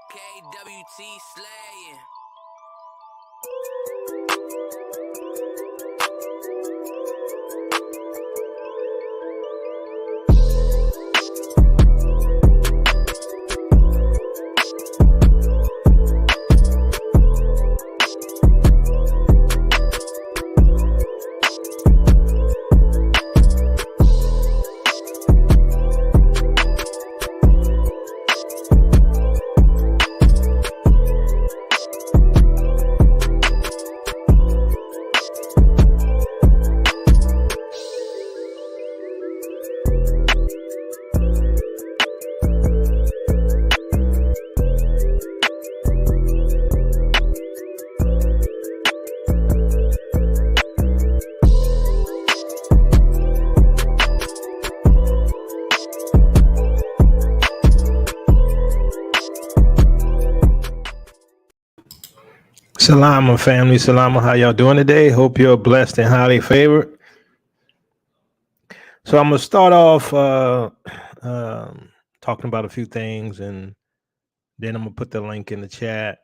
KWT slaying. Salama family, salama, how y'all doing today? Hope you're blessed and highly favored. So I'm gonna start off talking about a few things, and then I'm gonna put the link in the chat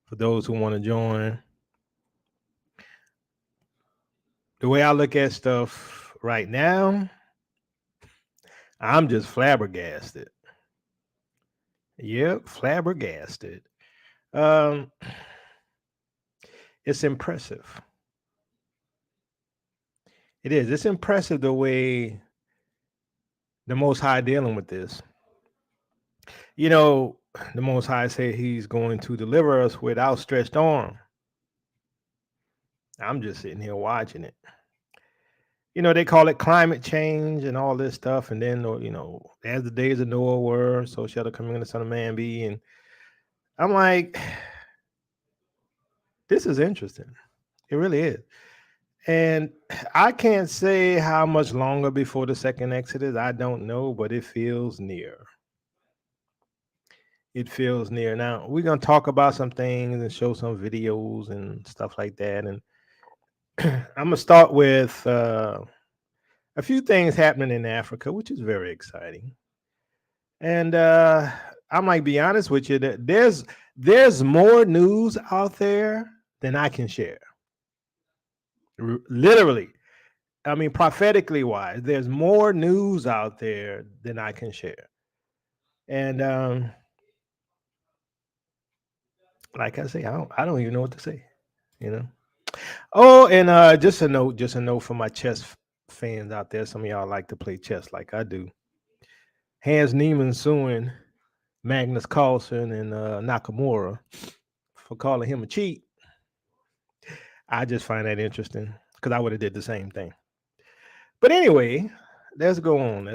for those who want to join. The way I look at stuff right now, I'm just flabbergasted. Yep, flabbergasted. It's impressive. It is. It's impressive the way the Most High dealing with this. You know, the Most High said He's going to deliver us with outstretched arm. I'm just sitting here watching it. You know, they call it climate change and all this stuff, and then you know, as the days of Noah were, so shall the coming of the Son of Man be. And I'm like, this is interesting. It really is. And I can't say how much longer before the second Exodus. I don't know, but it feels near. It feels near. Now, we're going to talk about some things and show some videos and stuff like that. And I'm going to start with a few things happening in Africa, which is very exciting. And I might be honest with you, that there's more news out there than I can share. Literally. I mean, prophetically wise, there's more news out there than I can share. And like I say, I don't even know what to say, you know. Oh, and just a note for my chess fans out there. Some of y'all like to play chess like I do. Hans Niemann suing Magnus Carlsen and Nakamura for calling him a cheat. I just find that interesting because I would have did the same thing. But anyway, let's go on.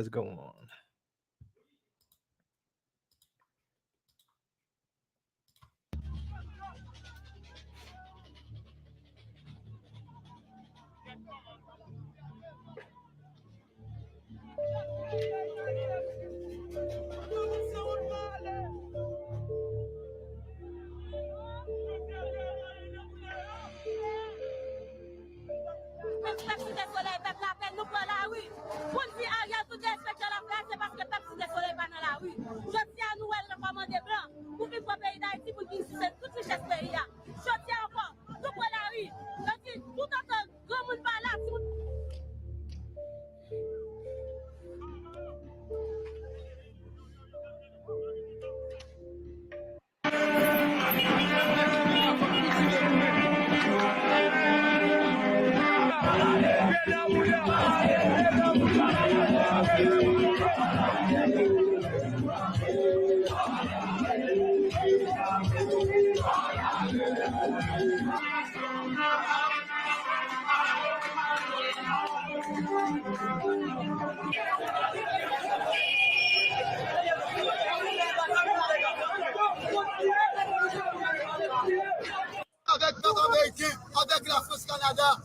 Avec notre Américain, avec la France Canada,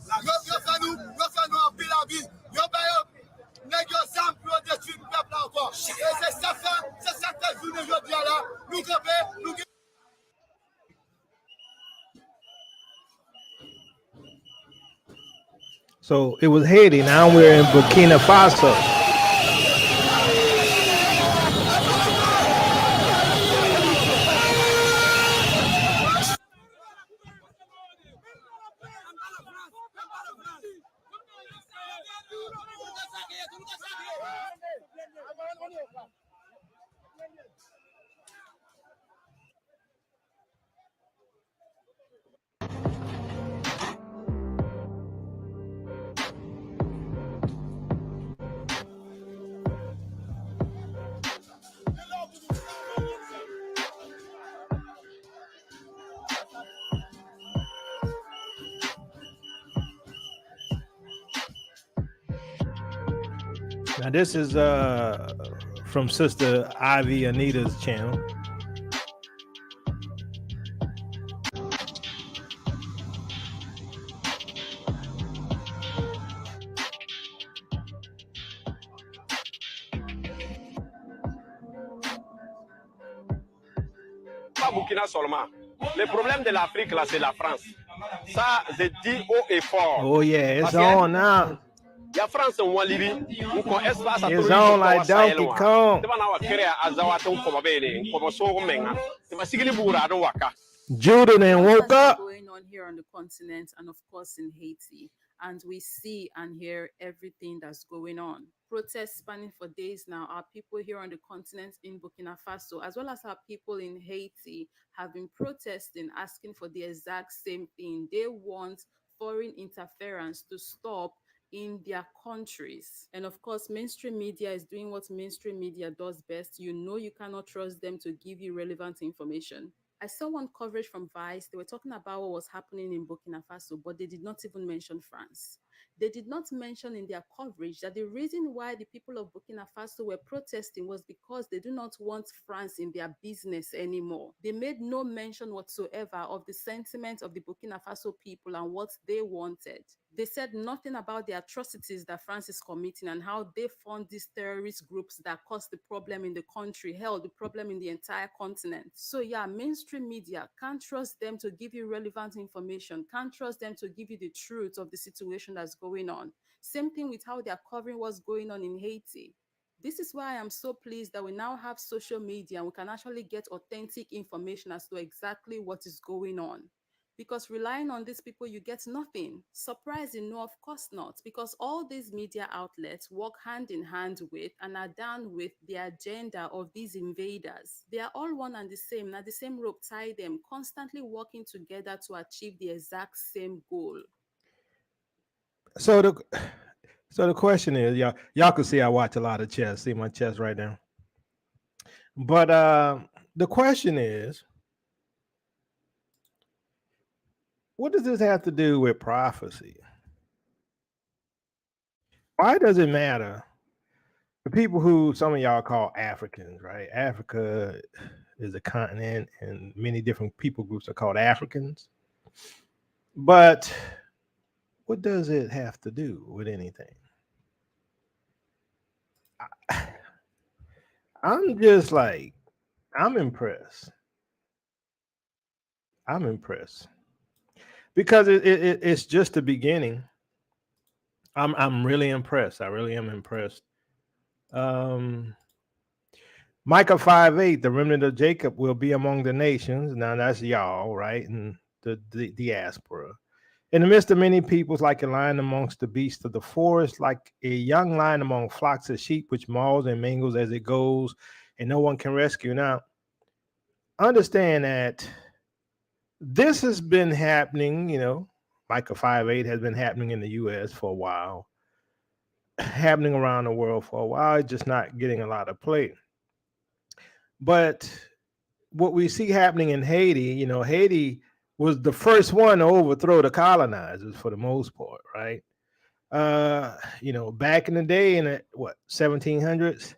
nous en pile la vie. Négociant pour détruire le peuple encore. Et c'est ça que journée aujourd'hui là. Nous gobons, So it was Haiti. Now we're in Burkina Faso. Now this is from Sister Ivy Anita's channel. Pas Burkina seulement. Le problème de l'Afrique, là, c'est la France. Ça, je dis haut et fort. Oh yeah, it's Parce que on now. ya France en Libye, ou qu'on espace à It's tout on like Donkey Kong. Te bana wa kere azawa te ko babele, ko so menga. Te masigili bura do waka. Judah then What woke has up. been going on here on the continent and of course in Haiti, and we see and hear everything that's going on. Protests spanning for days now. Our people here on the continent in Burkina Faso, as well as our people in Haiti, have been protesting, asking for the exact same thing. They want foreign interference to stop in their countries. And of course, mainstream media is doing what mainstream media does best. You know, you cannot trust them to give you relevant information. I saw one coverage from Vice. They were talking about what was happening in Burkina Faso, but they did not even mention France. They did not mention in their coverage that the reason why the people of Burkina Faso were protesting was because they do not want France in their business anymore. They made no mention whatsoever of the sentiment of the Burkina Faso people and what they wanted. They said nothing about the atrocities that France is committing and how they fund these terrorist groups that cause the problem in the country, hell, the problem in the entire continent. So yeah, mainstream media, can't trust them to give you relevant information, can't trust them to give you the truth of the situation that's going on. Same thing with how they're covering what's going on in Haiti. This is why I'm so pleased that we now have social media and we can actually get authentic information as to exactly what is going on, because relying on these people, you get nothing. Surprising? No, of course not, because all these media outlets work hand in hand with and are down with the agenda of these invaders. They are all one and the same. Now, the same rope tie them, constantly working together to achieve the exact same goal. So the question is, y'all can see I watch a lot of chess. See my chess right now. But the question is, what does this have to do with prophecy? Why does it matter? The people who some of y'all call Africans, right? Africa is a continent, and many different people groups are called Africans. But what does it have to do with anything? I'm just like, I'm impressed. I'm impressed because it's just the beginning. I'm really impressed. I really am impressed. Um, Micah 5:8, the remnant of Jacob will be among the nations. Now that's y'all, right? And the diaspora. In the midst of many peoples, like a lion amongst the beasts of the forest, like a young lion among flocks of sheep, which mauls and mingles as it goes, and no one can rescue. Now, understand that this has been happening, Micah 5:8 has been happening in the US for a while, happening around the world for a while, just not getting a lot of play. But what we see happening in Haiti, Haiti was the first one to overthrow the colonizers for the most part, right? Back in the day in the 1700s,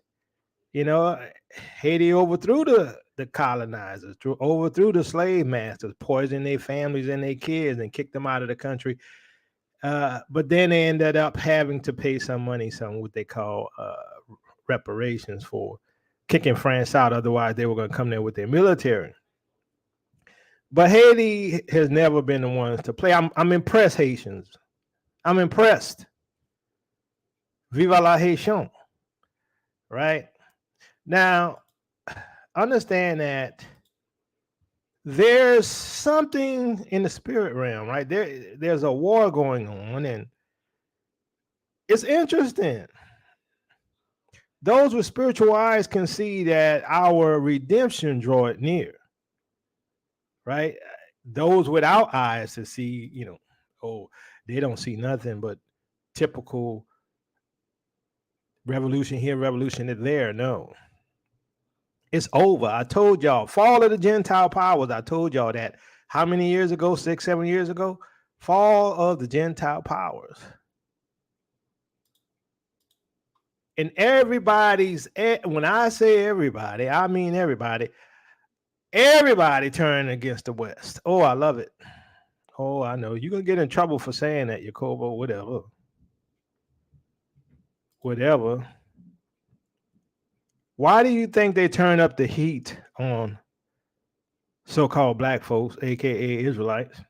Haiti overthrew the colonizers, overthrew the slave masters, poisoned their families and their kids, and kicked them out of the country. But then they ended up having to pay some money, some what they call reparations for kicking France out. Otherwise, they were going to come there with their military. But Haiti has never been the ones to play. I'm impressed, Haitians. I'm impressed. Viva la Haitian. Right? Now, understand that there's something in the spirit realm, right? There's a war going on, and it's interesting. Those with spiritual eyes can see that our redemption draweth near, right? Those without eyes to see, they don't see nothing but typical revolution here, revolution there. No, it's over. I told y'all, fall of the Gentile powers. I told y'all that how many years ago? 6, 7 years ago? Fall of the Gentile powers. And everybody's, when I say everybody, I mean everybody. Everybody turned against the West. Oh, I love it. Oh, I know. You're going to get in trouble for saying that, Jacobo, whatever. Whatever. Why do you think they turn up the heat on so-called black folks, aka Israelites?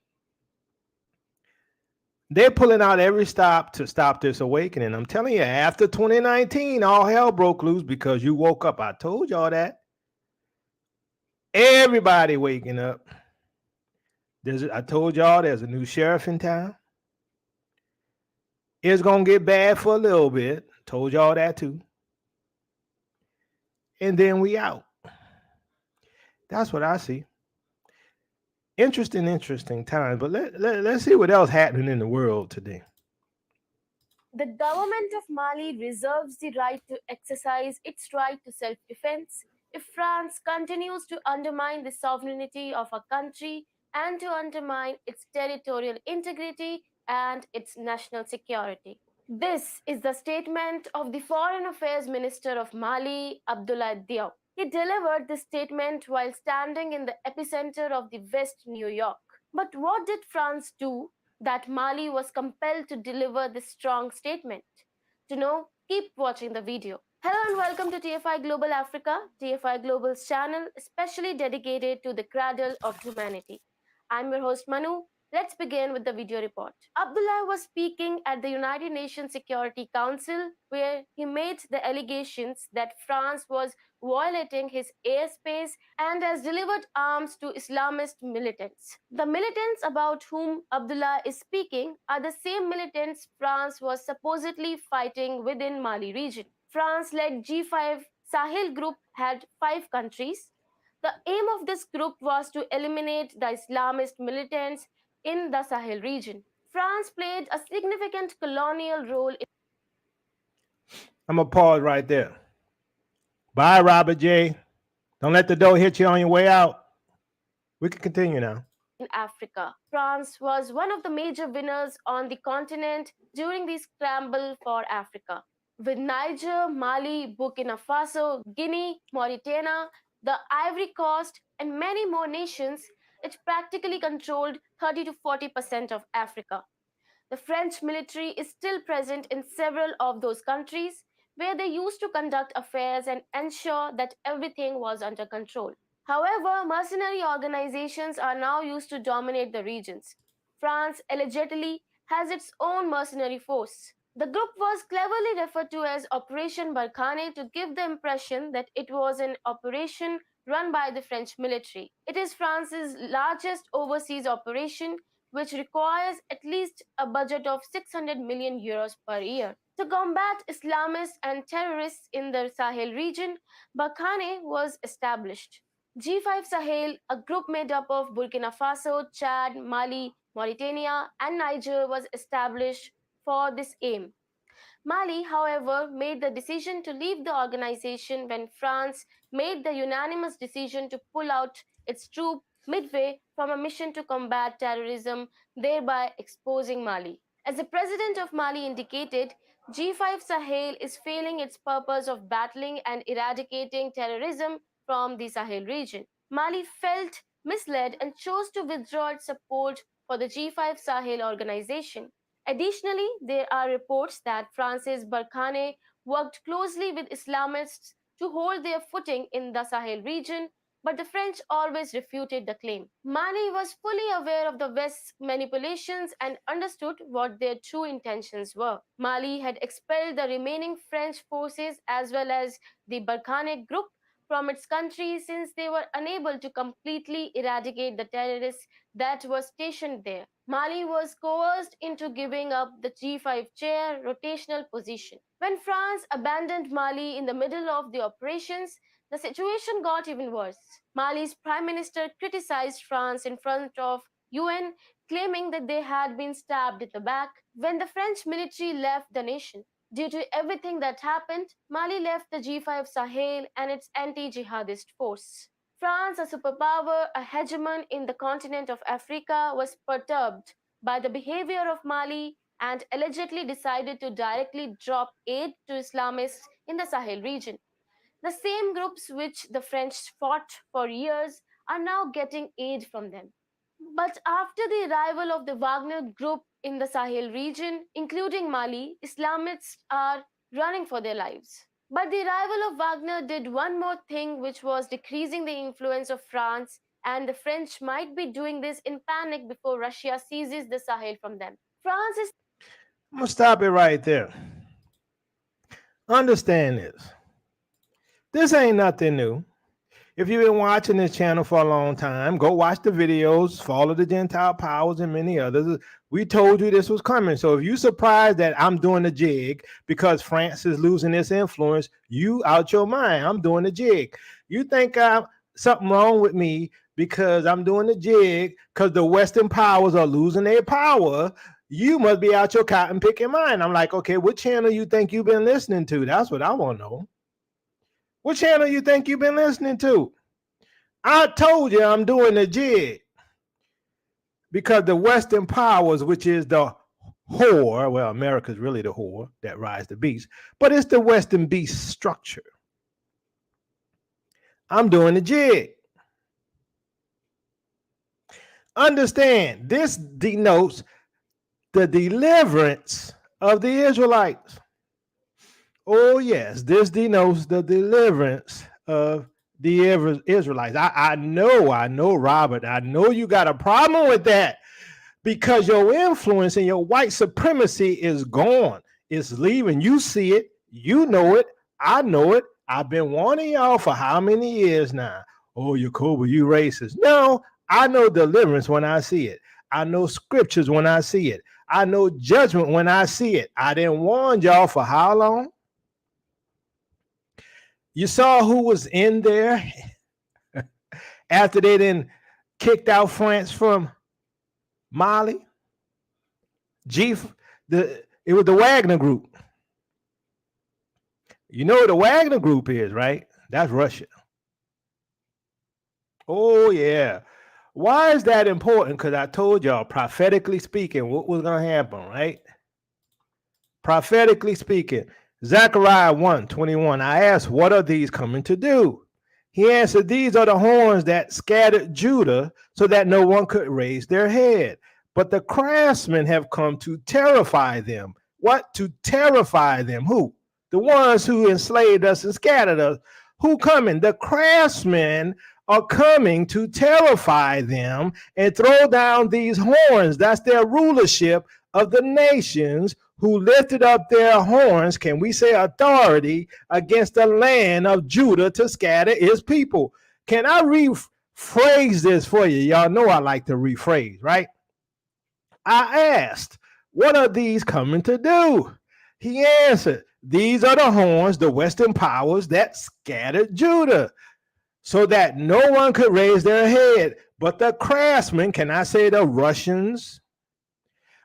They're pulling out every stop to stop this awakening. I'm telling you, after 2019, all hell broke loose because you woke up. I told y'all that. Everybody waking up. I told y'all there's a new sheriff in town. It's going to get bad for a little bit. Told y'all that too. And then we out. That's what I see. Interesting times. But let's see what else happening in the world today. The government of Mali reserves the right to exercise its right to self-defense if France continues to undermine the sovereignty of a country and to undermine its territorial integrity and its national security. This is the statement of the Foreign Affairs Minister of Mali, Abdoulaye Diop. He delivered this statement while standing in the epicenter of the West New York. But what did France do that Mali was compelled to deliver this strong statement? To know, keep watching the video. Hello and welcome to TFI Global Africa, TFI Global's channel especially dedicated to the cradle of humanity. I'm your host Manu. Let's begin with the video report. Abdullah was speaking at the United Nations Security Council where he made the allegations that France was violating his airspace and has delivered arms to Islamist militants. The militants about whom Abdullah is speaking are the same militants France was supposedly fighting within Mali region. France-led G5 Sahel group had 5 countries. The aim of this group was to eliminate the Islamist militants in the Sahel region. France played a significant colonial role in I'm going to pause right there. Bye, Robert J. Don't let the door hit you on your way out. We can continue now. Africa. France was one of the major winners on the continent during the scramble for Africa. With Niger, Mali, Burkina Faso, Guinea, Mauritania, the Ivory Coast, and many more nations, it practically controlled 30 to 40% of Africa. The French military is still present in several of those countries where they used to conduct affairs and ensure that everything was under control. However, mercenary organizations are now used to dominate the regions. France allegedly has its own mercenary force. The group was cleverly referred to as Operation Barkhane to give the impression that it was an operation run by the French military. It is France's largest overseas operation, which requires at least a budget of 600 million euros per year. To combat Islamists and terrorists in the Sahel region, Barkhane was established. G5 Sahel, a group made up of Burkina Faso, Chad, Mali, Mauritania, and Niger, was established for this aim. Mali, however, made the decision to leave the organization when France made the unanimous decision to pull out its troops midway from a mission to combat terrorism, thereby exposing Mali. As the president of Mali indicated, G5 Sahel is failing its purpose of battling and eradicating terrorism from the Sahel region. Mali felt misled and chose to withdraw its support for the G5 Sahel organization. Additionally, there are reports that France's Barkhane worked closely with Islamists to hold their footing in the Sahel region, but the French always refuted the claim. Mali was fully aware of the West's manipulations and understood what their true intentions were. Mali had expelled the remaining French forces as well as the Barkhane group from its country since they were unable to completely eradicate the terrorists that were stationed there. Mali was coerced into giving up the G5 chair rotational position. When France abandoned Mali in the middle of the operations, the situation got even worse. Mali's prime minister criticized France in front of UN, claiming that they had been stabbed at the back when the French military left the nation. Due to everything that happened, Mali left the G5 Sahel and its anti-jihadist force. France, a superpower, a hegemon in the continent of Africa, was perturbed by the behavior of Mali and allegedly decided to directly drop aid to Islamists in the Sahel region. The same groups which the French fought for years are now getting aid from them. But after the arrival of the Wagner group in the Sahel region, including Mali, Islamists are running for their lives. But the arrival of Wagner did one more thing, which was decreasing the influence of France, and the French might be doing this in panic before Russia seizes the Sahel from them. France is I'm gonna stop it right there. Understand this. This ain't nothing new. If you've been watching this channel for a long time, go watch the videos, follow the Gentile powers and many others. We told you this was coming. So if you're surprised that I'm doing the jig because France is losing its influence, you out your mind. I'm doing the jig. You think something wrong with me because I'm doing the jig because the Western powers are losing their power. You must be out your cotton picking mind. I'm like, okay, what channel you think you've been listening to? That's what I want to know. What channel you think you've been listening to? I told you I'm doing the jig because the Western powers, which is the whore, well, America's really the whore that rides the beast, but it's the Western beast structure. I'm doing the jig. Understand, this denotes the deliverance of the Israelites. Oh, yes, this denotes the deliverance of the Israelites. I know, Robert. I know you got a problem with that because your influence and your white supremacy is gone. It's leaving. You see it. You know it. I know it. I've been warning y'all for how many years now? Oh, Yacoba, you racist. No, I know deliverance when I see it. I know scriptures when I see it. I know judgment when I see it. I didn't warn y'all for how long? You saw who was in there after they then kicked out France from Mali. It was the Wagner Group. You know what the Wagner Group is, right? That's Russia. Oh, yeah. Why is that important? Because I told y'all, prophetically speaking, what was going to happen, right? Prophetically speaking, Zechariah 1:21. I asked, what are these coming to do? He answered, these are the horns that scattered Judah so that no one could raise their head. But the craftsmen have come to terrify them. What? To terrify them. Who? The ones who enslaved us and scattered us. Who coming? The craftsmen are coming to terrify them and throw down these horns. That's their rulership of the nations who lifted up their horns, can we say authority, against the land of Judah to scatter his people. Can I rephrase this for you? Y'all know I like to rephrase, right? I asked, what are these coming to do? He answered, these are the horns, the Western powers that scattered Judah so that no one could raise their head. But the craftsmen, can I say the Russians?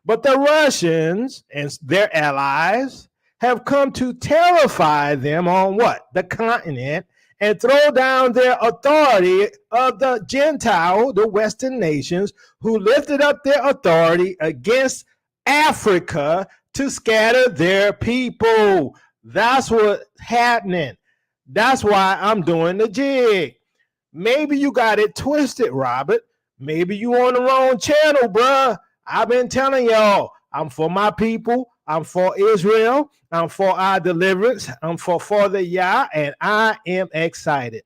But the Russians and their allies have come to terrify them on what? The continent, and throw down their authority of the Gentile, the Western nations, who lifted up their authority against Africa to scatter their people. That's what's happening. That's why I'm doing the jig. Maybe you got it twisted, Robert. Maybe you on the wrong channel, bruh. I've been telling y'all, I'm for my people. I'm for Israel. I'm for our deliverance. I'm for the Yah, and I am excited.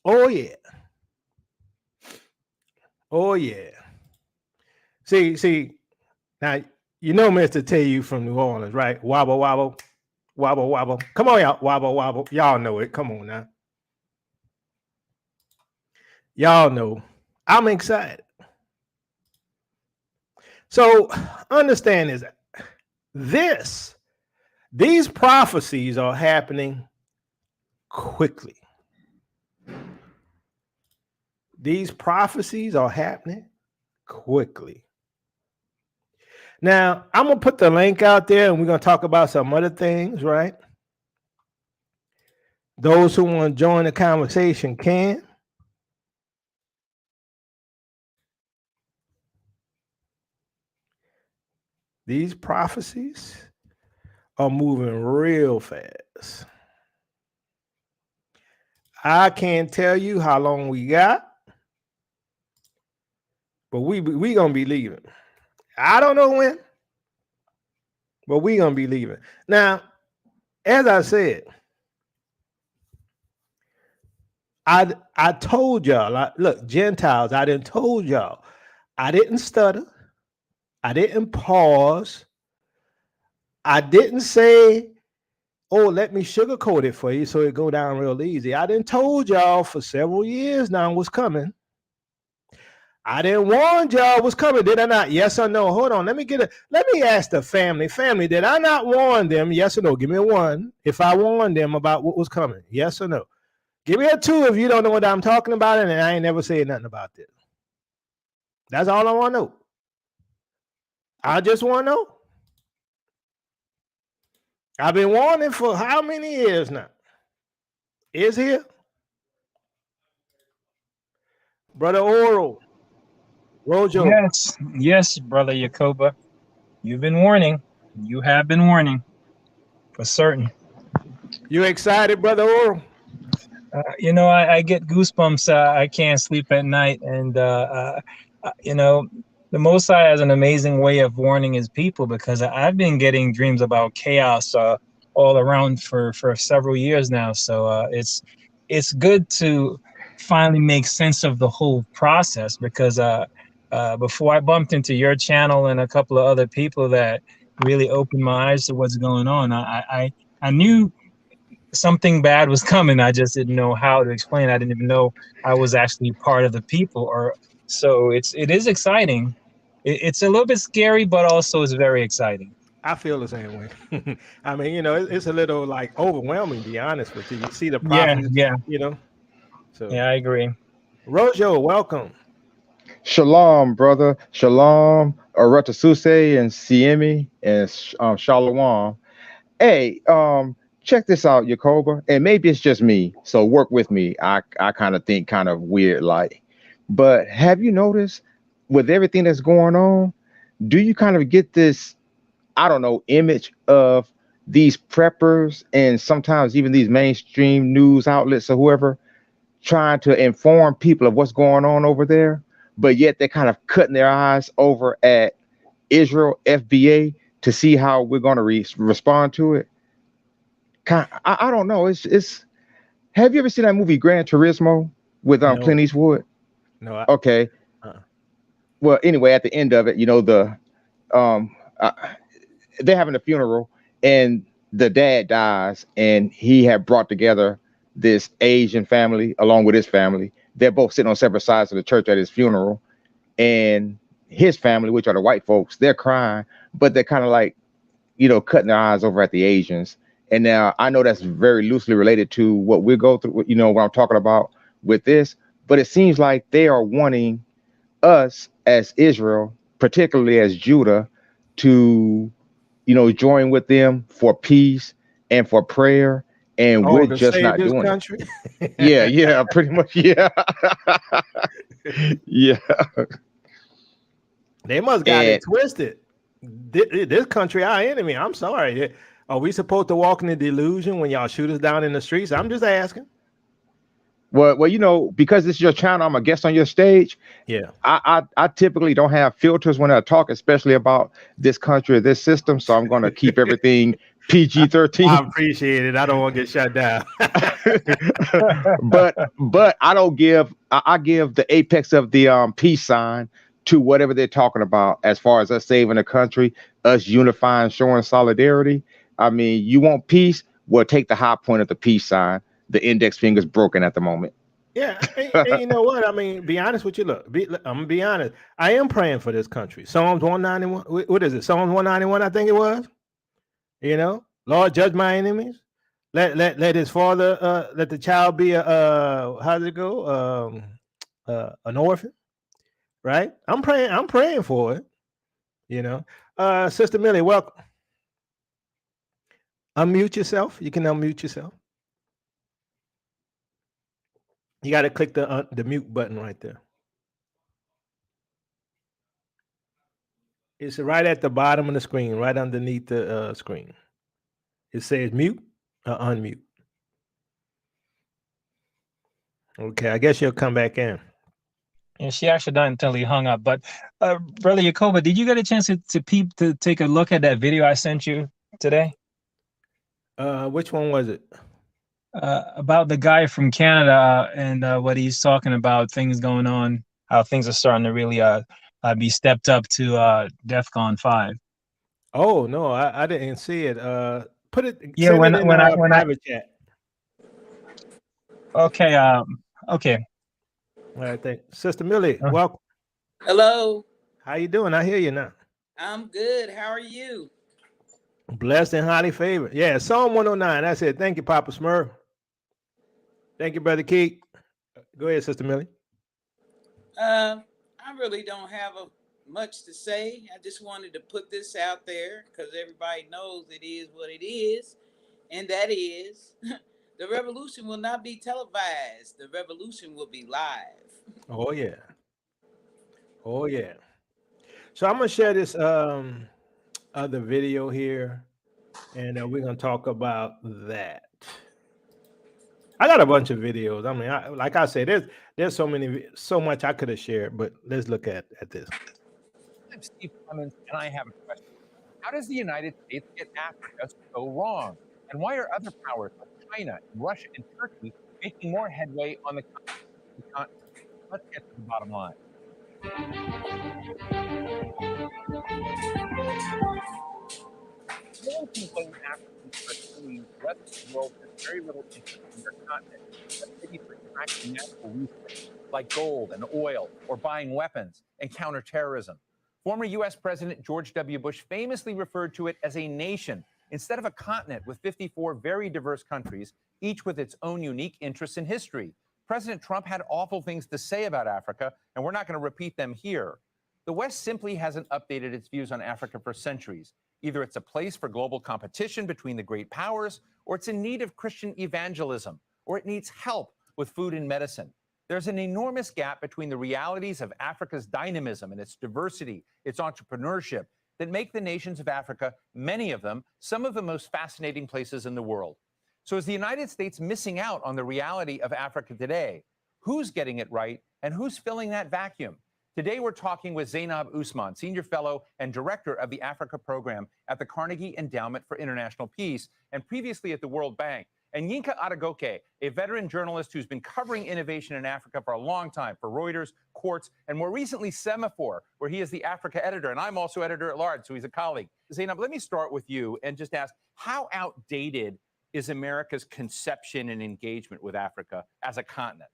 Oh, yeah. Oh, yeah. See, now, you know Mr. Tell from New Orleans, right? Wobble, wobble, wobble, wobble. Come on, y'all. Wobble, wobble. Y'all know it. Come on now. Y'all know. I'm excited. So understand this. These prophecies are happening quickly. These prophecies are happening quickly. Now, I'm going to put the link out there and we're going to talk about some other things, right? Those who want to join the conversation can. These prophecies are moving real fast. I can't tell you how long we got, but we gonna be leaving. I don't know when, but we gonna be leaving. Now, as I said, I told y'all, look, Gentiles, I didn't told y'all. I didn't stutter. I didn't pause. I didn't say, oh, let me sugarcoat it for you so it go down real easy. I didn't told y'all for several years now what's coming. I didn't warn y'all what's coming, did I not? Yes or no? Hold on. Let me ask the family. Family, did I not warn them? Yes or no? Give me a 1 if I warned them about what was coming. Yes or no? Give me a 2 if you don't know what I'm talking about, and I ain't never said nothing about this. That's all I want to know. I just want to know. I've been warning for how many years now? Is here? Brother Oral. Rojo. Yes, brother Yakoba. You've been warning. You have been warning for certain. You excited, Brother Oral? I get goosebumps. I can't sleep at night. And, the Most High has an amazing way of warning his people, because I've been getting dreams about chaos all around for several years now. So it's good to finally make sense of the whole process, because before I bumped into your channel and a couple of other people that really opened my eyes to what's going on, I knew something bad was coming. I just didn't know how to explain. I didn't even know I was actually part of the people. So it is exciting. It's a little bit scary, but also it's very exciting. I feel the same way. I mean, it's a little like overwhelming, to be honest with you. You see the prophets, Yeah. So yeah, I agree. Rojo, welcome. Shalom, brother. Shalom, Aratasuse and Siemi and Shalom. Hey, check this out, Yakoba. And maybe it's just me, so work with me. I kind of think kind of weird, like. But have you noticed with everything that's going on, do you kind of get this, I don't know, image of these preppers and sometimes even these mainstream news outlets or whoever trying to inform people of what's going on over there, but yet they're kind of cutting their eyes over at Israel FBA to see how we're going to respond to it? I don't know. It's. Have you ever seen that movie Gran Turismo with No. Clint Eastwood? No. Okay. Well, anyway, at the end of it, they're having a funeral and the dad dies, and he had brought together this Asian family along with his family. They're both sitting on separate sides of the church at his funeral, and his family, which are the white folks, they're crying, but they're kind of like, cutting their eyes over at the Asians. And now I know that's very loosely related to what we go through, what I'm talking about with this, but it seems like they are wanting us as Israel, particularly as Judah, to join with them for peace and for prayer, and we're to just save not this doing country? it. Yeah, pretty much. Yeah. Yeah. They must got it twisted. This country our enemy. I'm sorry. Are we supposed to walk in the delusion when y'all shoot us down in the streets? I'm just asking. Well, because this is your channel, I'm a guest on your stage. Yeah. I typically don't have filters when I talk, especially about this country or this system. So I'm going to keep everything PG-13. I appreciate it. I don't want to get shut down. but I don't give. I give the apex of the peace sign to whatever they're talking about, as far as us saving the country, us unifying, showing solidarity. I mean, you want peace? Well, take the high point of the peace sign. The index finger's broken at the moment. Yeah, and you know what? I mean, be honest with you. Look, I'm gonna be honest. I am praying for this country. Psalms 191. What is it? Psalms 191. I think it was. Lord, judge my enemies. Let his father. Let the child be a. How does it go? An orphan. Right. I'm praying for it. Sister Millie, welcome. Unmute yourself. You can unmute yourself. You got to click the mute button right there. It's right at the bottom of the screen, right underneath the screen. It says mute or unmute. Okay, I guess you'll come back in. Yeah, she actually died until he hung up. But Brother Yacoba, did you get a chance to take a look at that video I sent you today? Which one was it? About the guy from Canada and what he's talking about, things going on, how things are starting to really be stepped up to DEFCON 5. Oh no, I didn't see it. Put it. Yeah, Send when it in when I private chat. okay okay. All right, thank Sister Millie. Oh. Welcome. Hello, How you doing? I hear you now. I'm good. How are you? Blessed and highly favored. Yeah, Psalm 109. That's it. Thank you, Papa Smurf. Thank you, Brother Keek. Go ahead, Sister Millie. I really don't have much to say. I just wanted to put this out there because everybody knows it is what it is, and that is the revolution will not be televised. The revolution will be live. Oh yeah. Oh yeah. So I'm gonna share this other video here, and we're gonna talk about that. I got a bunch of videos. I mean, like I said, there's so much I could have shared, but let's look at this. I'm Steve Clemens, and I have a question. How does the United States get Africa so wrong? And why are other powers like China, Russia, and Turkey making more headway on the continent? Let's get to the bottom line. No one can blame Africans for assuming the rest of the world has very little interest in their continent, but maybe for extracting natural resources like gold and oil, or buying weapons and counterterrorism. Former U.S. President George W. Bush famously referred to it as a nation instead of a continent with 54 very diverse countries, each with its own unique interests in history. President Trump had awful things to say about Africa, and we're not going to repeat them here. The West simply hasn't updated its views on Africa for centuries. Either it's a place for global competition between the great powers, or it's in need of Christian evangelism, or it needs help with food and medicine. There's an enormous gap between the realities of Africa's dynamism and its diversity, its entrepreneurship, that make the nations of Africa, many of them, some of the most fascinating places in the world. So is the United States missing out on the reality of Africa today? Who's getting it right, and who's filling that vacuum? Today, we're talking with Zainab Usman, Senior Fellow and Director of the Africa Program at the Carnegie Endowment for International Peace, and previously at the World Bank, and Yinka Adegoke, a veteran journalist who's been covering innovation in Africa for a long time for Reuters, Quartz, and more recently Semaphore, where he is the Africa editor, and I'm also editor-at-large, so he's a colleague. Zainab, let me start with you and just ask, how outdated is America's conception and engagement with Africa as a continent?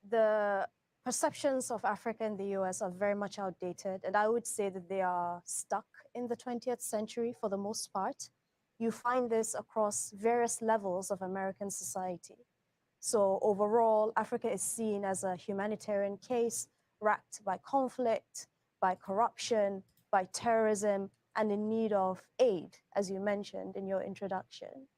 The perceptions of Africa and the US are very much outdated, and I would say that they are stuck in the 20th century for the most part. You find this across various levels of American society. So overall, Africa is seen as a humanitarian case racked by conflict, by corruption, by terrorism, and in need of aid, as you mentioned in your introduction.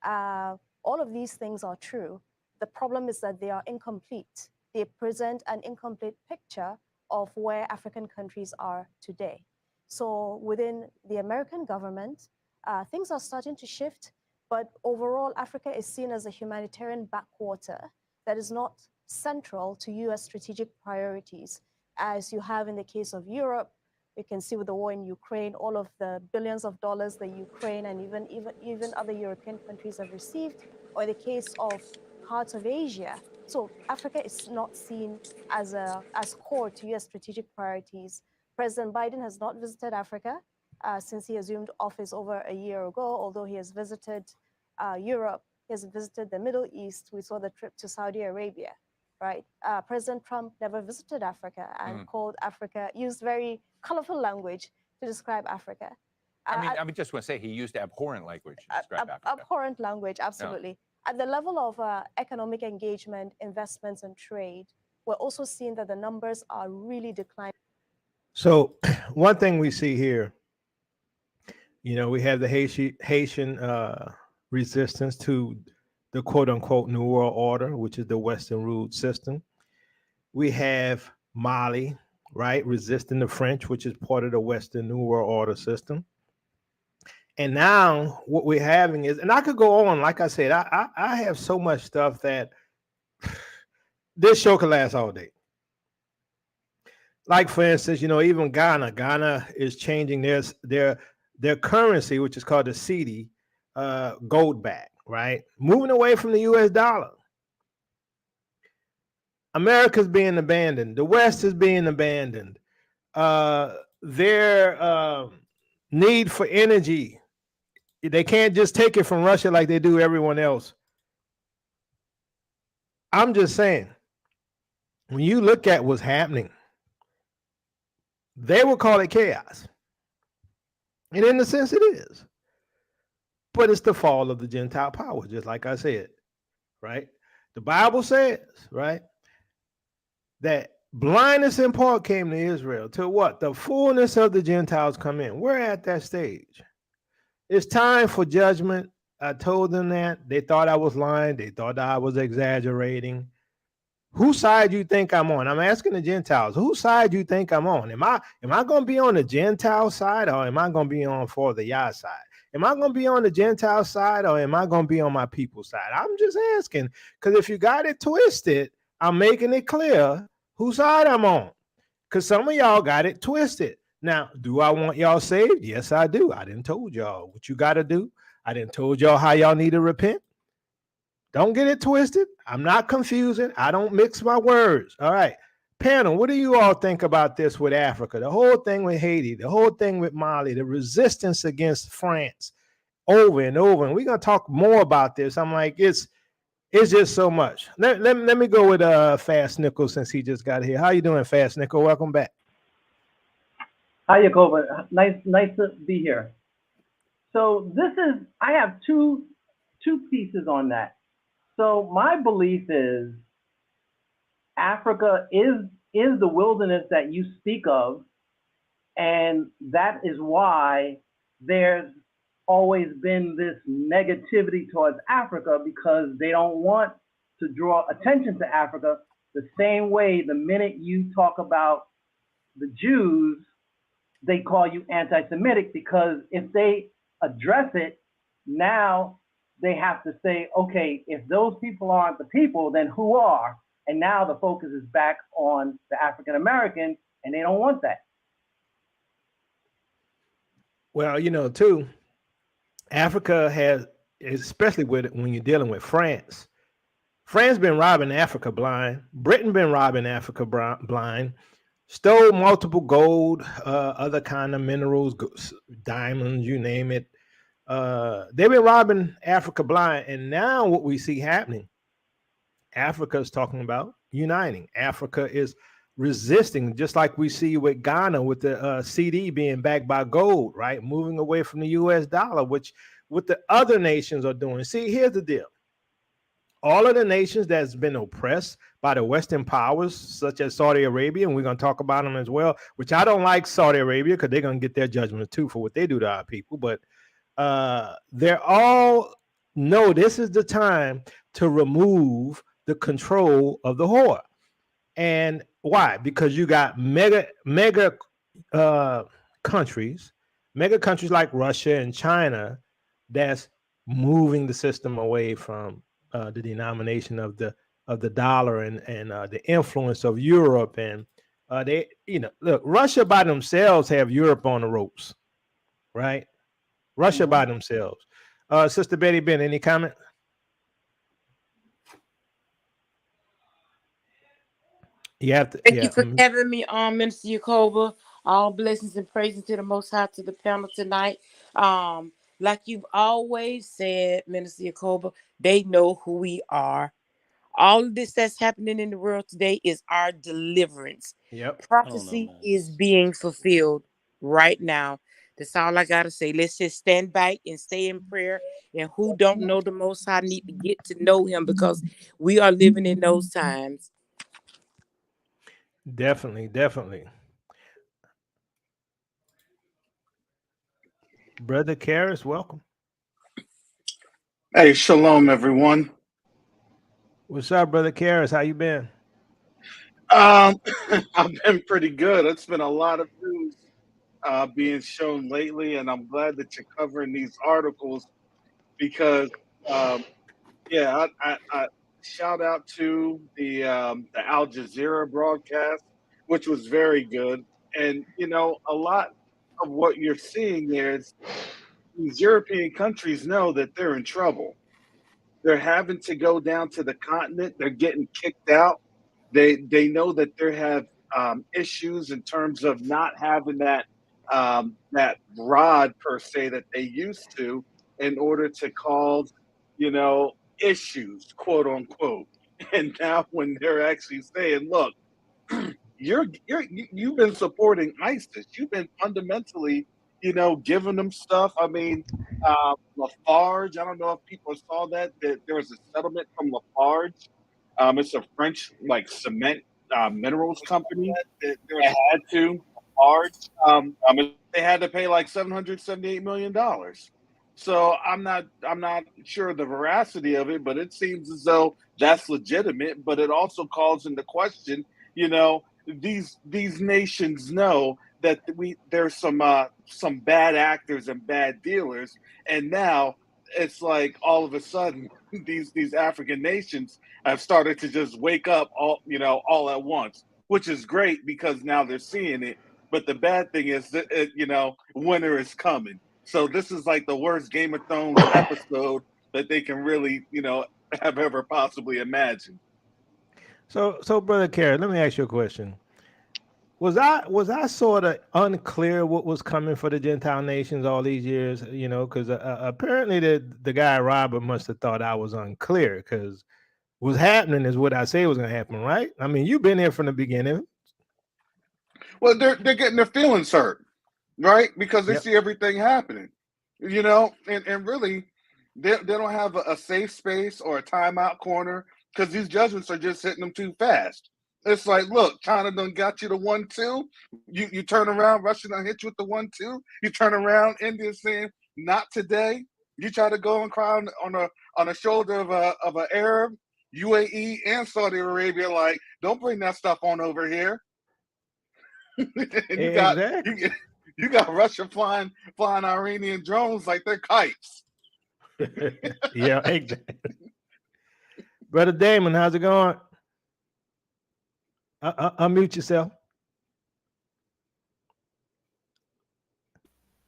All of these things are true. The problem is that they are incomplete. They present an incomplete picture of where African countries are today. So within the American government, things are starting to shift, but overall, Africa is seen as a humanitarian backwater that is not central to US strategic priorities. As you have in the case of Europe, you can see with the war in Ukraine, all of the billions of dollars that Ukraine and even other European countries have received, or in the case of parts of Asia. So Africa is not seen as core to US strategic priorities. President Biden has not visited Africa since he assumed office over a year ago, although he has visited Europe, he has visited the Middle East. We saw the trip to Saudi Arabia, right? President Trump never visited Africa and called Africa, used very colorful language to describe Africa. I mean, just want to say he used abhorrent language to describe Africa. Abhorrent language, absolutely. Yeah. At the level of economic engagement, investments, and trade, we're also seeing that the numbers are really declining. So one thing we see here, you know, we have the Haitian resistance to the quote unquote New World Order, which is the Western ruled system. We have Mali, right, resisting the French, which is part of the Western New World Order system. And now what we're having is, and I could go on, like I said, I have so much stuff that this show could last all day. Like for instance, even Ghana is changing their currency, which is called the cedi, gold back, right? Moving away from the US dollar. America's being abandoned. The West is being abandoned. Their need for energy, they can't just take it from Russia like they do everyone else. I'm just saying, when you look at what's happening, they will call it chaos. And in a sense, it is. But it's the fall of the Gentile power, just like I said, right? The Bible says, right, that blindness in part came to Israel to what? The fullness of the Gentiles come in. We're at that stage. It's time for judgment. I told them that. They thought I was lying. They thought I was exaggerating. Whose side do you think I'm on? I'm asking the Gentiles. Whose side do you think I'm on? Am I going to be on the Gentile side, or am I going to be on for the Yah side? Am I going to be on the Gentile side, or am I going to be on my people's side? I'm just asking, because if you got it twisted, I'm making it clear whose side I'm on, because some of y'all got it twisted. Now, do I want y'all saved? Yes, I do. I didn't told y'all what you got to do. I didn't told y'all how y'all need to repent. Don't get it twisted. I'm not confusing. I don't mix my words. All right. Panel, what do you all think about this with Africa? The whole thing with Haiti, the whole thing with Mali, the resistance against France over and over. And we're going to talk more about this. I'm like, it's just so much. Let me go with Fast Nickel since he just got here. How you doing, Fast Nickel? Welcome back. Hi, Jacoba. Nice to be here. So I have two pieces on that. So my belief is Africa is the wilderness that you speak of, and that is why there's always been this negativity towards Africa, because they don't want to draw attention to Africa the same way the minute you talk about the Jews, they call you anti-Semitic, because if they address it, now they have to say, okay, if those people aren't the people, then who are? And now the focus is back on the African American, and they don't want that. Well, too, Africa has, especially when you're dealing with France. France been robbing Africa blind. Britain been robbing Africa blind. Stole multiple gold, other kind of minerals, diamonds, you name it. They've been robbing Africa blind, and now what we see happening, Africa is talking about uniting. Africa is resisting, just like we see with Ghana with the cedi being backed by gold, right? Moving away from the US dollar, which what the other nations are doing. See, here's the deal. All of the nations that's been oppressed by the Western powers, such as Saudi Arabia, and we're going to talk about them as well, which I don't like Saudi Arabia because they're going to get their judgment too for what they do to our people. But they're all know this is the time to remove the control of the whore. And why? Because you got mega countries like Russia and China that's moving the system away from the denomination of the dollar and the influence of Europe. And they, look, Russia by themselves have Europe on the ropes, right? Russia by themselves. Sister Betty Ben, any comment? You have to. Thank you for having me on, Minister Jacoba. All blessings and praises to the Most High, to the panel tonight. Like you've always said, Minister Jacoba, they know who we are. All of this that's happening in the world today is our deliverance. Yep. Prophecy is being fulfilled right now. That's all I gotta say. Let's just stand back and stay in prayer. And who don't know the Most High need to get to know Him, because we are living in those times. Definitely. Brother Karras, welcome. Hey, shalom, everyone. What's up, Brother Karras? How you been? I've been pretty good. It's been a lot of news being shown lately, and I'm glad that you're covering these articles because, yeah, I shout out to the Al Jazeera broadcast, which was very good, and a lot of what you're seeing there is these European countries know that they're in trouble. They're having to go down to the continent. They're getting kicked out. They know that they have issues in terms of not having that rod per se that they used to in order to cause issues, quote unquote. And now when they're actually saying, look, you've been supporting ISIS. You've been fundamentally, giving them stuff. I mean, Lafarge. I don't know if people saw that there was a settlement from Lafarge. It's a French cement minerals company that had to Lafarge. They had to pay like $778 million. So I'm not sure the veracity of it, but it seems as though that's legitimate. But it also calls into question, these nations know that there's some bad actors and bad dealers, and now it's like all of a sudden these African nations have started to just wake up all at once, which is great because now they're seeing it. But the bad thing is that winter is coming. So this is like the worst Game of Thrones episode that they can really have ever possibly imagined. So Brother Kerry, let me ask you a question. Was I sort of unclear what was coming for the Gentile nations all these years? Because apparently the guy Robert must have thought I was unclear because what's happening is what I say was going to happen, right? I mean, you've been here from the beginning. Well, they're getting their feelings hurt, right? Because they see everything happening, and really they don't have a safe space or a timeout corner because these judgments are just hitting them too fast. It's like, look, China done got you the 1-2. You turn around, Russia done hit you with the 1-2. You turn around, India saying, not today. You try to go and cry on a shoulder of an Arab, UAE, and Saudi Arabia, like, don't bring that stuff on over here. And you got Russia flying Iranian drones like they're kites. Yeah, exactly. Brother Damon, how's it going? Unmute yourself.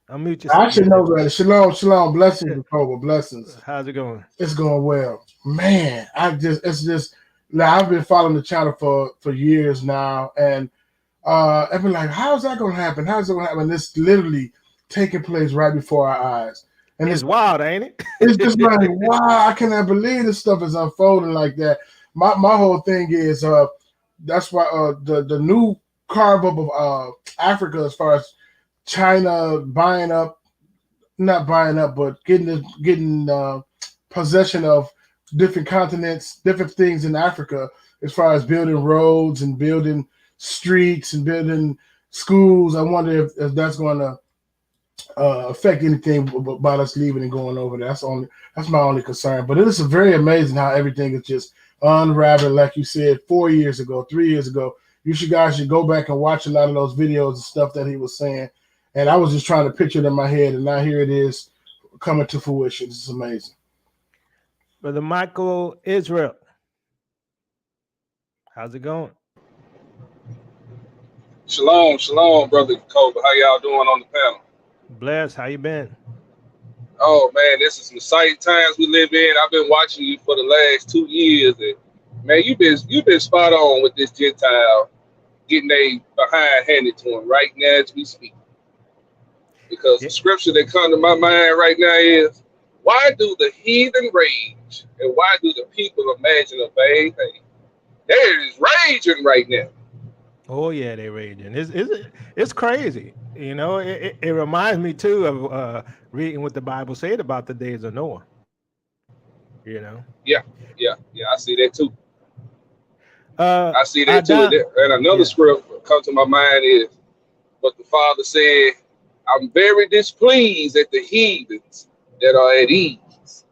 Unmute yourself. I should know that. Shalom, blessings, blessings. How's it going? It's going well, man. I've been following the channel for years now, and I've been like, how's that going to happen? How's it going to happen? It's literally taking place right before our eyes, and it's wild, ain't it? It's just like, wow, I cannot believe this stuff is unfolding like that. My whole thing is that's why the new carve up of Africa, as far as China not buying up, but getting possession of different continents, different things in Africa, as far as building roads and building streets and building schools. I wonder if that's going to affect anything about us leaving and going over there. That's my only concern. But it is very amazing how everything is just unraveling, like you said, 3 years ago. You guys should go back and watch a lot of those videos and stuff that he was saying. And I was just trying to picture it in my head, and now here it is coming to fruition. It's amazing. Brother Michael Israel, how's it going? Shalom, Brother Kobe. How y'all doing on the panel? Bless. How you been? Oh man, this is some exciting times we live in. I've been watching you for the last 2 years, and man, you've been spot on with this Gentile getting they behind handed to him right now as we speak. Because the scripture that comes to my mind right now is, why do the heathen rage, and why do the people imagine a vain thing? There is raging right now. Oh yeah, they're raging. It's crazy. It reminds me too of reading what the Bible said about the days of Noah. Yeah, I see that too. I see that too. And another scripture comes to my mind is what the Father said, I'm very displeased at the heathens that are at ease.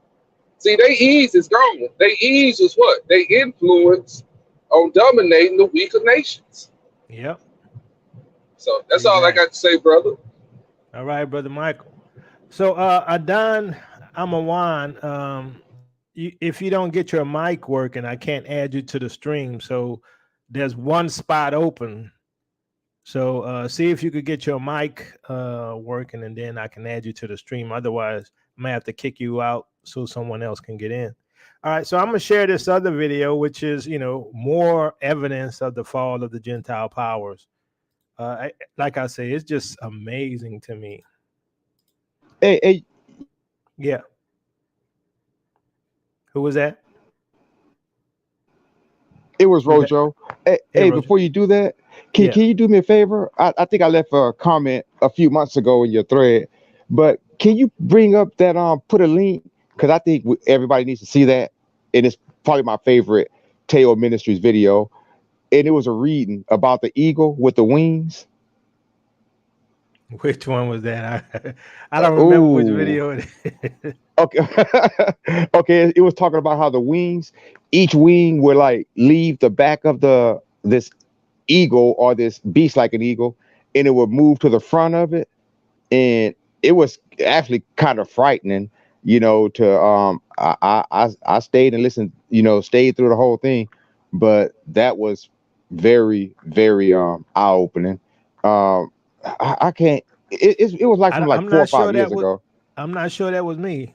See, their ease is gone. Their ease is what? They influence on dominating the weaker nations. Yep. So that's all I got to say, brother. All right, brother Michael. So Adan Amawan, if you don't get your mic working, I can't add you to the stream. So there's one spot open. So see if you could get your mic working, and then I can add you to the stream. Otherwise, I may have to kick you out so someone else can get in. All right, so I'm gonna share this other video, which is more evidence of the fall of the Gentile powers. Like I say, it's just amazing to me. Hey, Yeah. Who was that? it was Who's that? Rojo. Hey, Roger. Before you do that, Yeah. can you do me a favor? I think I left a comment a few months ago in your thread, but can you bring up that put a link, because I think everybody needs to see that, and it's probably my favorite Teo Ministries video, and it was a reading about the eagle with the wings. Which one was that? I don't remember which video it is. Okay. Okay, it was talking about how the wings, each wing would like leave the back of this eagle or this beast like an eagle, and it would move to the front of it, and it was actually kind of frightening, to I stayed and listened, stayed through the whole thing, but that was very, very eye-opening. I can't, it was like from like I'm 4 or not 5 sure years that was. ago. I'm not sure that was me.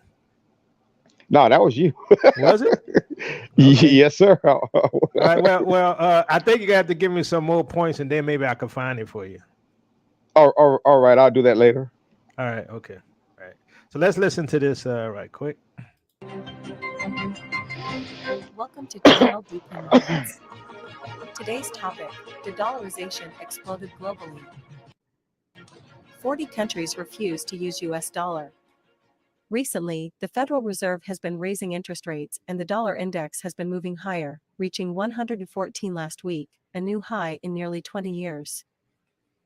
No, that was you. Was it? Okay. Yes, sir. All right. Well. I think you have to give me some more points, and then maybe I can find it for you. All right. I'll do that later. All right. Okay. All right. So let's listen to this right quick. Welcome to Channel BP Moments. Today's topic: de-dollarization exploded globally. 40 countries refuse to use US dollar. Recently, the Federal Reserve has been raising interest rates and the dollar index has been moving higher, reaching 114 last week, a new high in nearly 20 years.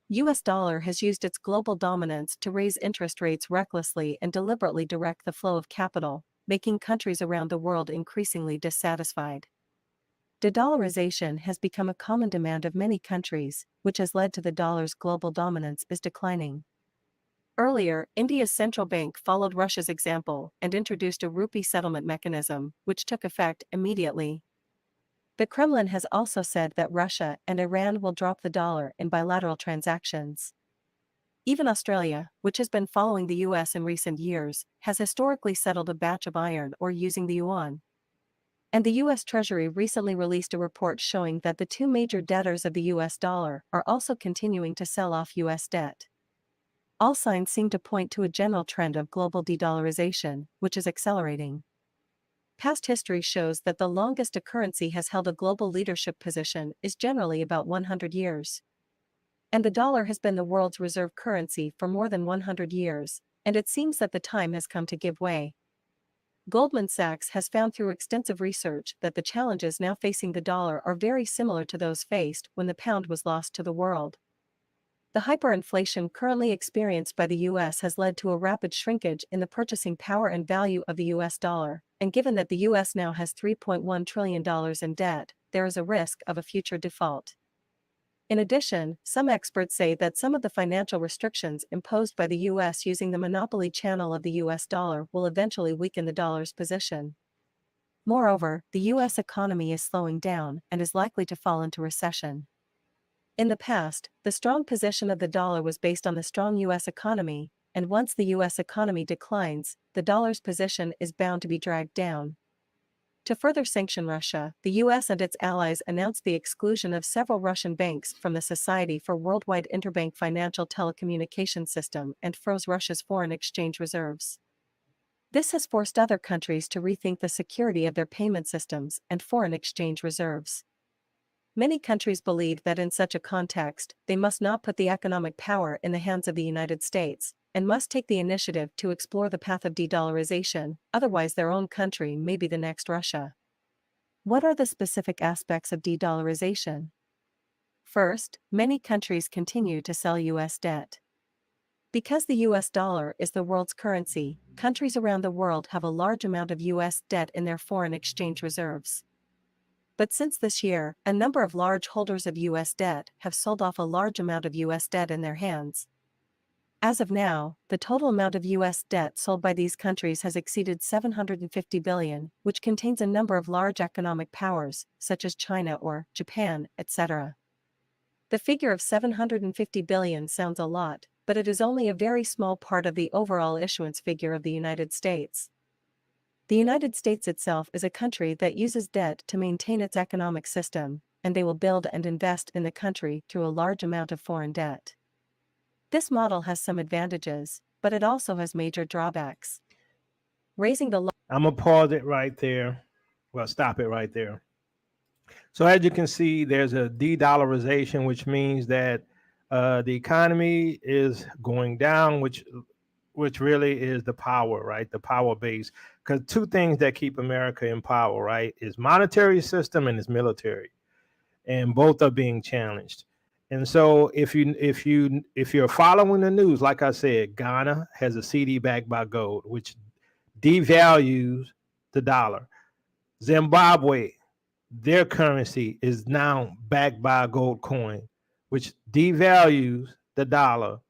US dollar has used its global dominance to raise interest rates recklessly and deliberately direct the flow of capital, making countries around the world increasingly dissatisfied. De-dollarization has become a common demand of many countries, which has led to the dollar's global dominance is declining. Earlier, India's central bank followed Russia's example and introduced a rupee settlement mechanism, which took effect immediately. The Kremlin has also said that Russia and Iran will drop the dollar in bilateral transactions. Even Australia, which has been following the US in recent years, has historically settled a batch of iron ore using the yuan. And the US Treasury recently released a report showing that the two major debtors of the US dollar are also continuing to sell off US debt. All signs seem to point to a general trend of global de-dollarization, which is accelerating. Past history shows that the longest a currency has held a global leadership position is generally about 100 years. And the dollar has been the world's reserve currency for more than 100 years, and it seems that the time has come to give way. Goldman Sachs has found through extensive research that the challenges now facing the dollar are very similar to those faced when the pound was lost to the world. The hyperinflation currently experienced by the US has led to a rapid shrinkage in the purchasing power and value of the US dollar, and given that the US now has $3.1 trillion in debt, there is a risk of a future default. In addition, some experts say that some of the financial restrictions imposed by the US using the monopoly channel of the US dollar will eventually weaken the dollar's position. Moreover, the US economy is slowing down and is likely to fall into recession. In the past, the strong position of the dollar was based on the strong US economy, and once the US economy declines, the dollar's position is bound to be dragged down. To further sanction Russia, the US and its allies announced the exclusion of several Russian banks from the Society for Worldwide Interbank Financial Telecommunication System and froze Russia's foreign exchange reserves. This has forced other countries to rethink the security of their payment systems and foreign exchange reserves. Many countries believe that in such a context, they must not put the economic power in the hands of the United States, and must take the initiative to explore the path of de-dollarization, otherwise their own country may be the next Russia. What are the specific aspects of de-dollarization? First, many countries continue to sell US debt. Because the US dollar is the world's currency, countries around the world have a large amount of US debt in their foreign exchange reserves. But since this year, a number of large holders of US debt have sold off a large amount of US debt in their hands. As of now, the total amount of U.S. debt sold by these countries has exceeded $750 billion, which contains a number of large economic powers, such as China or Japan, etc. The figure of $750 billion sounds a lot, but it is only a very small part of the overall issuance figure of the United States. The United States itself is a country that uses debt to maintain its economic system, and they will build and invest in the country through a large amount of foreign debt. This model has some advantages, but it also has major drawbacks. Raising the I'm going to pause it right there. Well, stop it right there. So as you can see, there's a de-dollarization, which means that the economy is going down, which really is the power, right? The power base. Because two things that keep America in power, right, is monetary system and its military, and both are being challenged. And so if you're following the news, like I said, Ghana has a CD backed by gold, which devalues the dollar. Zimbabwe, their currency is now backed by a gold coin, which devalues the dollar.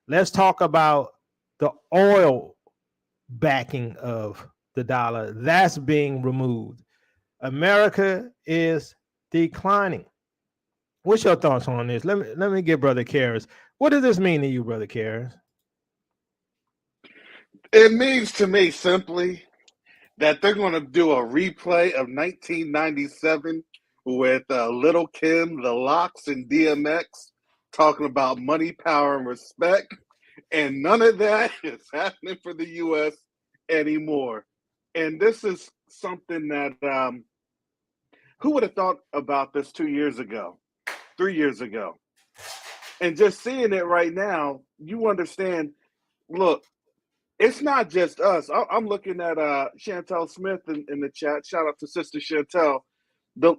Let's talk about the oil backing of the dollar. That's being removed. America is declining. What's your thoughts on this? Let me get Brother Karras. What does this mean to you, Brother Karras? It means to me simply that they're going to do a replay of 1997 with Little Kim, The Locks, and DMX talking about money, power, and respect. And none of that is happening for the U.S. anymore. And this is something that who would have thought about this 2 years ago, 3 years ago? And just seeing it right now, you understand, look, it's not just us. I'm looking at Chantel Smith in the chat. Shout out to Sister Chantel.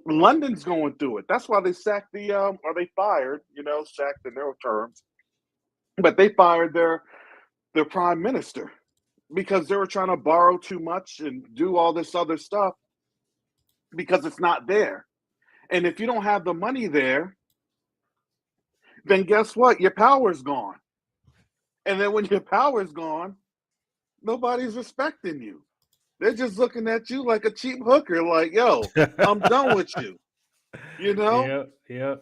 London's going through it. That's why they sacked or they fired, sacked in their terms. But they fired their prime minister because they were trying to borrow too much and do all this other stuff because it's not there. And if you don't have the money there, then guess what? Your power's gone. And then when your power's gone, nobody's respecting you. They're just looking at you like a cheap hooker, like, yo, I'm done with you. Yeah.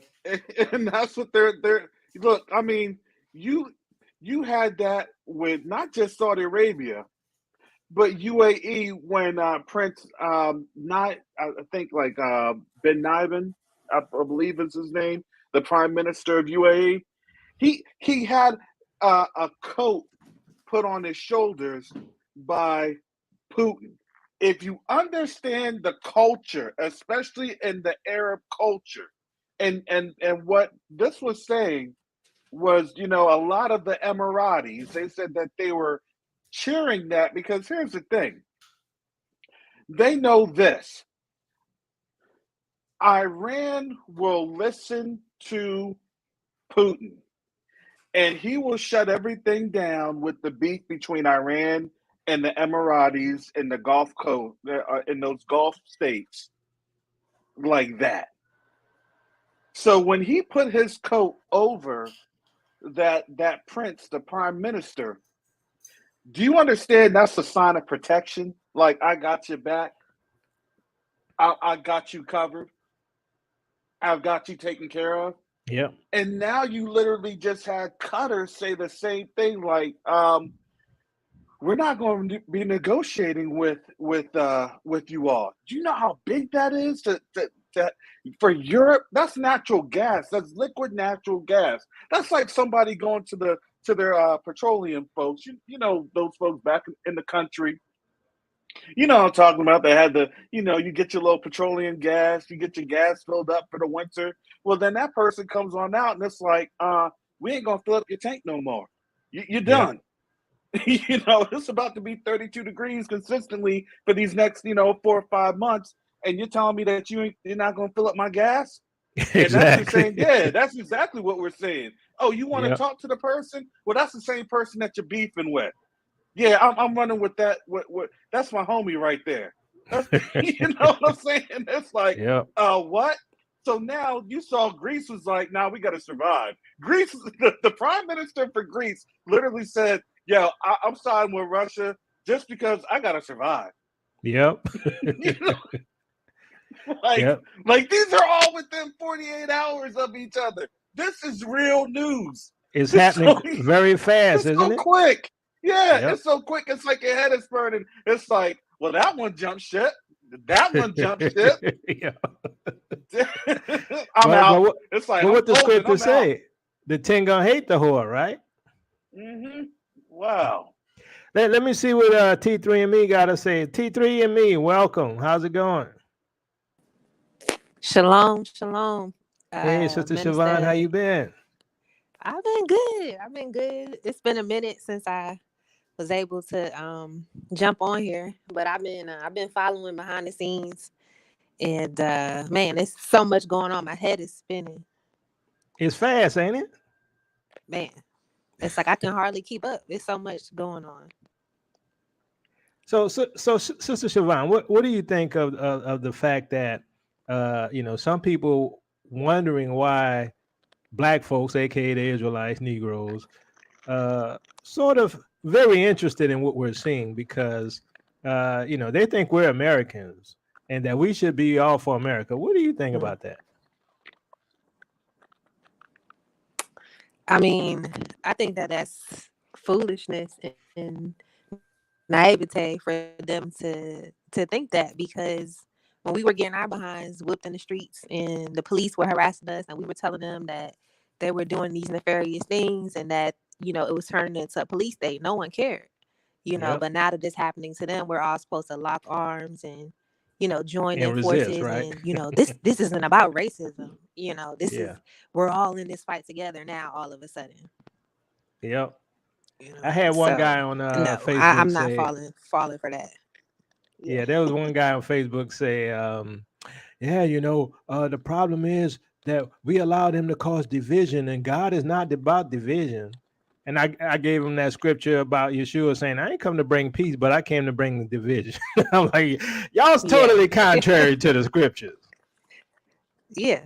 And that's what they're look, I mean, you had that with not just Saudi Arabia, but UAE when Prince I think like Ben Nibin, I believe is his name, the Prime Minister of UAE. He had a coat put on his shoulders by Putin. If you understand the culture, especially in the Arab culture, and what this was saying was, a lot of the Emiratis, they said that they were cheering that because here's the thing. They know this. Iran will listen to Putin, and he will shut everything down with the beef between Iran and the Emiratis in the Gulf Coast, in those Gulf states, like that. So when he put his coat over that prince, the prime minister, do you understand that's a sign of protection? Like, I got your back. I got you covered. I've got you taken care of. Yeah. And now you literally just had Qatar say the same thing, like, we're not going to be negotiating with you all. Do you know how big that is to for Europe? That's natural gas. That's liquid natural gas. That's like somebody going to their petroleum folks. You know those folks back in the country. You know what I'm talking about. They had you get your little petroleum gas, you get your gas filled up for the winter. Well, then that person comes on out and it's like, we ain't gonna fill up your tank no more. You're done. It's about to be 32 degrees consistently for these next, 4 or 5 months. And you're telling me that you're not gonna fill up my gas? Exactly. And that's the same, yeah, that's exactly what we're saying. Oh, you want to talk to the person? Well, that's the same person that you're beefing with. Yeah, I'm running with that. That's my homie right there. That's, you know what I'm saying? It's like, what? So now you saw Greece was like, "Nah, we got to survive." Greece, the prime minister for Greece, literally said, "Yo, I'm siding with Russia just because I got to survive." Yep. You know, Yep. like these are all within 48 hours of each other. This is real news. It's happening So- very fast, It's isn't so it? quick. Yeah, Yep. it's so quick. It's like your head is burning. It's like, well, that one jumped ship. That one jumped ship. Yeah. I'm out. But It's like, but I'm what the folding, scripture I'm say? The 10 gonna hate the whore, right? Wow. Let me see what T3 and me gotta say. T3 and me, welcome. How's it going? Shalom, shalom. Hey, Sister Siobhan, how Minister, you been? I've been good. I've been good. It's been a minute since I was able to jump on here, but I've been following behind the scenes, and man, there's so much going on. My head is spinning. It's fast, ain't it? Man, it's like I can hardly keep up. There's so much going on. So Sister Siobhan, what do you think of the fact that some people wondering why Black folks, aka the Israelites, Negroes, sort of very interested in what we're seeing because they think we're Americans and that we should be all for America. What do you think about that? I mean, I think that that's foolishness and naivete for them to think that, because when we were getting our behinds whooped in the streets and the police were harassing us and we were telling them that they were doing these nefarious things and that it was turning into a police state, no one cared, Yep. but now that it's happening to them, we're all supposed to lock arms and join And in resist, forces, right? and this isn't about racism. This Yeah. is, we're all in this fight together now all of a sudden. Yep. I had one guy on Facebook I'm not say, falling for that. yeah, there was one guy on Facebook say, the problem is that we allow them to cause division, and God is not about division. And I gave him that scripture about Yeshua saying, I ain't come to bring peace, but I came to bring the division. I'm like, y'all's totally contrary to the scriptures. Yeah.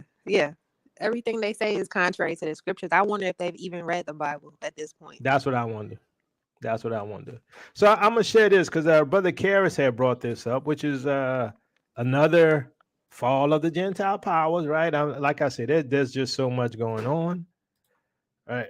Everything they say is contrary to the scriptures. I wonder if they've even read the Bible at this point. That's what I wonder. So I'm going to share this because our brother Karis had brought this up, which is another fall of the Gentile powers, right? Like I said, there's just so much going on. Right.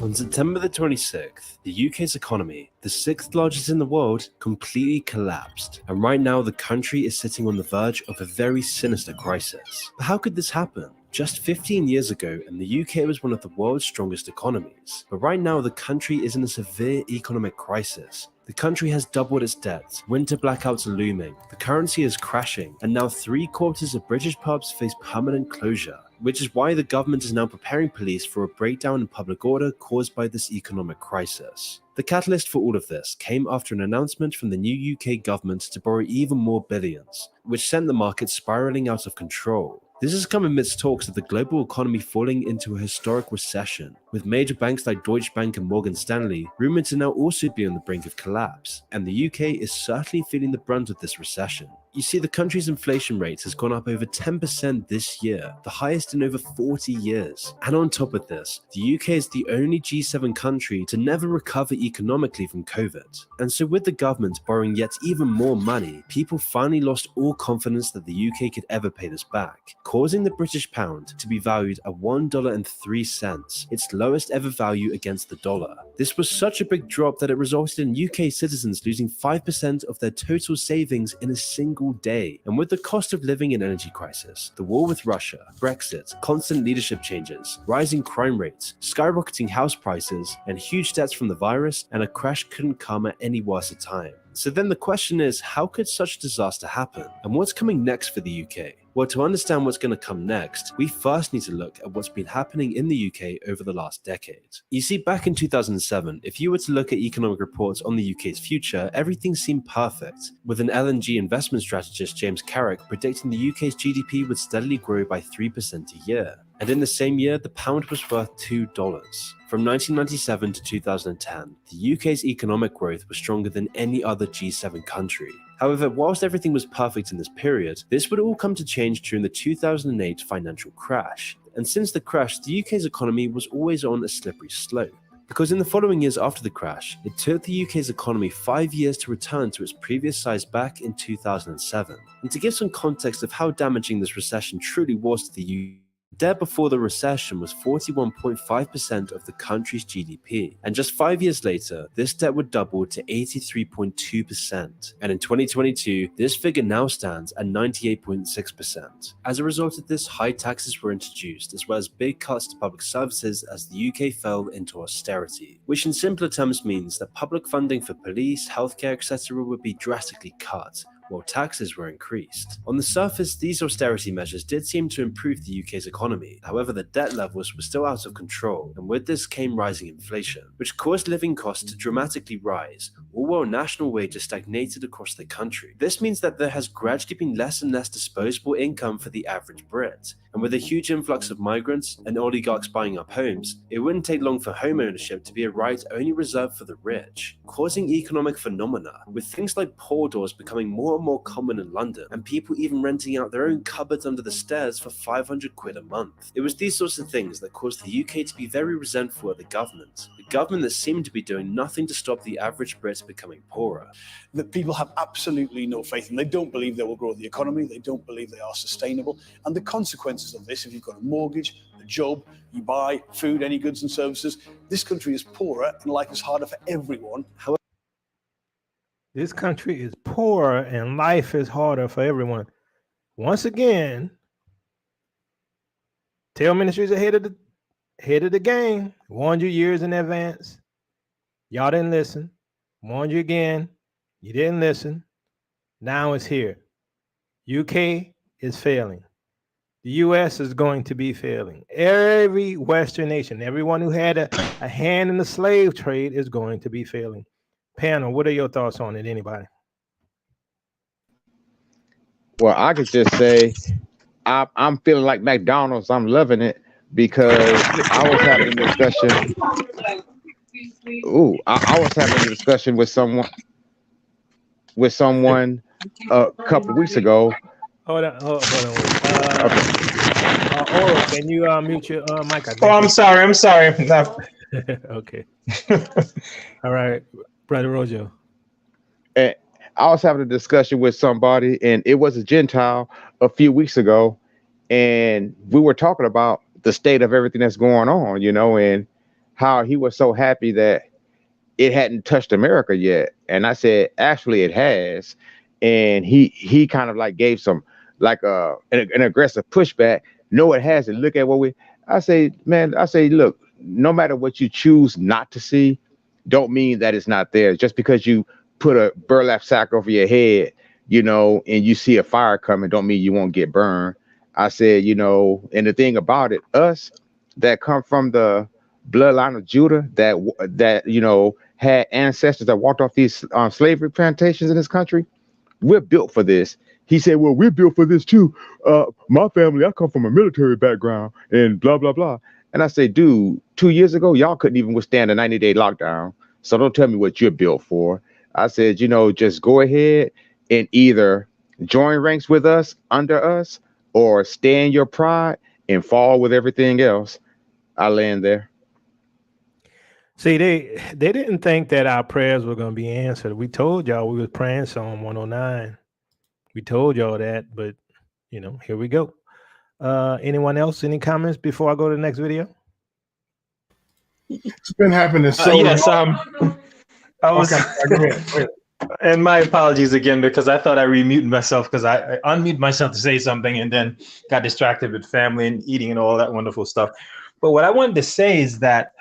On September the 26th, the UK's economy, the 6th largest in the world, completely collapsed. And right now, the country is sitting on the verge of a very sinister crisis. But how could this happen? Just 15 years ago, and the UK was one of the world's strongest economies. But right now, the country is in a severe economic crisis. The country has doubled its debts, winter blackouts are looming, the currency is crashing, and now 3/4 of British pubs face permanent closure, which is why the government is now preparing police for a breakdown in public order caused by this economic crisis. The catalyst for all of this came after an announcement from the new UK government to borrow even more billions, which sent the market spiraling out of control. This has come amidst talks of the global economy falling into a historic recession, with major banks like Deutsche Bank and Morgan Stanley rumored to now also be on the brink of collapse, and the UK is certainly feeling the brunt of this recession. You see, the country's inflation rate has gone up over 10% this year, the highest in over 40 years. And on top of this, the UK is the only G7 country to never recover economically from COVID. And so with the government borrowing yet even more money, people finally lost all confidence that the UK could ever pay this back, causing the British pound to be valued at $1.03, its lowest ever value against the dollar. This was such a big drop that it resulted in UK citizens losing 5% of their total savings in a single day. And with the cost of living and energy crisis, the war with Russia, Brexit, constant leadership changes, rising crime rates, skyrocketing house prices, and huge debts from the virus, and a crash couldn't come at any worse a time. So then the question is, how could such disaster happen? And what's coming next for the UK? Well, to understand what's going to come next, we first need to look at what's been happening in the UK over the last decade. You see, back in 2007, if you were to look at economic reports on the UK's future, everything seemed perfect, with an LNG investment strategist, James Carrick, predicting the UK's GDP would steadily grow by 3% a year. And in the same year, the pound was worth $2. From 1997 to 2010, the UK's economic growth was stronger than any other G7 country. However, whilst everything was perfect in this period, this would all come to change during the 2008 financial crash. And since the crash, the UK's economy was always on a slippery slope. Because in the following years after the crash, it took the UK's economy 5 years to return to its previous size back in 2007. And to give some context of how damaging this recession truly was to the UK, debt before the recession was 41.5% of the country's GDP, and just 5 years later, this debt would double to 83.2%, and in 2022, this figure now stands at 98.6%. As a result of this, high taxes were introduced, as well as big cuts to public services as the UK fell into austerity, which in simpler terms means that public funding for police, healthcare, etc. would be drastically cut, while taxes were increased. On the surface, these austerity measures did seem to improve the UK's economy. However, the debt levels were still out of control, and with this came rising inflation, which caused living costs to dramatically rise, all while national wages stagnated across the country. This means that there has gradually been less and less disposable income for the average Brit, and with a huge influx of migrants and oligarchs buying up homes, it wouldn't take long for home ownership to be a right only reserved for the rich, causing economic phenomena, with things like poor doors becoming more and more common in London, and people even renting out their own cupboards under the stairs for 500 quid a month. It was these sorts of things that caused the UK to be very resentful of the government that seemed to be doing nothing to stop the average Brit becoming poorer. That people have absolutely no faith in. They don't believe they will grow the economy, they don't believe they are sustainable, and the consequences of this, if you've got a mortgage, a job, you buy food, any goods and services, this country is poorer and life is harder for everyone. However, this country is poorer and life is harder for everyone. Once again, Tell Ministries ahead of the game. Warned you years in advance. Y'all didn't listen. Warned you again. You didn't listen. Now it's here. UK is failing. The US is going to be failing. Every Western nation, everyone who had a hand in the slave trade is going to be failing. Panel, what are your thoughts on it? Anybody? Well, I could just say I'm feeling like McDonald's. I'm loving it because I was having a discussion. I was having a discussion with someone a couple of weeks ago. Hold on. Can you mute your mic? I'm sorry. No. Okay. All right, Brother Rojo. And I was having a discussion with somebody, and it was a Gentile a few weeks ago, and we were talking about the state of everything that's going on, and how he was so happy that it hadn't touched America yet. And I said, actually, it has. And he kind of like gave some like an aggressive pushback. No, it hasn't. Look at what I say, look, no matter what you choose not to see, don't mean that it's not there. Just because you put a burlap sack over your head, and you see a fire coming, don't mean you won't get burned. I said, and the thing about it, us that come from the bloodline of Judah, that had ancestors that walked off these slavery plantations in this country, we're built for this. He said, well, we're built for this too. My family, I come from a military background and blah, blah, blah. And I say, dude, 2 years ago, y'all couldn't even withstand a 90-day lockdown. So don't tell me what you're built for. I said, just go ahead and either join ranks with us, under us, or stay in your pride and fall with everything else. I land there. See, they didn't think that our prayers were going to be answered. We told y'all we was praying Psalm 109. We told y'all that, but here we go. Anyone else? Any comments before I go to the next video? It's been happening so yes, long. I was Okay. and my apologies again, because I thought I remuted myself because I unmuted myself to say something and then got distracted with family and eating and all that wonderful stuff. But what I wanted to say is that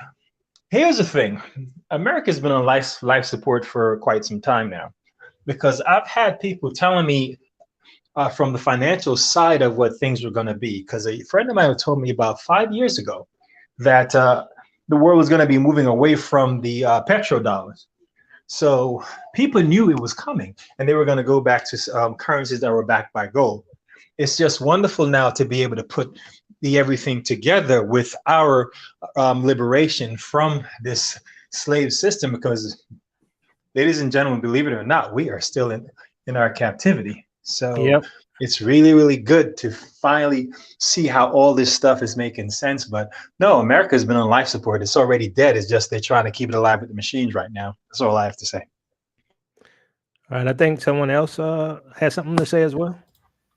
here's the thing. America's been on life support for quite some time now, because I've had people telling me from the financial side of what things were going to be, because a friend of mine told me about 5 years ago that the world was going to be moving away from the petrodollars. So people knew it was coming, and they were going to go back to currencies that were backed by gold. It's just wonderful now to be able to put everything together with our liberation from this slave system, because, ladies and gentlemen, believe it or not, we are still in our captivity. So Yep. it's really, really good to finally see how all this stuff is making sense. But no, America's been on life support. It's already dead. It's just they're trying to keep it alive with the machines right now. That's all I have to say. All right. I think someone else has something to say as well.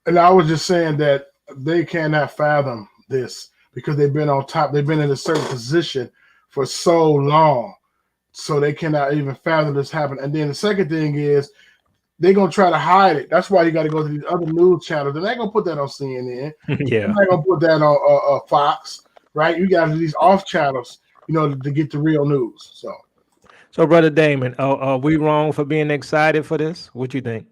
And I was just saying that they cannot fathom this because they've been on top. They've been in a certain position for so long. So they cannot even fathom this happen. And then the second thing is they're going to try to hide it. That's why you got to go to these other news channels. They're not going to put that on CNN. Yeah. They're not going to put that on Fox, right? You got these off channels, to get the real news. So, Brother Damon, are we wrong for being excited for this? What you think?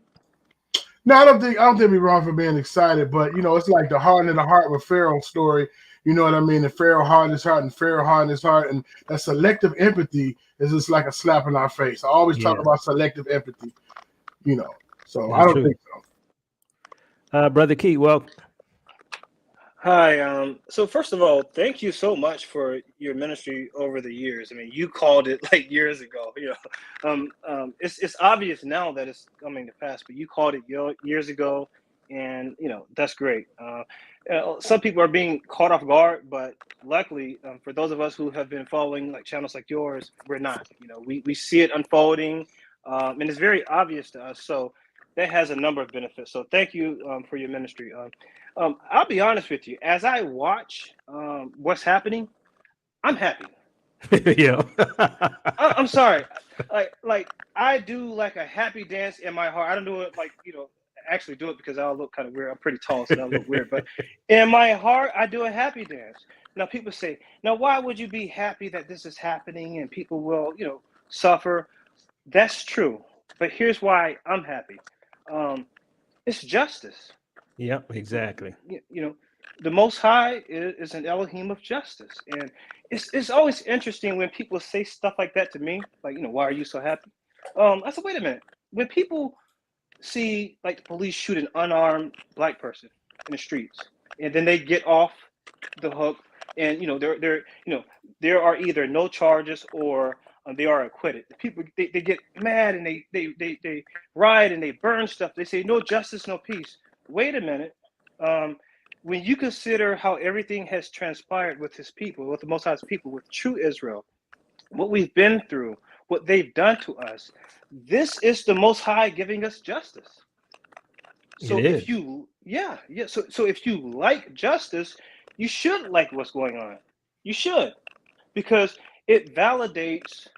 No, I don't think we're wrong for being excited, but it's like the hardening of the heart with Pharaoh's story. You know what I mean? And Pharaoh hardened his heart, and Pharaoh hardened his heart, and that selective empathy is just like a slap in our face. I always talk about selective empathy, So That's I don't true. think so. Brother Keith, well, Hi. So first of all, thank you so much for your ministry over the years. I mean, you called it like years ago. It's obvious now that it's coming to pass, but you called it years ago, and that's great. Some people are being caught off guard, but luckily, for those of us who have been following like channels like yours, we're not. We see it unfolding, and it's very obvious to us. So that has a number of benefits. So thank you for your ministry. I'll be honest with you. As I watch what's happening, I'm happy. Yeah. I'm sorry. Like I do like a happy dance in my heart. I don't do it like actually do it because I'll look kind of weird. I'm pretty tall, so that'll look weird. But in my heart, I do a happy dance. Now people say, now why would you be happy that this is happening and people will suffer? That's true. But here's why I'm happy. It's justice. Yep, exactly. The Most High is an Elohim of justice, and it's always interesting when people say stuff like that to me, like why are you so happy? I said, wait a minute. When people see like the police shoot an unarmed black person in the streets, and then they get off the hook, and there are either no charges or they are acquitted. The people they get mad and they riot and they burn stuff. They say no justice, no peace. Wait a minute. When you consider how everything has transpired with his people, with the Most High's people, with true Israel, what we've been through, what they've done to us, this is the Most High giving us justice. So if you, so if you like justice, you should like what's going on. You should, because it validates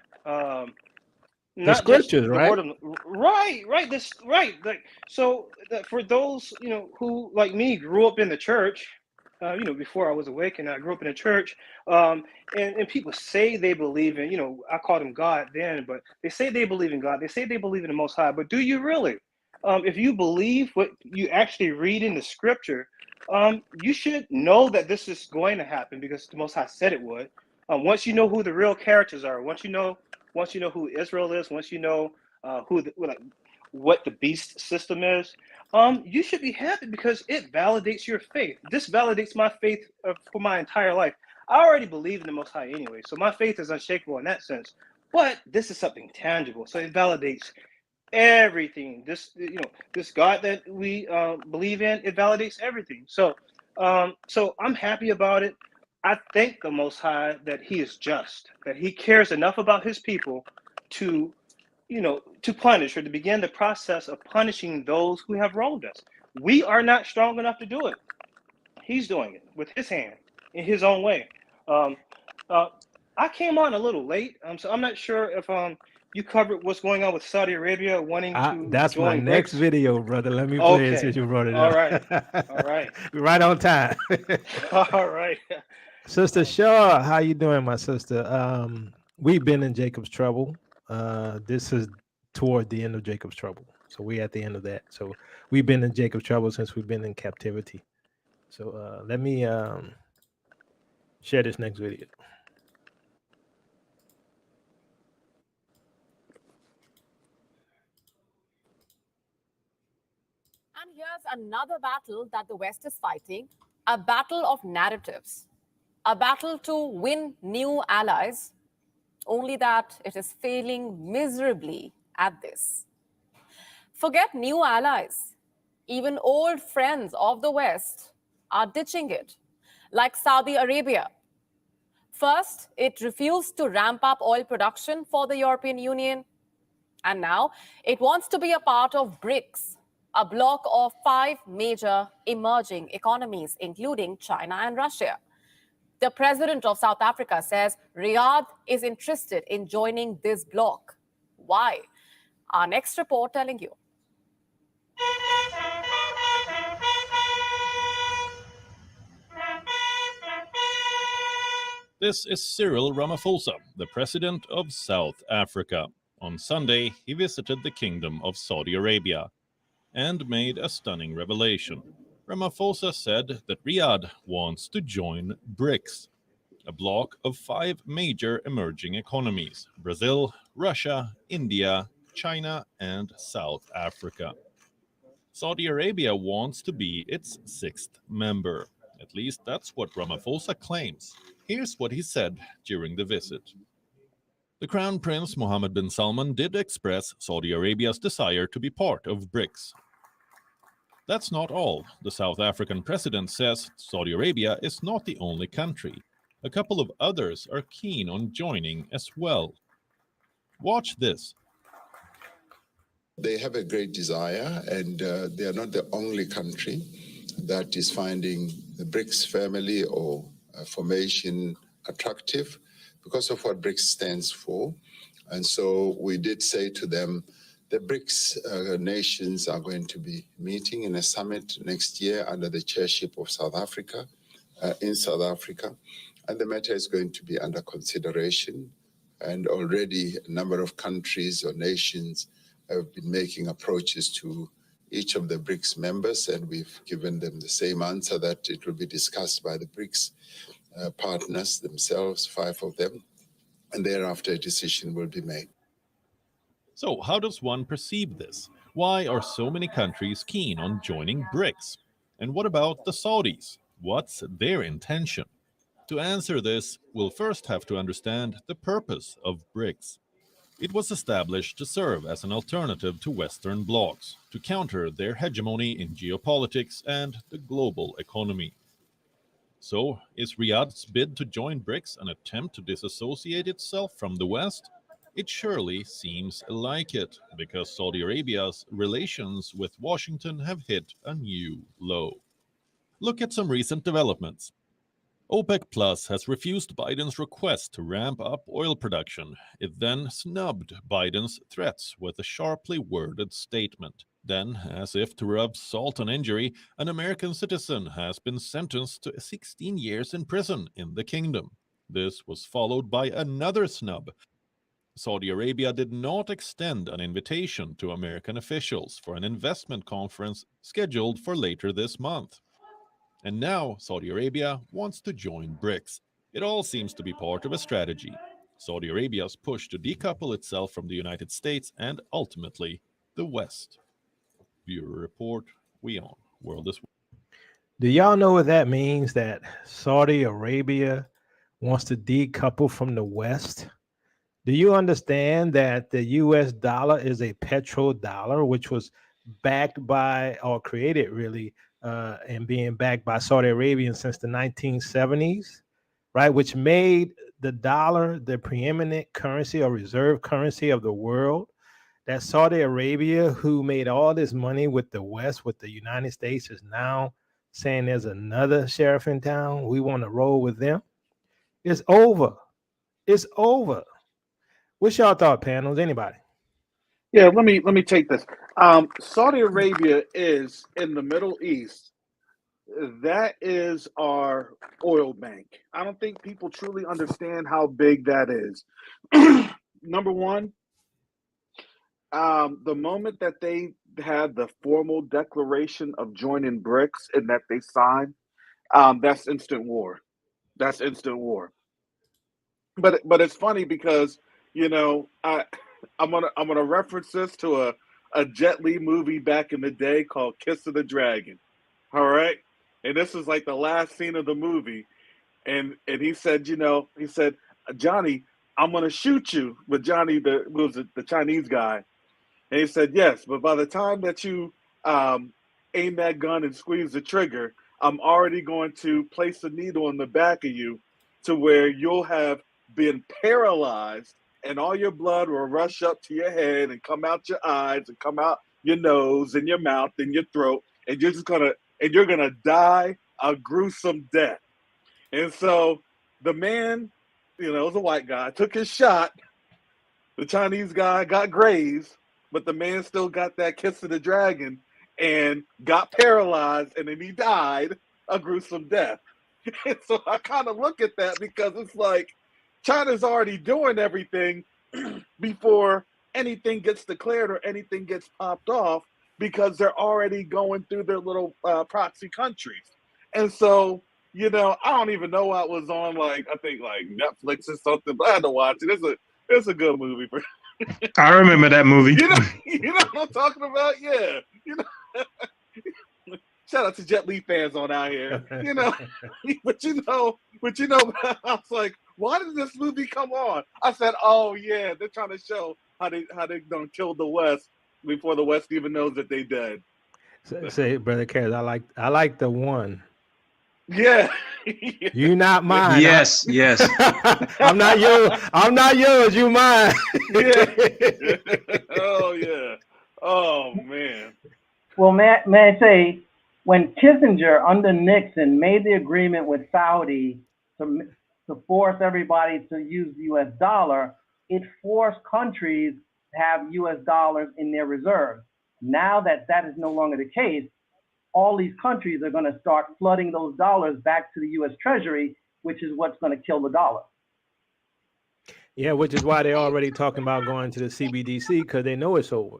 The scriptures, the right? word of right this right like so that for those who like me grew up in the church before I was awakened. I grew up in the church, and people say they believe in I called him God then, but they say they believe in God, they say they believe in the Most High, but do you really? If you believe what you actually read in the scripture, you should know that this is going to happen because the Most High said it would. Once you know who the real characters are, once you know who Israel is, once you know what the beast system is, you should be happy because it validates your faith. This validates my faith for my entire life. I already believe in the Most High anyway, so my faith is unshakable in that sense. But this is something tangible, so it validates everything. This God that we believe in, it validates everything. So I'm happy about it. I thank the Most High that He is just, that He cares enough about His people to punish or to begin the process of punishing those who have wronged us. We are not strong enough to do it. He's doing it with His hand in His own way. I came on a little late, so I'm not sure if you covered what's going on with Saudi Arabia wanting to That's my join next BRICS. video, brother. Let me play it Okay. since you brought it All up. right. All right. Right on time. All right. Sister Shaw, how you doing, my sister? We've been in Jacob's trouble. This is toward the end of Jacob's trouble. So we're at the end of that. So we've been in Jacob's trouble since we've been in captivity. So let me share this next video. And here's another battle that the West is fighting, a battle of narratives, a battle to win new allies, only that it is failing miserably at this. Forget new allies. Even old friends of the West are ditching it, like Saudi Arabia. First, it refused to ramp up oil production for the European Union. And now it wants to be a part of BRICS, a bloc of 5 major emerging economies, including China and Russia. The president of South Africa says Riyadh is interested in joining this bloc. Why? Our next report telling you. This is Cyril Ramaphosa, the president of South Africa. On Sunday, he visited the Kingdom of Saudi Arabia and made a stunning revelation. Ramaphosa said that Riyadh wants to join BRICS, a bloc of 5 major emerging economies: Brazil, Russia, India, China, and South Africa. Saudi Arabia wants to be its 6th member. At least that's what Ramaphosa claims. Here's what he said during the visit. The Crown Prince Mohammed bin Salman did express Saudi Arabia's desire to be part of BRICS. That's not all. The South African president says Saudi Arabia is not the only country. A couple of others are keen on joining as well. Watch this. They have a great desire, and they are not the only country that is finding the BRICS family or formation attractive because of what BRICS stands for. And so we did say to them, the BRICS nations are going to be meeting in a summit next year under the chairship of South Africa, in South Africa. And the matter is going to be under consideration. And already a number of countries or nations have been making approaches to each of the BRICS members, and we've given them the same answer, that it will be discussed by the BRICS partners themselves, 5 of them, and thereafter a decision will be made. So how does one perceive this? Why are so many countries keen on joining BRICS? And what about the Saudis? What's their intention? To answer this, we'll first have to understand the purpose of BRICS. It was established to serve as an alternative to Western blocs, to counter their hegemony in geopolitics and the global economy. So, is Riyadh's bid to join BRICS an attempt to disassociate itself from the West? It surely seems like it, because Saudi Arabia's relations with Washington have hit a new low. Look at some recent developments. OPEC Plus has refused Biden's request to ramp up oil production. It then snubbed Biden's threats with a sharply worded statement. Then, as if to rub salt on injury, an American citizen has been sentenced to 16 years in prison in the kingdom. This was followed by another snub. Saudi Arabia did not extend an invitation to American officials for an investment conference scheduled for later this month. And now Saudi Arabia wants to join BRICS. It all seems to be part of a strategy. Saudi Arabia's push to decouple itself from the United States and ultimately the West. Bureau Report, We On, World is. Do y'all know what that means? That Saudi Arabia wants to decouple from the West? Do you understand that the US dollar is a petrodollar, which was backed by, or created really, and being backed by Saudi Arabia since the 1970s, right? Which made the dollar the preeminent currency or reserve currency of the world. That Saudi Arabia, who made all this money with the West, with the United States, is now saying there's another sheriff in town. We want to roll with them. It's over. It's over. What's y'all thought, panels? Anybody? Yeah, let me take this. Saudi Arabia is in the Middle East. That is our oil bank. I don't think people truly understand how big that is. Number one, the moment that they had the formal declaration of joining BRICS and that they signed, that's instant war. That's instant war. But it's funny because, you know, I'm gonna reference this to a Jet Li movie back in the day called Kiss of the Dragon. All right, and this is like the last scene of the movie, and he said, Johnny, I'm gonna shoot you. But Johnny, was the Chinese guy, And he said, yes, but by the time that you aim that gun and squeeze the trigger, I'm already going to place a needle in the back of you to where you'll have been paralyzed and all your blood will rush up to your head and come out your eyes and come out your nose and your mouth and your throat. And you're gonna die a gruesome death. And so the man, it was a white guy, took his shot. The Chinese guy got grazed, but the man still got that kiss of the dragon and got paralyzed, and then he died a gruesome death. And so I kind of look at that because it's like China's already doing everything before anything gets declared or anything gets popped off, because they're already going through their little proxy countries. And so, I don't even know what was on, I think Netflix or something, but I had to watch it. It's a good movie. I remember that movie. You know what I'm talking about? Yeah. Shout out to Jet Li fans on out here. But I was like, why did this movie come on? I said, oh yeah, they're trying to show how they done killed the West before the West even knows that they dead. Say, Brother Kaz, I like the one. Yeah. You not mine. Yes. I'm not yours. You mine. Yeah. Oh yeah. Oh man. Well, may I say, when Kissinger under Nixon made the agreement with Saudi to force everybody to use the U.S. dollar, it forced countries to have U.S. dollars in their reserves. Now that is no longer the case, all these countries are going to start flooding those dollars back to the U.S. Treasury, which is what's going to kill the dollar. Yeah, which is why they're already talking about going to the CBDC, because they know it's over.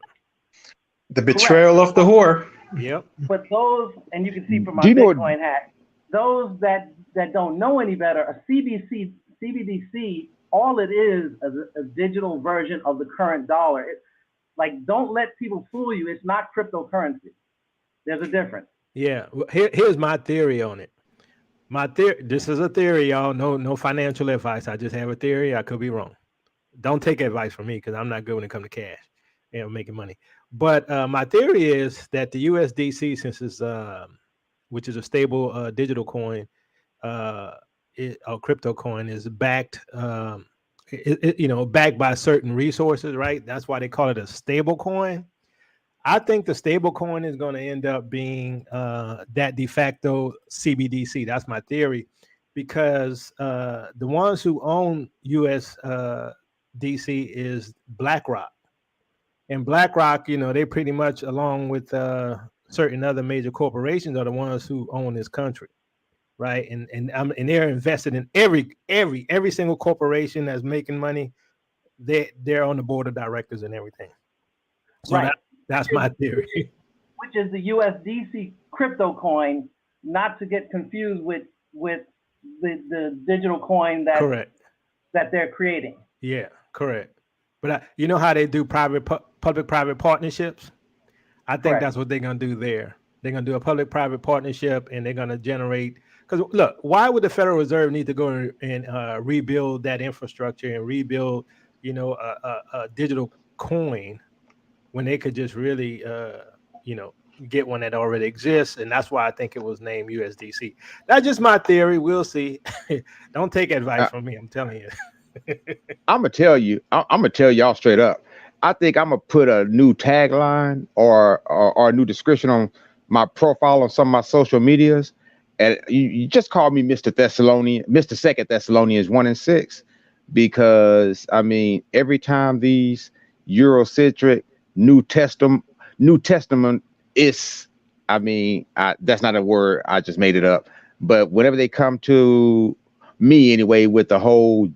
The betrayal of the whore. Yep. But those, and you can see from my Bitcoin hack, those that don't know any better, a CBDC, all it is a digital version of the current dollar. Don't let people fool you. It's not cryptocurrency. There's a difference. Yeah. Here's my theory on it. This is a theory, y'all. No financial advice. I just have a theory. I could be wrong. Don't take advice from me, because I'm not good when it comes to cash and making money. But my theory is that the USDC, since it's which is a stable digital coin, a crypto coin, is backed, backed by certain resources, right? That's why they call it a stable coin. I think the stable coin is going to end up being that de facto CBDC. That's my theory, because the ones who own USDC is BlackRock. And BlackRock, they pretty much, along with certain other major corporations, are the ones who own this country, right? And they're invested in every single corporation that's making money. They're on the board of directors and everything. So right. That's my theory. Which is the USDC crypto coin, not to get confused with the digital coin that they're creating. Yeah, correct. But you know how they do public-private partnerships? I think that's what they're going to do there. They're going to do a public-private partnership, and they're going to generate. Because look, why would the Federal Reserve need to go and rebuild that infrastructure and rebuild, a digital coin, when they could just really, get one that already exists? And that's why I think it was named USDC. That's just my theory. We'll see. Don't take advice from me. I'm telling you. I'm gonna tell y'all straight up. I think I'm gonna put a new tagline or a new description on my profile on some of my social medias, and you just call me Mr. Second Thessalonians 1:6, because every time these Eurocentric New Testament is, that's not a word, I just made it up, but whenever they come to me anyway with the whole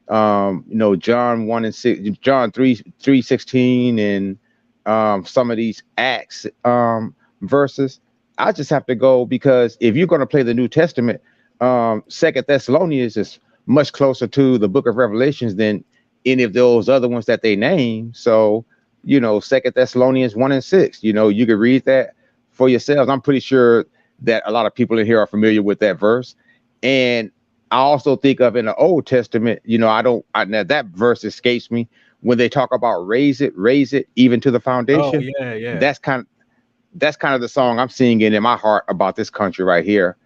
John 1:6, John 3:16, and some of these Acts verses, I just have to go, because if you're going to play the New Testament, 2 Thessalonians is much closer to the book of Revelations than any of those other ones that they name. So 2 Thessalonians 1:6, you can read that for yourselves. I'm pretty sure that a lot of people in here are familiar with that verse. And I also think of in the Old Testament, now that verse escapes me, when they talk about raise it even to the Oh foundation. yeah, yeah, That's kind of the song I'm singing in my heart about this country right here.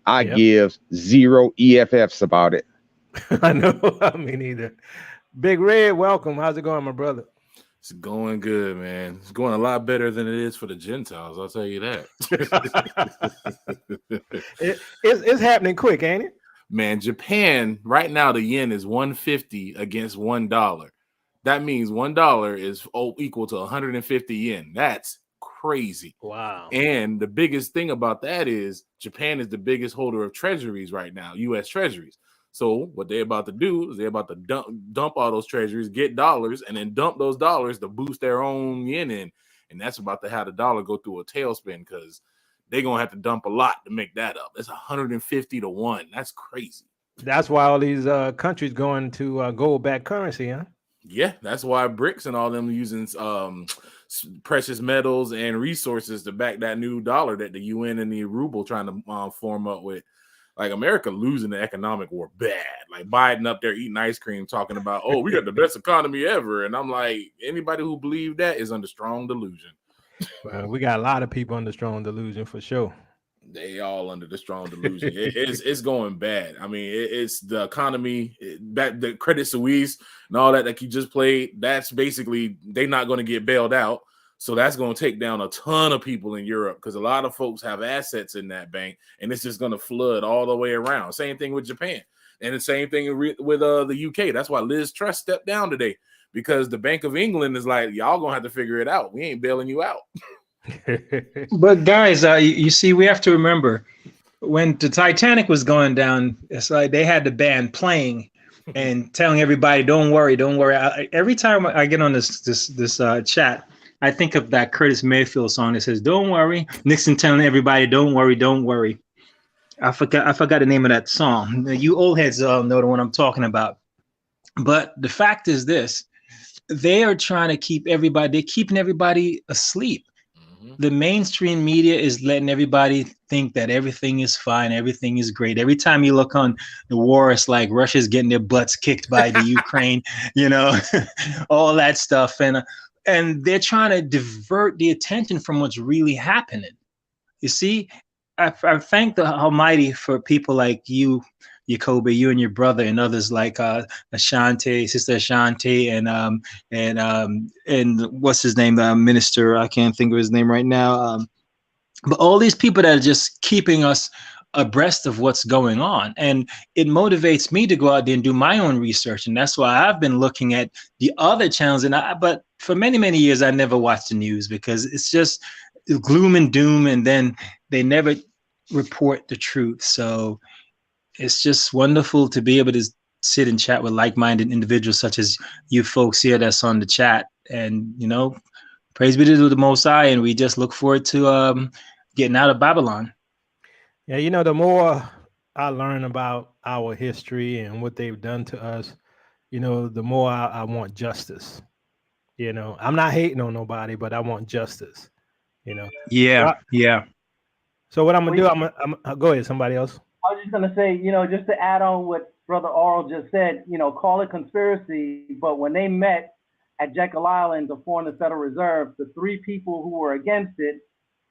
I yep. give 0 EFFs about it. I know. I mean, either. Big Red, welcome. How's it going, my brother? It's going good, man. It's going a lot better than it is for the Gentiles. I'll tell you that. It's happening quick, ain't it? Man, Japan right now the yen is 150 against $1. That means $1 is equal to 150 yen. That's crazy. Wow. And the biggest thing about that is Japan is the biggest holder of treasuries right now, U.S. treasuries. So what they're about to do is they're about to dump all those treasuries, get dollars, and then dump those dollars to boost their own yen in. And that's about to have the dollar go through a tailspin because they're going to have to dump a lot to make that up. It's 150 to 1. That's crazy. That's why all these countries going to gold-backed currency, huh? Yeah, that's why BRICS and all them using precious metals and resources to back that new dollar that the UN and the ruble trying to form up with. Like America losing the economic war bad. Like Biden up there eating ice cream, talking about, oh, we got the best economy ever. And I'm like, anybody who believe that is under strong delusion. Well, we got a lot of people under strong delusion for sure. They all under the strong delusion. It's going bad. I mean, it's the economy, the Credit Suisse and all that you just played. That's basically they're not going to get bailed out. So that's going to take down a ton of people in Europe because a lot of folks have assets in that bank, and it's just going to flood all the way around. Same thing with Japan, and the same thing with the UK. That's why Liz Truss stepped down today because the Bank of England is like, y'all going to have to figure it out. We ain't bailing you out. But guys, you see, we have to remember when the Titanic was going down, it's like they had the band playing and telling everybody, "Don't worry, don't worry." Every time I get on this chat, I think of that Curtis Mayfield song that says, "Don't worry." Nixon telling everybody, "Don't worry, don't worry." I forgot the name of that song. You old heads know the one I'm talking about. But the fact is this: they are trying to keep everybody. They're keeping everybody asleep. The mainstream media is letting everybody think that everything is fine, everything is great. Every time you look on the war, it's like Russia's getting their butts kicked by the Ukraine, all that stuff. And they're trying to divert the attention from what's really happening. You see, I thank the Almighty for people like you, Jacoby, you and your brother, and others like Ashanti, Sister Ashanti, and what's his name, minister? I can't think of his name right now. But all these people that are just keeping us abreast of what's going on, and it motivates me to go out there and do my own research, and that's why I've been looking at the other channels. But for many years, I never watched the news because it's just gloom and doom, and then they never report the truth. So it's just wonderful to be able to sit and chat with like-minded individuals such as you folks here that's on the chat. And, praise be to the Most High. And we just look forward to getting out of Babylon. Yeah, the more I learn about our history and what they've done to us, the more I want justice. I'm not hating on nobody, but I want justice. Yeah. So what I'm gonna do? I'm go ahead. Somebody else. I was just going to say, just to add on what Brother Oral just said, call it conspiracy, but when they met at Jekyll Island to form the Federal Reserve, the three people who were against it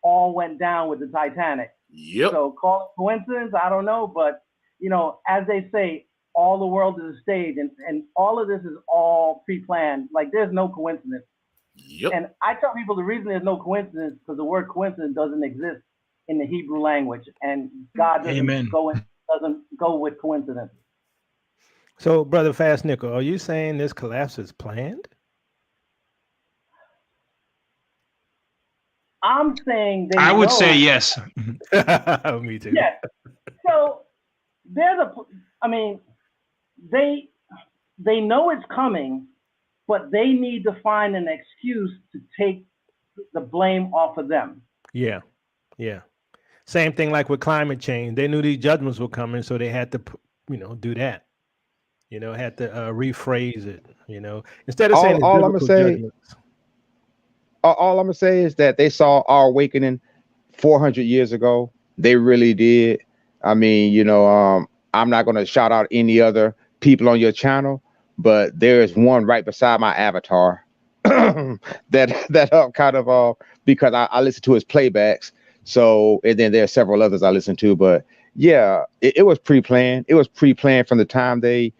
all went down with the Titanic. Yep. So call it coincidence, I don't know, but, as they say, all the world is a stage, and all of this is all pre-planned. Like, there's no coincidence. Yep. And I tell people the reason there's no coincidence because the word coincidence doesn't exist in the Hebrew language, and God doesn't go with coincidence. So, Brother Fast Nickel, are you saying this collapse is planned? I'm saying I would say yes. Me too. Yes. So they know it's coming, but they need to find an excuse to take the blame off of them. Yeah. Same thing like with climate change. They knew these judgments were coming, so they had to, do that. Had to rephrase it. Instead of saying all I'm gonna say, all I'm gonna say is that they saw our awakening 400 years ago. They really did. I mean, I'm not gonna shout out any other people on your channel, but there is one right beside my avatar that kind of because I listen to his playbacks. So and then there are several others I listen to, but yeah, it was pre-planned. It was pre-planned from the time they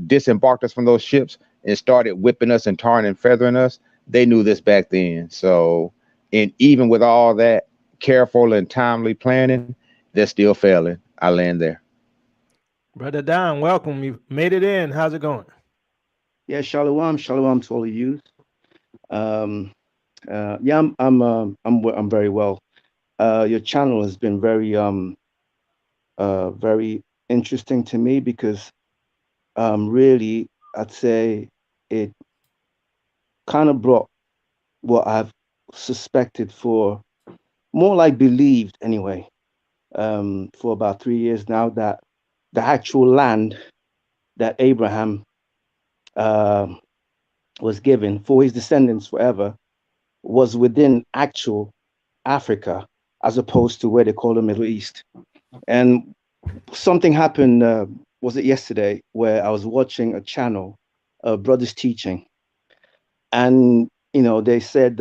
disembarked us from those ships and started whipping us and tarring and feathering us. They knew this back then. So, and even with all that careful and timely planning, they're still failing. I land there. Brother Don, welcome. You made it in. How's it going? Yeah, shalom, shalom to all of you. Yeah, I'm very well. Your channel has been very interesting to me because really I'd say it kind of brought what I've suspected for more like believed anyway, for about 3 years now, that the actual land that Abraham was given for his descendants forever was within actual Africa, as opposed to where they call the Middle East. And something happened, was it yesterday, where I was watching a channel, brothers teaching, and they said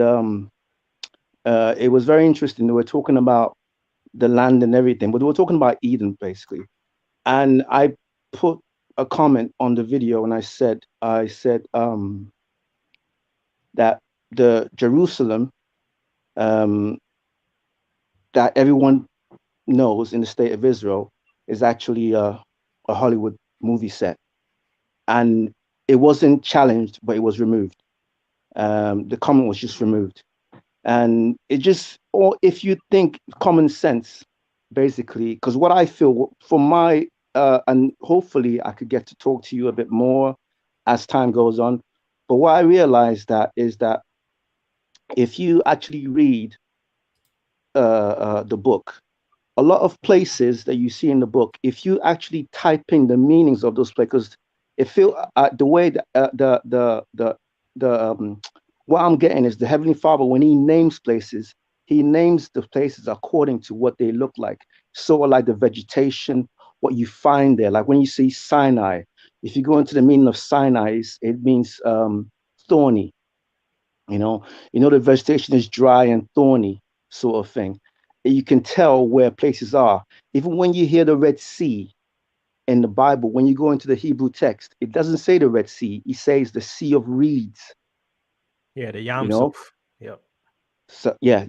it was very interesting. They were talking about the land and everything, but they were talking about Eden basically. And I put a comment on the video, and I said that the Jerusalem that everyone knows in the state of Israel is actually a Hollywood movie set, and it wasn't challenged, but it was removed. The comment was just removed, and it just, or if you think common sense, basically, because what I feel from my and hopefully I could get to talk to you a bit more as time goes on, but what I realized that is that if you actually read the book, a lot of places that you see in the book, if you actually type in the meanings of those places, it feel the way that what I'm getting is the Heavenly Father, when He names places, He names the places according to what they look like. So like the vegetation, what you find there. Like when you see Sinai, if you go into the meaning of Sinai, it means thorny. The vegetation is dry and thorny, sort of thing. You can tell where places are. Even when you hear the Red Sea in the Bible, when you go into the Hebrew text, it doesn't say the Red Sea. It says the Sea of Reeds. Yeah, the Yam Suf. Yep. So yeah,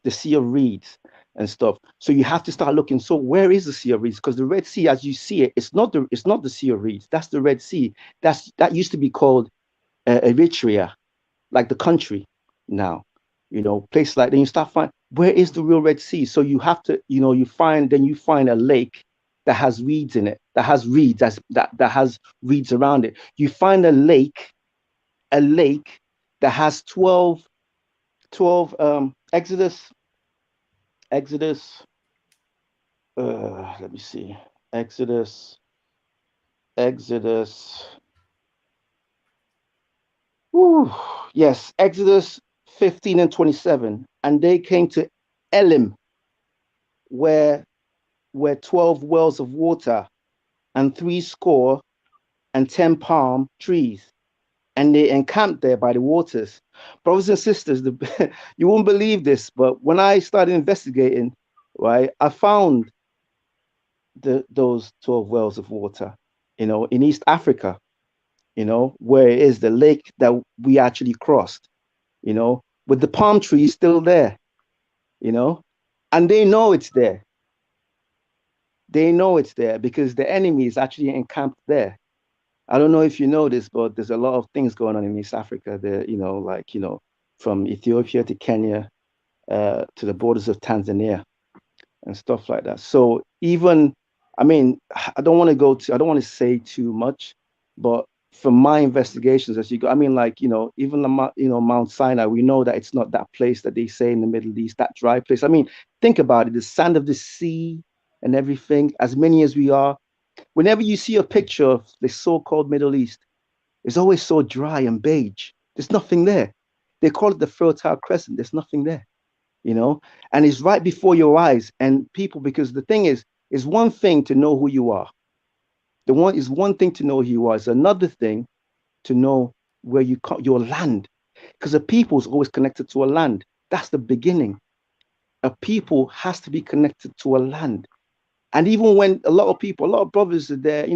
the Sea of Reeds and stuff. So you have to start looking. So where is the Sea of Reeds? Because the Red Sea, as you see it, it's not the Sea of Reeds. That's the Red Sea. That used to be called Eritrea, like the country now. Place like, then you start finding where is the real Red Sea. So you have to, you find a lake that has reeds in it, that has reeds, that has reeds around it. You find a lake that has 12 Exodus, let me see, Exodus, yes, Exodus 15 and 27. And they came to Elim, where 12 wells of water and 70 palm trees. And they encamped there by the waters. Brothers and sisters, you won't believe this, but when I started investigating, right, I found those 12 wells of water, in East Africa, where it is the lake that we actually crossed, with the palm trees still there, and they know it's there. They know it's there because the enemy is actually encamped there. I don't know if you know this, but there's a lot of things going on in East Africa. There, from Ethiopia to Kenya, to the borders of Tanzania and stuff like that. So even, I don't want to say too much, but from my investigations as you go, even Mount Sinai, we know that it's not that place that they say in the Middle East, that dry place. Think about it, the sand of the sea and everything, as many as we are. Whenever you see a picture of the so-called Middle East, it's always so dry and beige. There's nothing there. They call it the Fertile Crescent. There's nothing there, and it's right before your eyes. And people, because the thing is one thing to know who you are. one thing to know who you are. It's another thing to know where your land, because a people is always connected to a land. That's the beginning. A people has to be connected to a land. And even when a lot of brothers are there,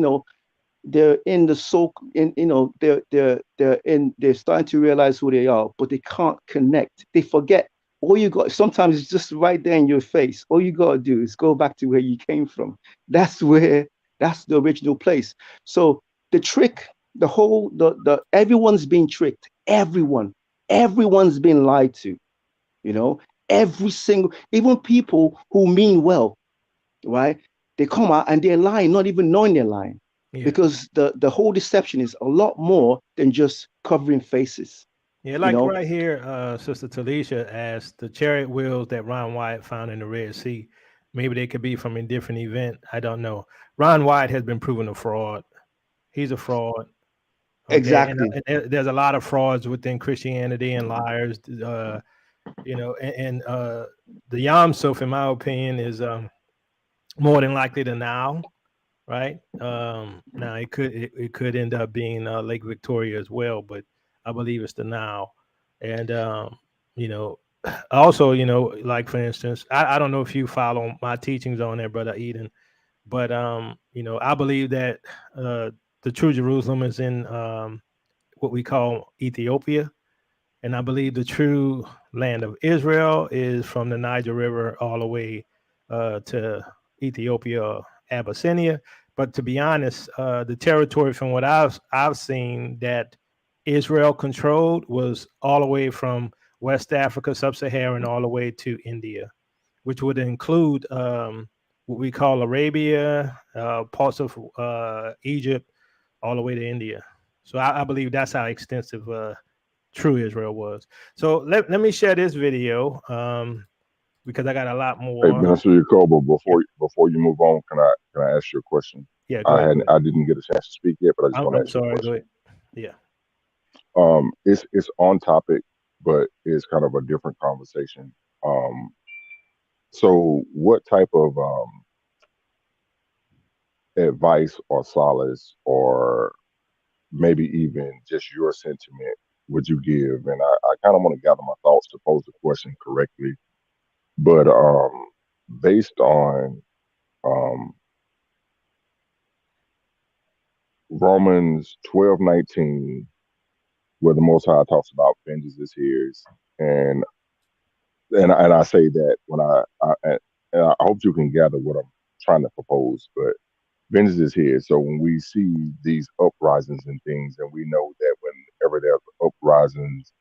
they're in the they're starting to realize who they are, but they can't connect. They forget. All you got, sometimes it's just right there in your face. All you got to do is go back to where you came from. That's the original place. So the trick, everyone's being tricked. Everyone's been lied to, every single, even people who mean well, right? They come out and they're lying, not even knowing they're lying. Yeah. Because the whole deception is a lot more than just covering faces. Yeah, like right here, Sister Talisha asked, the chariot wheels that Ron Wyatt found in the Red Sea, maybe they could be from a different event. I don't know. Ron Wyatt has been proven a fraud. He's a fraud. Okay? Exactly. And there's a lot of frauds within Christianity and liars. The Yom Suf, in my opinion, is more than likely the Nile, right? Now it could end up being Lake Victoria as well, but I believe it's the Nile. And also, like for instance, I don't know if you follow my teachings on there, Brother Eden, but I believe that the true Jerusalem is in what we call Ethiopia. And I believe the true land of Israel is from the Niger River all the way to Ethiopia, Abyssinia. But to be honest, the territory from what I've seen that Israel controlled was all the way from West Africa, Sub-Saharan, all the way to India, which would include what we call Arabia, parts of Egypt, all the way to India. So I believe that's how extensive true Israel was. So let me share this video because I got a lot more. Hey, Minister Yacobo, before you move on, can I ask you a question? Yeah, go ahead. I didn't get a chance to speak yet, but I just want to ask you a question. Go ahead. Yeah. It's on topic, but it's kind of a different conversation. So what type of advice or solace, or maybe even just your sentiment, would you give? And I kind of want to gather my thoughts to pose the question correctly. But based on Romans 12:19, where the Most High talks about vengeance is His, and I say that when and I hope you can gather what I'm trying to propose, but vengeance is His. So when we see these uprisings and things, and we know that whenever there's uprisings,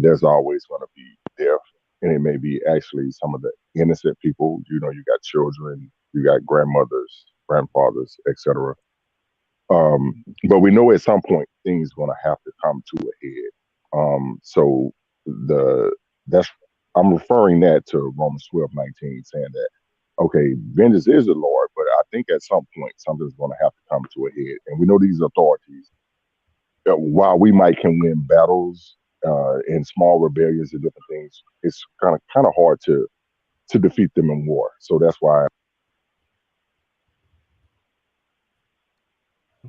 there's always going to be death, and it may be actually some of the innocent people. You got children, you got grandmothers, grandfathers, etc. But we know at some point things going to have to come to a head. So I'm referring that to Romans 12:19, saying that okay, vengeance is the Lord, but I think at some point something's going to have to come to a head, and we know these authorities. While we can win battles in small rebellions and different things, it's kind of hard to defeat them in war. So that's why.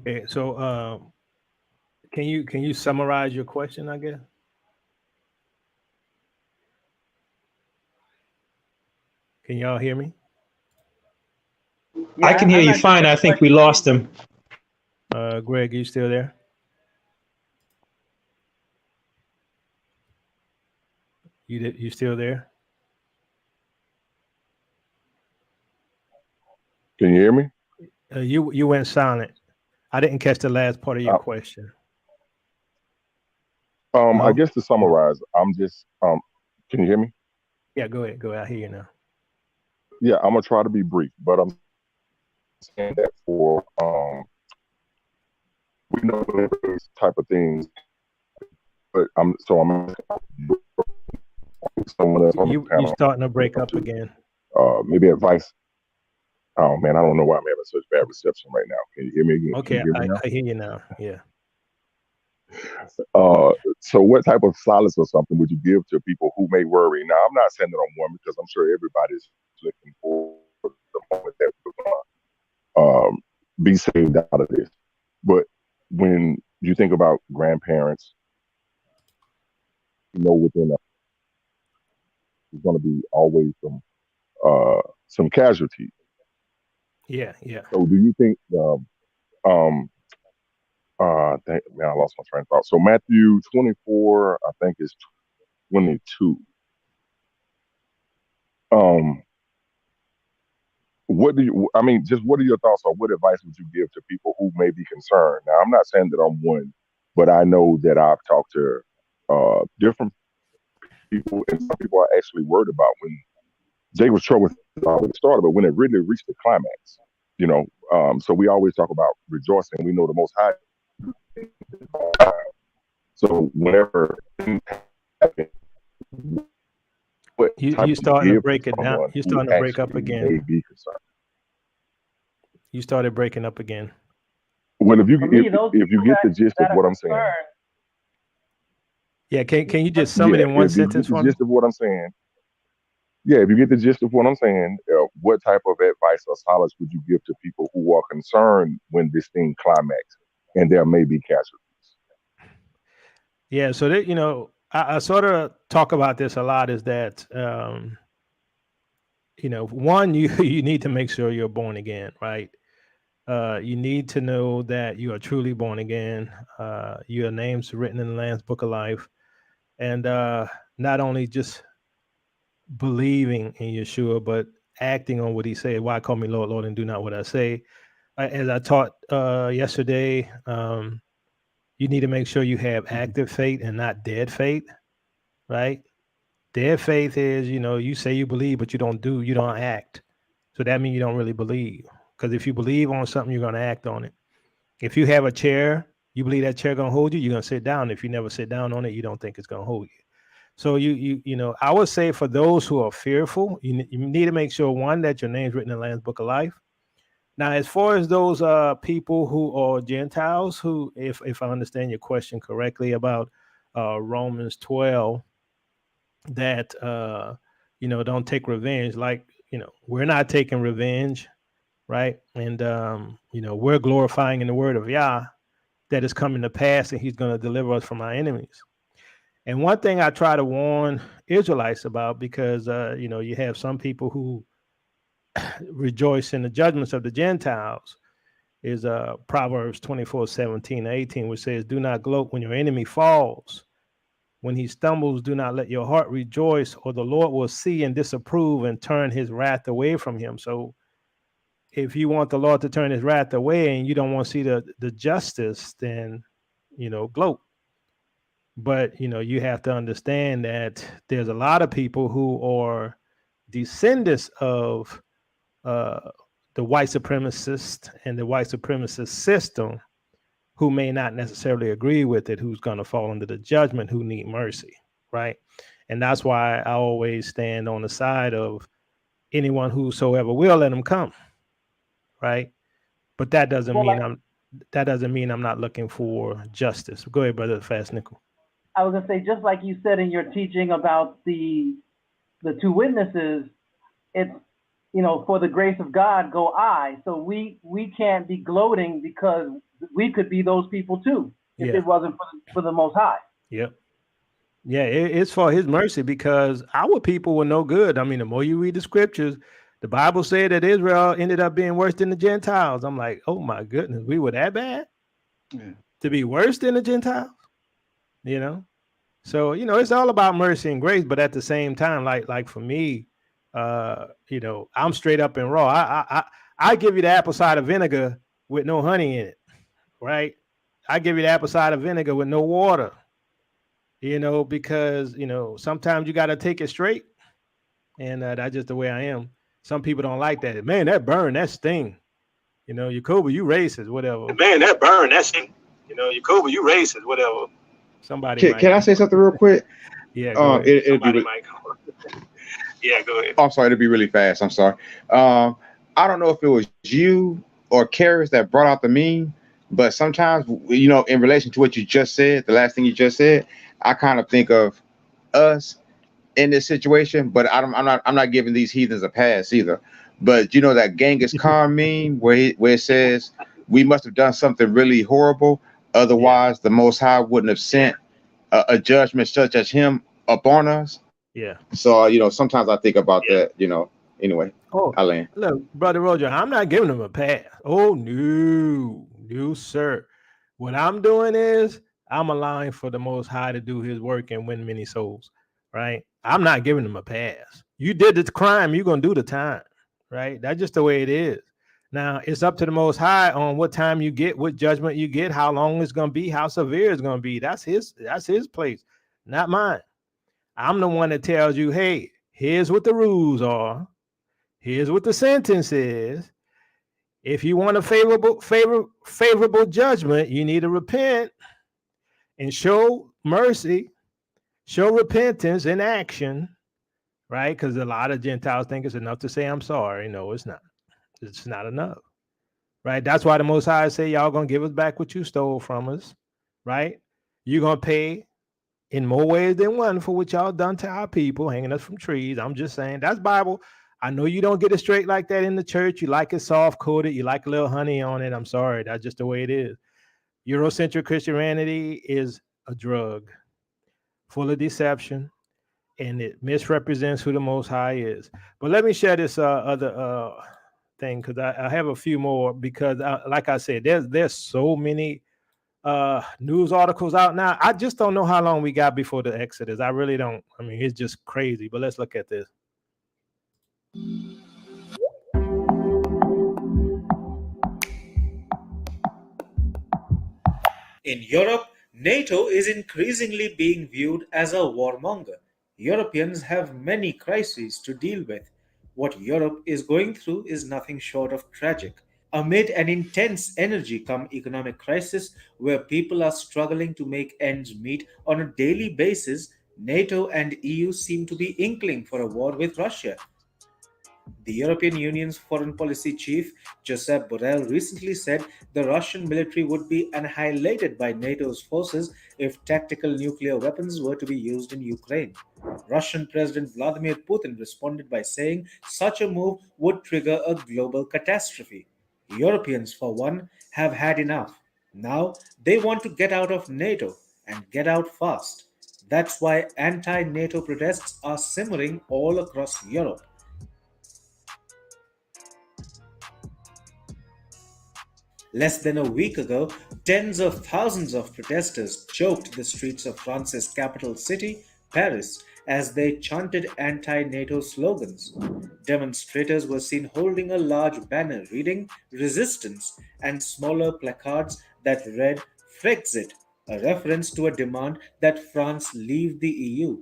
Okay, so can you summarize your question, I guess? Can y'all hear me? I can hear you fine. I think we lost him. Greg, you still there? You still there? Can you hear me? You went silent. I didn't catch the last part of your question. I guess to summarize, I'm just can you hear me? Yeah, go ahead. I hear you now. Yeah, I'm gonna try to be brief, but I'm saying that for we know these type of things, but I'm someone else on the panel. You're starting to break up again. Maybe advice. Oh man, I don't know why I'm having such bad reception right now. Can you hear me again? Okay, I hear you now. Yeah. So what type of solace or something would you give to people who may worry? Now, I'm not saying that I'm one, because I'm sure everybody's looking for the moment that we're going. be saved out of this. But when you think about grandparents, within there's going to be always some casualties. Yeah. So do you think man, I lost my train of thought. So Matthew 24, I think is 22. What do you? I mean, just what are your thoughts on what advice would you give to people who may be concerned? Now, I'm not saying that I'm one, but I know that I've talked to different people, and some people are actually worried about when Jacob's trouble already started, but when it really reached the climax, So we always talk about rejoicing. We know the Most High. So whenever things happen, what You type starting to give break it down. someone You're who starting to break up actually again. may be concerned? You started breaking up again. Well, if you For me, if, those if you people get the gist of that are what I'm saying, concerned, Yeah, can you just sum it in one if you get sentence the for me? gist of what I'm saying, if you get the gist of what I'm saying, what type of advice or solace would you give to people who are concerned when this thing climaxes and there may be casualties? Yeah, so that I sort of talk about this a lot. Is that one, you need to make sure you're born again, right? You need to know that you are truly born again. Your name's written in the Lamb's Book of Life, and not only just believing in Yeshua, but acting on what He said. Why call me Lord, Lord, and do not what I say? As I taught yesterday, you need to make sure you have active faith and not dead faith, right? Dead faith is, you say you believe, but you don't act. So that means you don't really believe. Because if you believe on something, you're going to act on it. If you have a chair, you believe that chair going to hold you, you're going to sit down. If you never sit down on it, you don't think it's going to hold you. So I would say for those who are fearful, you need to make sure, one, that your name's written in the Lamb's Book of Life. Now, as far as those people who are Gentiles, who, if I understand your question correctly about Romans 12, that don't take revenge. Like, we're not taking revenge, right? And we're glorifying in the word of Yah that is coming to pass, and He's going to deliver us from our enemies. And one thing I try to warn Israelites about, because you have some people who rejoice in the judgments of the Gentiles, is Proverbs 24:17-18, which says, "Do not gloat when your enemy falls. When he stumbles, do not let your heart rejoice, or the Lord will see and disapprove and turn His wrath away from him." So if you want the Lord to turn His wrath away and you don't want to see the justice, then, gloat. But, you have to understand that there's a lot of people who are descendants of the white supremacist and the white supremacist system, who may not necessarily agree with it, who's going to fall under the judgment, who need mercy, right? And that's why I always stand on the side of anyone whosoever will, let them come, right? But that doesn't mean I'm not looking for justice. Go ahead, brother Fast Nickel. I was gonna say, just like you said in your teaching about the two witnesses, it's, for the grace of God go I. So we can't be gloating, because we could be those people too if it wasn't for the Most High. Yep. Yeah, it's for His mercy, because our people were no good. I mean, the more you read the scriptures, the Bible said that Israel ended up being worse than the Gentiles. I'm like, oh my goodness, we were that bad to be worse than the Gentiles, So, it's all about mercy and grace, but at the same time, like for me, I'm straight up and raw. I give you the apple cider vinegar with no honey in it, right? I give you the apple cider vinegar with no water, because, sometimes you got to take it straight. And that's just the way I am. Some people don't like that. Man, that burn, that sting. Yacoba, you racist, whatever. Man, that burn, that sting. Yacoba, you racist, whatever. Somebody can I say something real quick? Yeah, go ahead. Yeah, go ahead. I'm sorry, it'll be really fast. I'm sorry. I don't know if it was you or Karis that brought out the meme, but sometimes, in relation to what you just said, the last thing you just said, I kind of think of us in this situation, but I'm not giving these heathens a pass either. But that Genghis Khan meme where it says, we must have done something really horrible. Otherwise, the Most High wouldn't have sent a judgment such as him upon us. Yeah. So, sometimes I think about that, Anyway, Oh, I land. look, Brother Roger, I'm not giving them a pass. Oh, no, sir. What I'm doing is I'm allowing for the Most High to do his work and win many souls, right? I'm not giving them a pass. You did the crime, you're going to do the time, right? That's just the way it is. Now, it's up to the Most High on what time you get, what judgment you get, how long it's going to be, how severe it's going to be. That's his place, not mine. I'm the one that tells you, hey, here's what the rules are. Here's what the sentence is. If you want a favorable judgment, you need to repent and show mercy, show repentance in action, right? Because a lot of Gentiles think it's enough to say I'm sorry. No, it's not. It's not enough, right? That's why the Most High say y'all gonna give us back what you stole from us, right? You're gonna pay in more ways than one for what y'all done to our people, hanging us from trees. I'm just saying that's Bible. I know you don't get it straight like that in the church. You like it soft coded. You like a little honey on it. I'm sorry. That's just the way it is. Eurocentric Christianity is a drug full of deception, and it misrepresents who the Most High is. But let me share this other thing, because I have a few more, because like I said, there's so many news articles out now. I just don't know how long we got before the Exodus. I really don't. I mean, it's just crazy. But let's look at this. In Europe, NATO is increasingly being viewed as a warmonger. Europeans have many crises to deal with. What Europe is going through is nothing short of tragic. Amid an intense energy come economic crisis where people are struggling to make ends meet on a daily basis, NATO and EU seem to be inkling for a war with Russia. The European Union's foreign policy chief, Josep Borrell, recently said the Russian military would be annihilated by NATO's forces if tactical nuclear weapons were to be used in Ukraine. Russian President Vladimir Putin responded by saying such a move would trigger a global catastrophe. Europeans, for one, have had enough. Now they want to get out of NATO and get out fast. That's why anti NATO protests are simmering all across Europe. Less than a week ago, tens of thousands of protesters choked the streets of France's capital city, Paris, as they chanted anti NATO slogans. Demonstrators were seen holding a large banner reading Resistance and smaller placards that read Frexit, a reference to a demand that France leave the EU.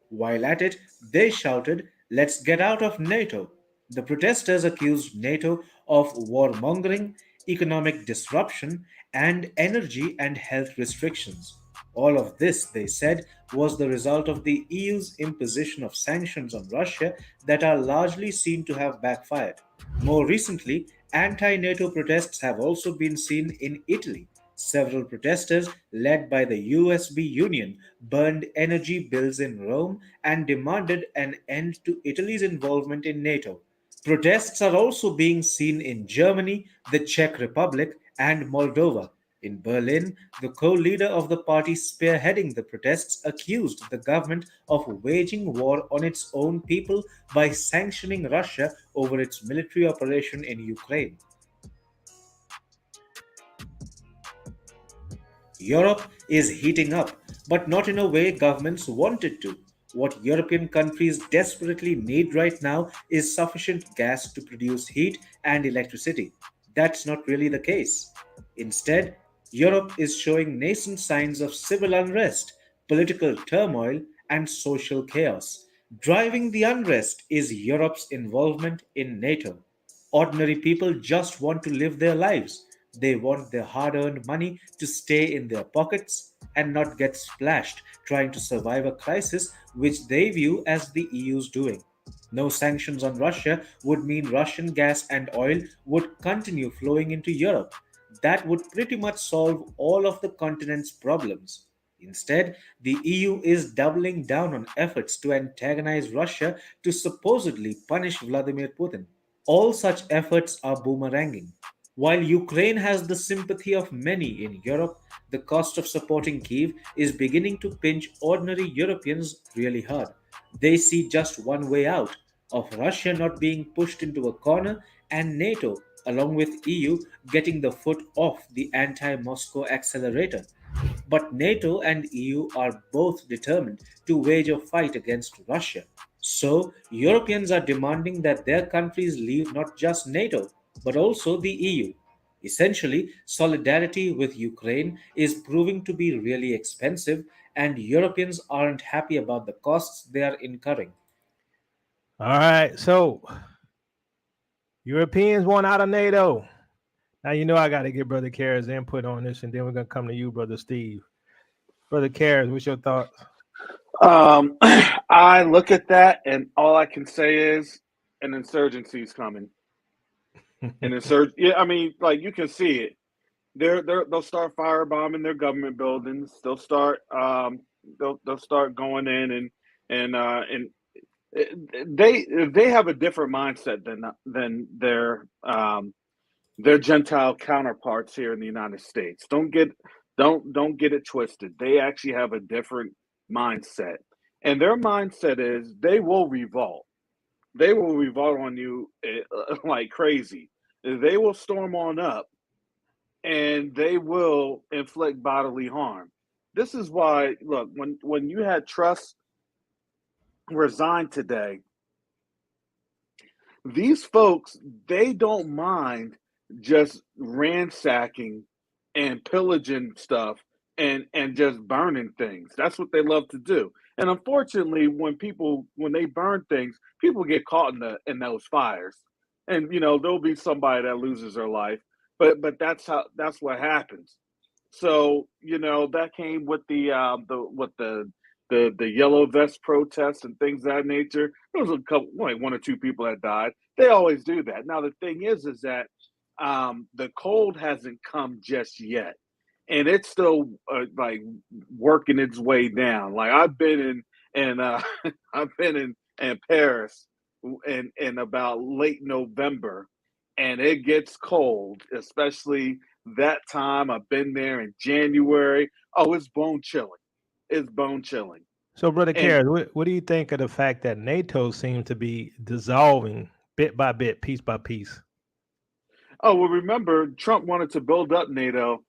While at it, they shouted, "Let's get out of NATO." The protesters accused NATO of warmongering, economic disruption, and energy and health restrictions. All of this, they said, was the result of the EU's imposition of sanctions on Russia that are largely seen to have backfired. More recently, anti NATO protests have also been seen in Italy. Several protesters, led by the USB Union, burned energy bills in Rome and demanded an end to Italy's involvement in NATO. Protests are also being seen in Germany, the Czech Republic, and Moldova. In Berlin, the co leader of the party spearheading the protests accused the government of waging war on its own people by sanctioning Russia over its military operation in Ukraine. Europe is heating up, but not in a way governments want it to. What European countries desperately need right now is sufficient gas to produce heat and electricity. That's not really the case. Instead, Europe is showing nascent signs of civil unrest, political turmoil, and social chaos. Driving the unrest is Europe's involvement in NATO. Ordinary people just want to live their lives. They want their hard earned money to stay in their pockets and not get splashed trying to survive a crisis which they view as the EU's doing. No sanctions on Russia would mean Russian gas and oil would continue flowing into Europe. That would pretty much solve all of the continent's problems. Instead, the EU is doubling down on efforts to antagonize Russia to supposedly punish Vladimir Putin. All such efforts are boomeranging. While Ukraine has the sympathy of many in Europe, the cost of supporting Kiev is beginning to pinch ordinary Europeans really hard. They see just one way out of Russia not being pushed into a corner and NATO, along with EU, getting the foot off the anti Moscow accelerator. But NATO and EU are both determined to wage a fight against Russia. So, Europeans are demanding that their countries leave not just NATO, but also the EU. Essentially, solidarity with Ukraine is proving to be really expensive, and Europeans aren't happy about the costs they are incurring. All right, so Europeans want out of NATO. Now you know I got to get Brother Kara's input on this, and then we're gonna come to you, Brother Steve. Brother Kara, what's your thoughts? I look at that, and all I can say is an insurgency is coming. Yeah, I mean, like you can see it. They'll start firebombing their government buildings. They'll start they'll start going in and they have a different mindset than their Gentile counterparts here in the United States. Don't get it twisted. They actually have a different mindset, and their mindset is they will revolt. They will revolt on you like crazy. They will storm on up, and they will inflict bodily harm. This is why, look, when you had Truss resign today, these folks, they don't mind just ransacking and pillaging stuff and just burning things. That's what they love to do. And unfortunately, when they burn things, people get caught in those fires. And there'll be somebody that loses their life. But that's what happens. So, that came with the yellow vest protests and things of that nature. There was a couple, like one or two people that died. They always do that. Now the thing is that the cold hasn't come just yet, and it's still like working its way down. Like I've been I've been in Paris in about late November, and it gets cold, especially that time. I've been there in January. Oh, it's bone chilling. It's bone chilling. So, Brother And Kara, what do you think of the fact that NATO seems to be dissolving bit by bit, piece by piece? oh well, remember Trump wanted to build up NATO.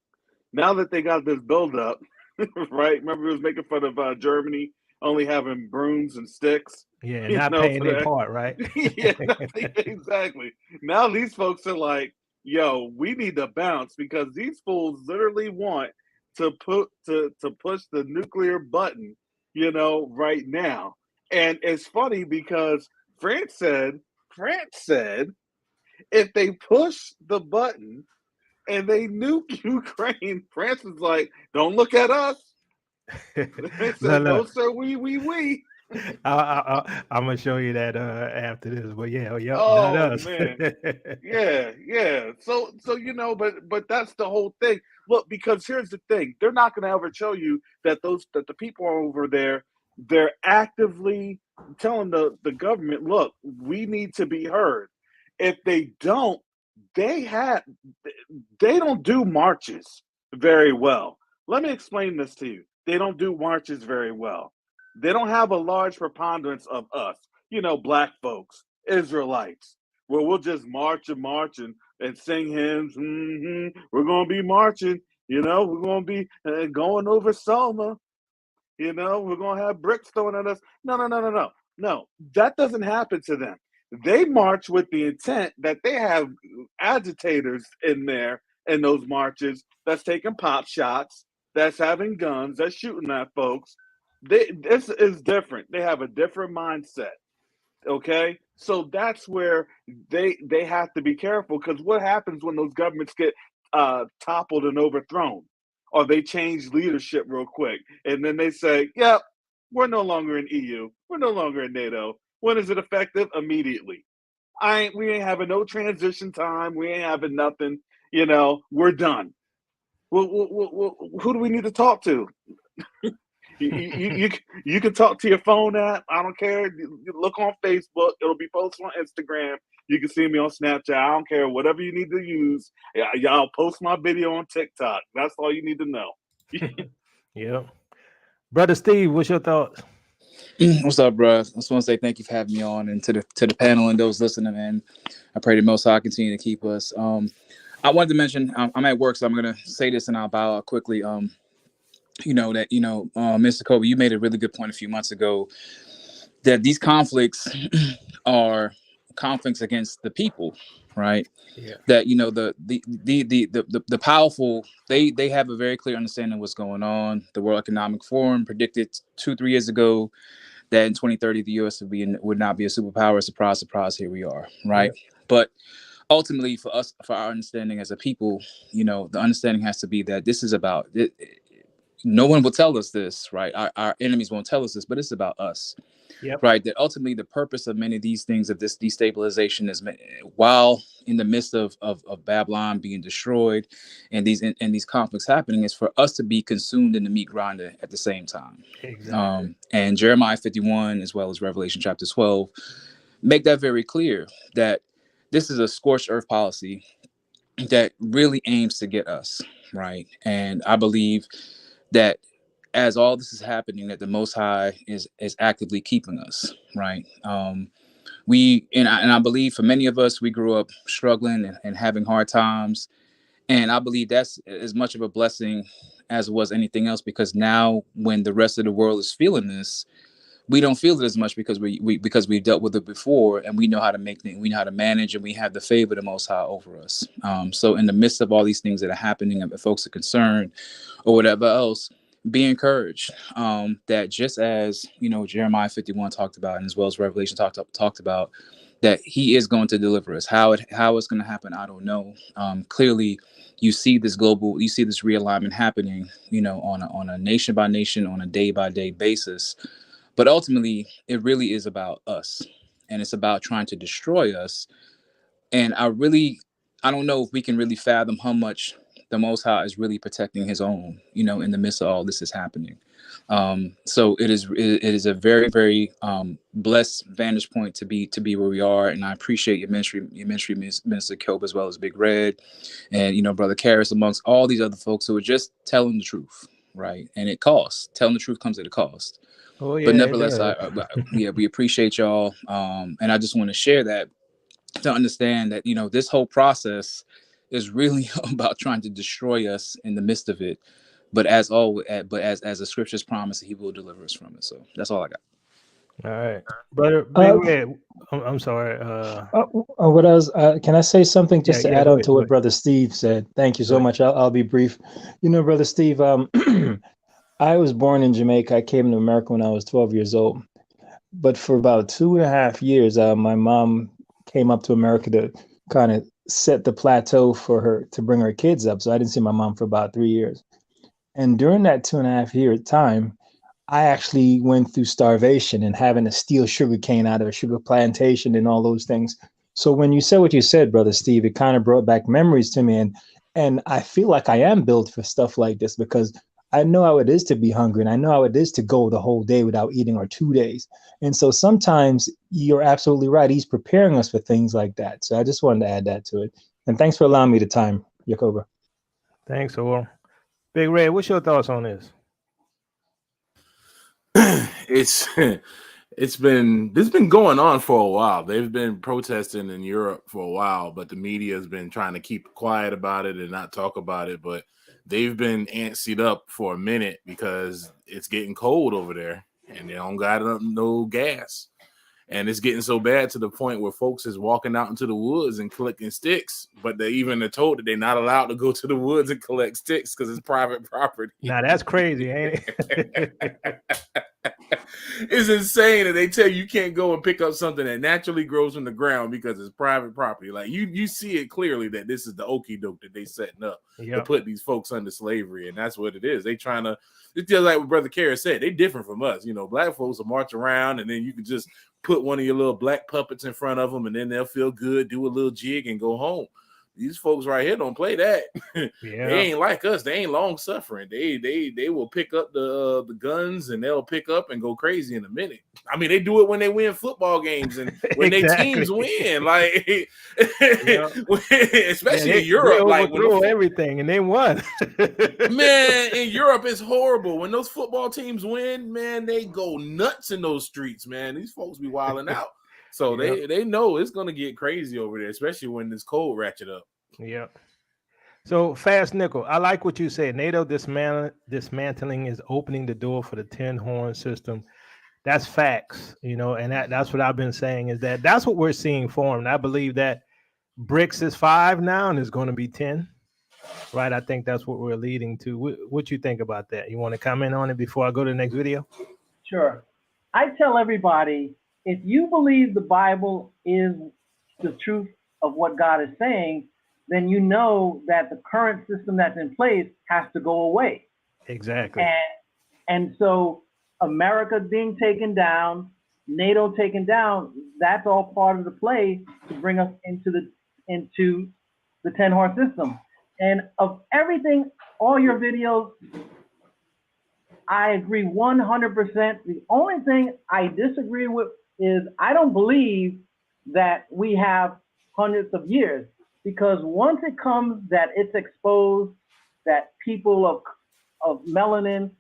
Now that they got this build up, right? Remember he was making fun of Germany only having brooms and sticks, Yeah, not paying for their that. part, right? Yeah, exactly. Now these folks are like, "Yo, we need to bounce because these fools literally want to push the nuclear button, right now." And it's funny because France said if they push the button and they nuke Ukraine, France is like, "Don't look at us." They said, "No, Look, sir, we." I'm gonna show you that after this. But yeah, yep, not Oh us. man, yeah. So but that's the whole thing. Look, because here's the thing: they're not going to ever show you that the people over there, they're actively telling the government, "Look, we need to be heard." If they don't, they have they don't do marches very well. Let me explain this to you. They don't do marches very well. They don't have a large preponderance of us, black folks, Israelites, where we'll just march and sing hymns. We're going to be marching, we're going to be going over Selma, we're going to have bricks thrown at us. No. No, that doesn't happen to them. They march with the intent that they have agitators in there in those marches that's taking pop shots, that's having guns, that's shooting at folks. This is different. They have a different mindset. Okay, so that's where they have to be careful because what happens when those governments get toppled and overthrown, or they change leadership real quick, and then they say, "Yep, we're no longer in EU. We're no longer in NATO." When is it effective? Immediately. We ain't having no transition time. We ain't having nothing. We're done. Well, who do we need to talk to? You can talk to your phone app. I don't care. You look on Facebook. It'll be posted on Instagram. You can see me on Snapchat. I don't care. Whatever you need to use. Y'all post my video on TikTok. That's all you need to know. Yeah. Brother Steve, what's your thoughts? What's up, bro? I just want to say thank you for having me on, and to the panel and those listening. And I pray the Most High continue to keep us. I wanted to mention I'm at work, so I'm gonna say this and I'll bow out quickly. Mr. Kobe, you made a really good point a few months ago that these conflicts are conflicts against the people, right? Yeah. That the powerful they have a very clear understanding of what's going on. The World Economic Forum predicted 2-3 years ago that in 2030 the U.S. would not be a superpower. Surprise, surprise, here we are, right? Yeah. But ultimately, for our understanding as a people, the understanding has to be that this is about it. No one will tell us this, right? Our enemies won't tell us this, but it's about us. Yep. Right, that ultimately the purpose of many of these things, of this destabilization, is while in the midst of Babylon being destroyed and these conflicts happening, is for us to be consumed in the meat grinder at the same time. Exactly. And Jeremiah 51 as well as Revelation chapter 12 make that very clear, that this is a scorched earth policy that really aims to get us, right? And I believe that as all this is happening, that the Most High is actively keeping us, right? I believe for many of us, we grew up struggling and having hard times, and I believe that's as much of a blessing as it was anything else, because now when the rest of the world is feeling this, we don't feel it as much because because we've dealt with it before, and we know how to make things, we know how to manage, and we have the favor of the Most High over us. So in the midst of all these things that are happening, and if folks are concerned or whatever else, be encouraged that just as Jeremiah 51 talked about, and as well as Revelation talked about, that He is going to deliver us. How it's going to happen, I don't know. Clearly, you see this realignment happening, on a nation by nation, on a day by day basis. But ultimately, it really is about us, and it's about trying to destroy us. And I don't know if we can really fathom how much the Most High is really protecting His own, in the midst of all this is happening. So it is a very, very blessed vantage point to be where we are. And I appreciate your ministry, Minister Kobe, as well as Big Red, and Brother Karras, amongst all these other folks who are just telling the truth, right? And it costs. Telling the truth comes at a cost. Oh yeah, But nevertheless, we appreciate y'all, and I just want to share that, to understand that this whole process is really about trying to destroy us in the midst of it. But as the scriptures promise, He will deliver us from it. So that's all I got. All right, brother Big Red. I'm sorry. What else? Can I say something just to add go on ahead, to what Brother Steve said? Thank you so much. I'll be brief. Brother Steve, I was born in Jamaica. I came to America when I was 12 years old. But for about 2.5 years, my mom came up to America to kind of set the plateau for her to bring her kids up. So I didn't see my mom for about 3 years. And during that 2.5 year time, I actually went through starvation and having to steal sugar cane out of a sugar plantation and all those things. So when you said what you said, Brother Steve, it kind of brought back memories to me. And I feel like I am built for stuff like this, because I know how it is to be hungry, and I know how it is to go the whole day without eating, or 2 days. And so sometimes you're absolutely right. He's preparing us for things like that. So I just wanted to add that to it. And thanks for allowing me the time, Yakoba. Thanks, Oral. Big Red, what's your thoughts on this? It's been going on for a while. They've been protesting in Europe for a while, but the media has been trying to keep quiet about it and not talk about it. But they've been antsied up for a minute because it's getting cold over there and they don't got no gas. And it's getting so bad to the point where folks is walking out into the woods and collecting sticks, but they even are told that they're not allowed to go to the woods and collect sticks because it's private property. Now that's crazy, ain't it? It's insane that they tell you can't go and pick up something that naturally grows from the ground because it's private property. Like you see it clearly that this is the okie doke that they setting up to put these folks under slavery, and that's what it is. They trying to. It's just like what Brother Karras said. They different from us. Black folks will march around, and then you can just put one of your little black puppets in front of them, and then they'll feel good, do a little jig, and go home. These folks right here don't play that. They Yeah. ain't like us. They ain't long suffering. They will pick up the guns and they'll pick up and go crazy in a minute. I mean, they do it when they win football games and when they teams win, like especially in Europe. They Like when overthrew everything and they won. man, in Europe it's horrible. When those football teams win, man, they go nuts in those streets, man. These folks be wilding out. So they know it's gonna get crazy over there, especially when this cold ratchet up. Yep. So Fast Nickel, I like what you said. NATO dismantling is opening the door for the 10 horn system. That's facts, you know, and that's what I've been saying is that's what we're seeing formed. I believe that BRICS is 5 now and is going to be 10, right? I think that's what we're leading to. What you think about that? You want to comment on it before I go to the next video? Sure. I tell everybody, if you believe the Bible is the truth of what God is saying, then you know that the current system that's in place has to go away. Exactly. And so America being taken down, NATO taken down, that's all part of the play to bring us into the 10 horse system. And of everything, all your videos, I agree 100%. The only thing I disagree with is I don't believe that we have hundreds of years, because once it comes that it's exposed that people of melanin,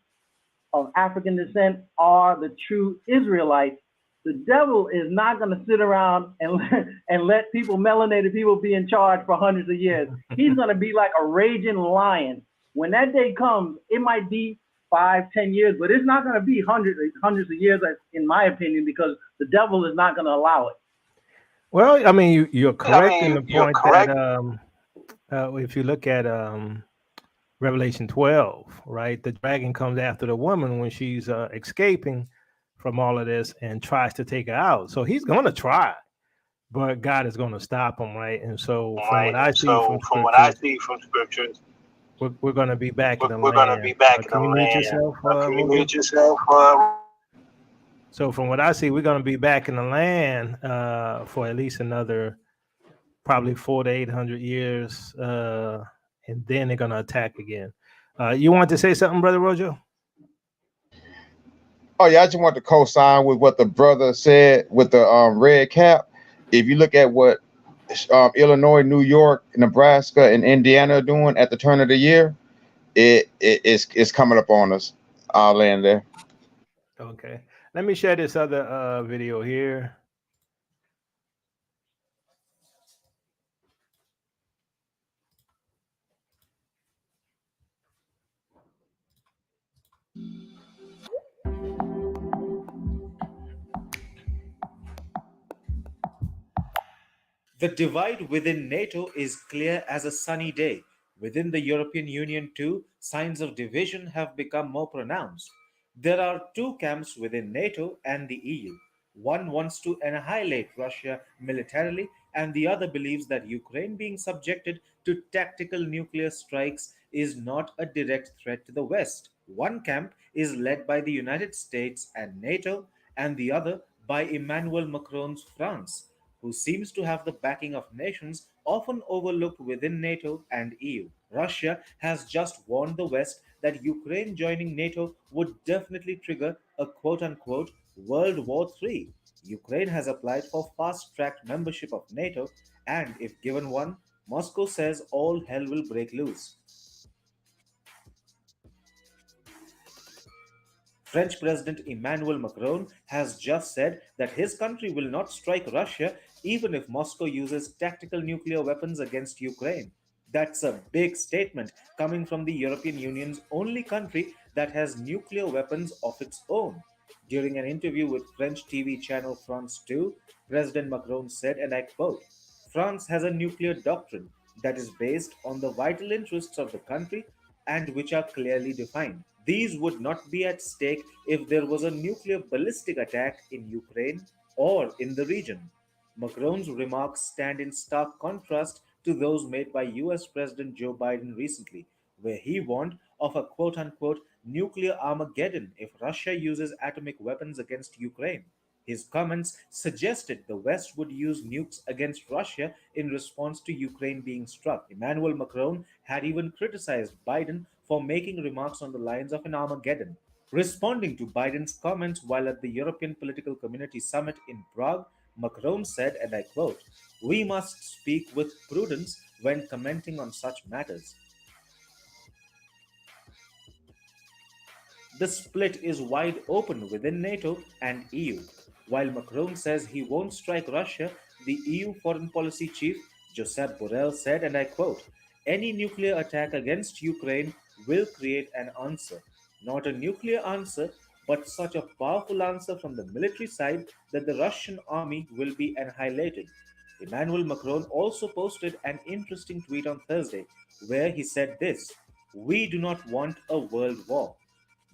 of African descent are the true Israelites, the devil is not going to sit around and let melanated people be in charge for hundreds of years. He's going to be like a raging lion. When that day comes, it might be 5, 10 years, but it's not going to be hundreds of years, in my opinion, because the devil is not going to allow it. Well, I mean, you're correct in the point that if you look at Revelation 12, right, the dragon comes after the woman when she's escaping from all of this and tries to take her out. So he's going to try, but God is going to stop him, right? And so from what I see from scriptures, we're going to be back in the land. Can you mute yourself? Can you mute yourself? So from what I see, we're going to be back in the land for at least another probably 400 to 800 years, and then they're going to attack again. You want to say something, Brother Rojo? Oh yeah, I just want to co-sign with what the brother said with the red cap. If you look at what Illinois, New York, Nebraska, and Indiana are doing at the turn of the year, it's coming up on us. I'll land there. Okay. Let me share this other video here. The divide within NATO is clear as a sunny day. Within the European Union, too, signs of division have become more pronounced. There are two camps within NATO and the EU. One wants to annihilate Russia militarily, and the other believes that Ukraine being subjected to tactical nuclear strikes is not a direct threat to the West. One camp is led by the United States and NATO, and the other by Emmanuel Macron's France, who seems to have the backing of nations often overlooked within NATO and EU. Russia has just warned the West that Ukraine joining NATO would definitely trigger a quote unquote World War III. Ukraine has applied for fast track membership of NATO, and if given one, Moscow says all hell will break loose. French President Emmanuel Macron has just said that his country will not strike Russia even if Moscow uses tactical nuclear weapons against Ukraine. That's a big statement coming from the European Union's only country that has nuclear weapons of its own. During an interview with French TV channel France 2, President Macron said, and I quote, France has a nuclear doctrine that is based on the vital interests of the country and which are clearly defined. These would not be at stake if there was a nuclear ballistic attack in Ukraine or in the region. Macron's remarks stand in stark contrast to those made by US President Joe Biden recently, where he warned of a quote unquote nuclear Armageddon if Russia uses atomic weapons against Ukraine. His comments suggested the West would use nukes against Russia in response to Ukraine being struck. Emmanuel Macron had even criticized Biden for making remarks on the lines of an Armageddon. Responding to Biden's comments while at the European Political Community Summit in Prague, Macron said, and I quote, "We must speak with prudence when commenting on such matters. The split is wide open within NATO and EU. While Macron says he won't strike Russia, the EU Foreign Policy Chief Josep Borrell said, and I quote, "Any nuclear attack against Ukraine will create an answer. Not a nuclear answer, but such a powerful answer from the military side that the Russian army will be annihilated." Emmanuel Macron also posted an interesting tweet on Thursday where he said this: "We do not want a world war."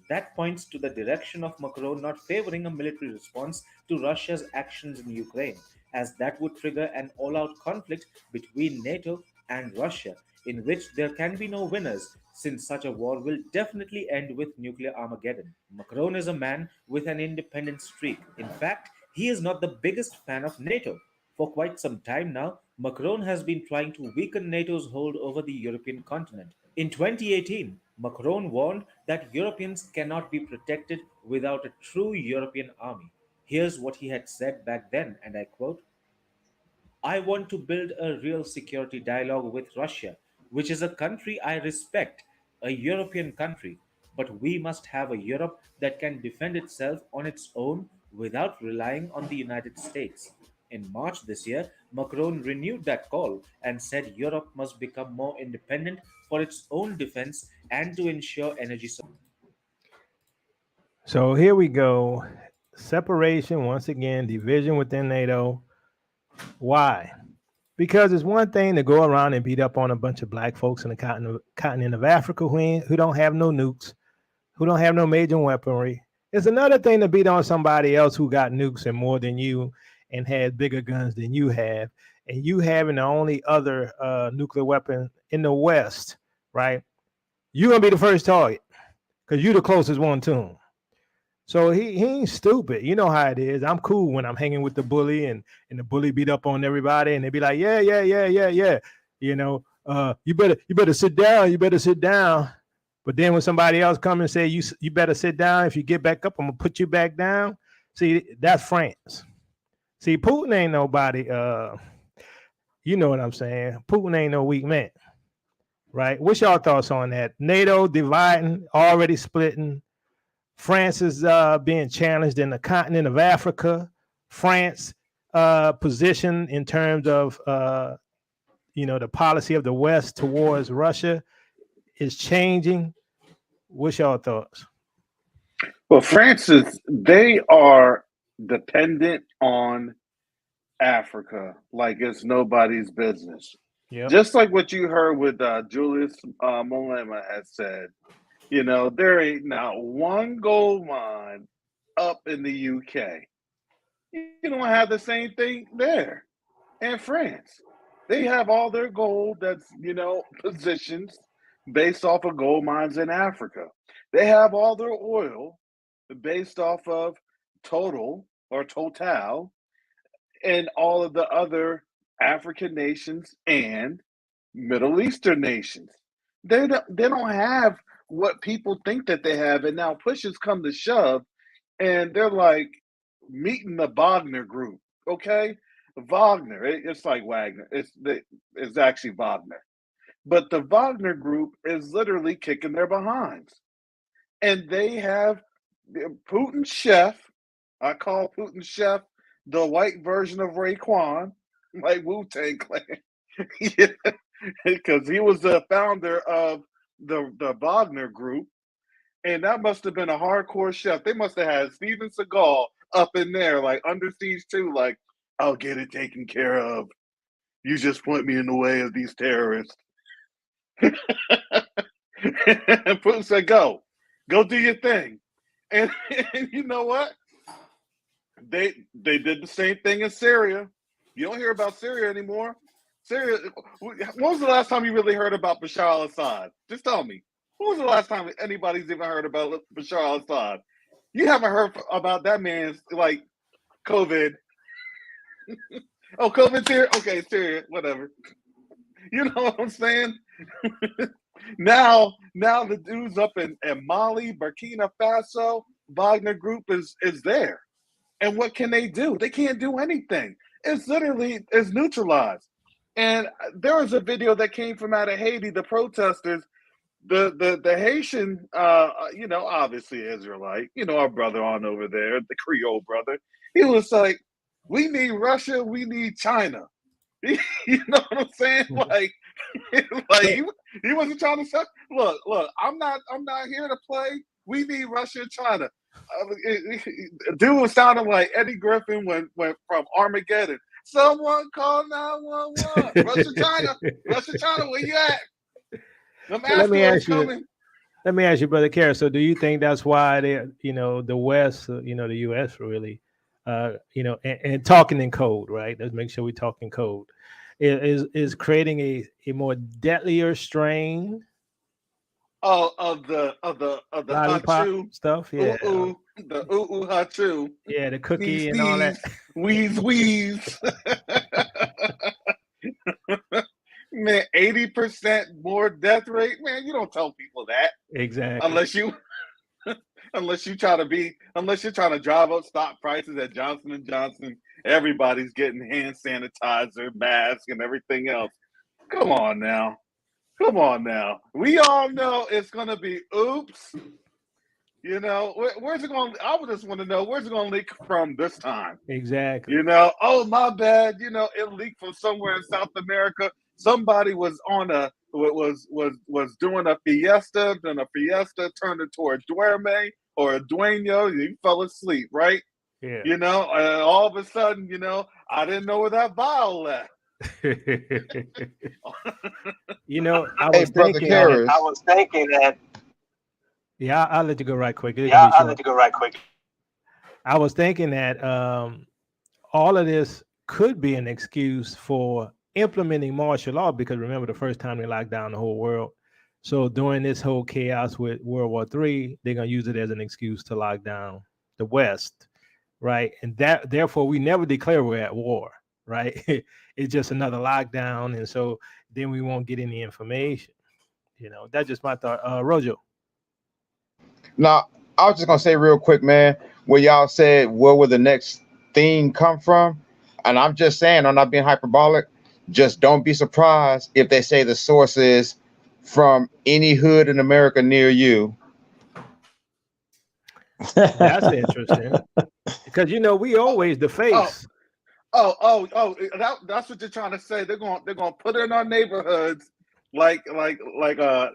That points to the direction of Macron not favoring a military response to Russia's actions in Ukraine, as that would trigger an all out conflict between NATO and Russia, in which there can be no winners, since such a war will definitely end with nuclear Armageddon. Macron is a man with an independent streak. In fact, he is not the biggest fan of NATO. For quite some time now, Macron has been trying to weaken NATO's hold over the European continent. In 2018, Macron warned that Europeans cannot be protected without a true European army. Here's what he had said back then, and I quote: "I want to build a real security dialogue with Russia, which is a country I respect, a European country, but we must have a Europe that can defend itself on its own without relying on the United States." In March this year, Macron renewed that call and said Europe must become more independent for its own defense and to ensure energy supply. So here we go. Separation, once again, division within NATO. Why? Because it's one thing to go around and beat up on a bunch of black folks in the continent of Africa who don't have no nukes, who don't have no major weaponry. It's another thing to beat on somebody else who got nukes and more than you and has bigger guns than you have. And you having the only other nuclear weapon in the West, right? You're going to be the first target because you're the closest one to him. So he ain't stupid. You know how it is. I'm cool when I'm hanging with the bully and the bully beat up on everybody and they be like, yeah. You know, you better sit down. You better sit down. But then when somebody else come and say, you better sit down. If you get back up, I'm going to put you back down. See, that's France. See, Putin ain't nobody. You know what I'm saying? Putin ain't no weak man. Right? What's y'all thoughts on that? NATO dividing, already splitting. France is being challenged in the continent of Africa. France position in terms of the policy of the West towards Russia is changing. What's your thoughts? Well, they are dependent on Africa like it's nobody's business. Yep. Just like what you heard with Julius Malema has said. There ain't not one gold mine up in the UK. You don't have the same thing there. And France, they have all their gold that's, positions based off of gold mines in Africa. They have all their oil based off of Total and all of the other African nations and Middle Eastern nations. They don't have what people think that they have, and now pushes come to shove, and they're like meeting the Wagner group. Okay, Wagner, it's like Wagner. It's actually Wagner, but the Wagner group is literally kicking their behinds, and they have Putin's chef. I call Putin's chef the white version of Raekwon, like Wu-Tang Clan. Yeah, because he was the founder of the Wagner group, and that must have been a hardcore chef. They must have had Steven Seagal up in there, like Under Siege 2, like, "I'll get it taken care of. You just put me in the way of these terrorists." And Putin said, go do your thing. And you know what? They did the same thing in Syria. You don't hear about Syria anymore. Syria. When was the last time you really heard about Bashar al-Assad? Just tell me. When was the last time anybody's even heard about Bashar al-Assad? You haven't heard about that man like COVID. Oh, COVID's here. Okay, it's here. Whatever. You know what I'm saying? Now the dudes up in Mali, Burkina Faso, Wagner Group is there. And what can they do? They can't do anything. It's literally neutralized. And there was a video that came from out of Haiti, the protesters, the Haitian, obviously Israelite, our brother on over there, the Creole brother. He was like, we need Russia, we need China. You know what I'm saying? Like he wasn't trying to say, look, I'm not here to play. We need Russia and China. Dude was sounding like Eddie Griffin went from Armageddon. Someone call 911. Russia, China, where you at? Them So let me asteroids ask you. coming. Let me ask you, Brother Kara. So, do you think that's why they, the West, the U.S. really, and talking in code, right? Let's make sure we talk in code. Is creating a more deadlier strain. Oh, of the lollipop hachu stuff, yeah. the hachu. Yeah, the cookie Sneeze, and all that. wheeze. Man, 80% more death rate. Man, you don't tell people that. Exactly. Unless you're trying to drive up stock prices at Johnson & Johnson. Everybody's getting hand sanitizer, mask, and everything else. Come on now. We all know it's gonna be oops. Where's it going? I would just want to know where's it going to leak from this time. Exactly. Oh my bad. It leaked from somewhere in South America. Somebody was was doing a fiesta, then a fiesta turned into a duerme or a dueño. You fell asleep, right? Yeah. And all of a sudden, I didn't know where that vial left. I was thinking that. Yeah, I'll let you go right quick. I was thinking that all of this could be an excuse for implementing martial law, because remember the first time they locked down the whole world. So during this whole chaos with World War III, they're going to use it as an excuse to lock down the West, right? And therefore we never declare we're at war, right? It's just another lockdown, and so then we won't get any information. That's just my thought. Rojo. Now, I was just gonna say real quick, man, where y'all said where will the next thing come from? And I'm just saying, I'm not being hyperbolic. Just don't be surprised if they say the source is from any hood in America near you. That's interesting. Because we always the face. That's what they're trying to say. They're going to put it in our neighborhoods like a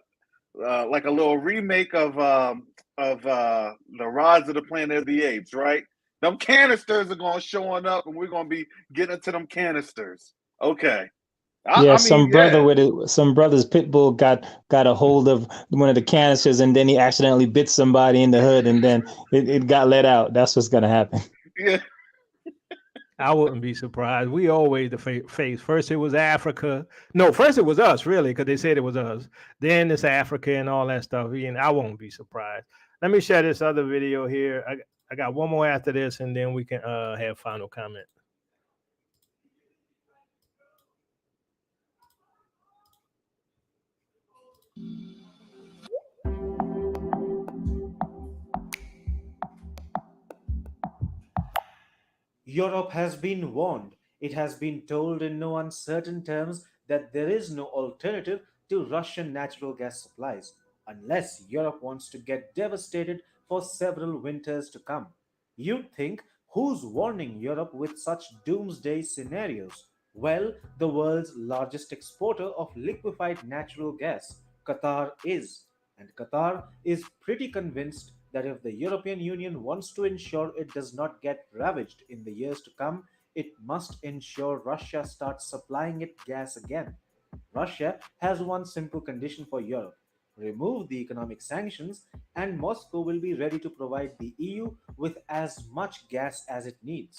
little remake of the Rise of the Planet of the Apes, right? Them canisters are going to showing up, and we're going to be getting into them canisters. Okay. Some brother's pit bull got a hold of one of the canisters, and then he accidentally bit somebody in the hood, and then it got let out. That's what's gonna happen. Yeah. I wouldn't be surprised. We always the face. First it was Africa. No, first it was us, really, because they said it was us. Then it's Africa and all that stuff. And I won't be surprised. Let me share this other video here. I got one more after this, and then we can have final comment. Europe has been warned. It has been told in no uncertain terms that there is no alternative to Russian natural gas supplies, unless Europe wants to get devastated for several winters to come. You'd think, who's warning Europe with such doomsday scenarios? Well, the world's largest exporter of liquefied natural gas, Qatar is. And Qatar is pretty convinced that if the European Union wants to ensure it does not get ravaged in the years to come, it must ensure Russia starts supplying it gas again. Russia has one simple condition for Europe: remove the economic sanctions, and Moscow will be ready to provide the EU with as much gas as it needs.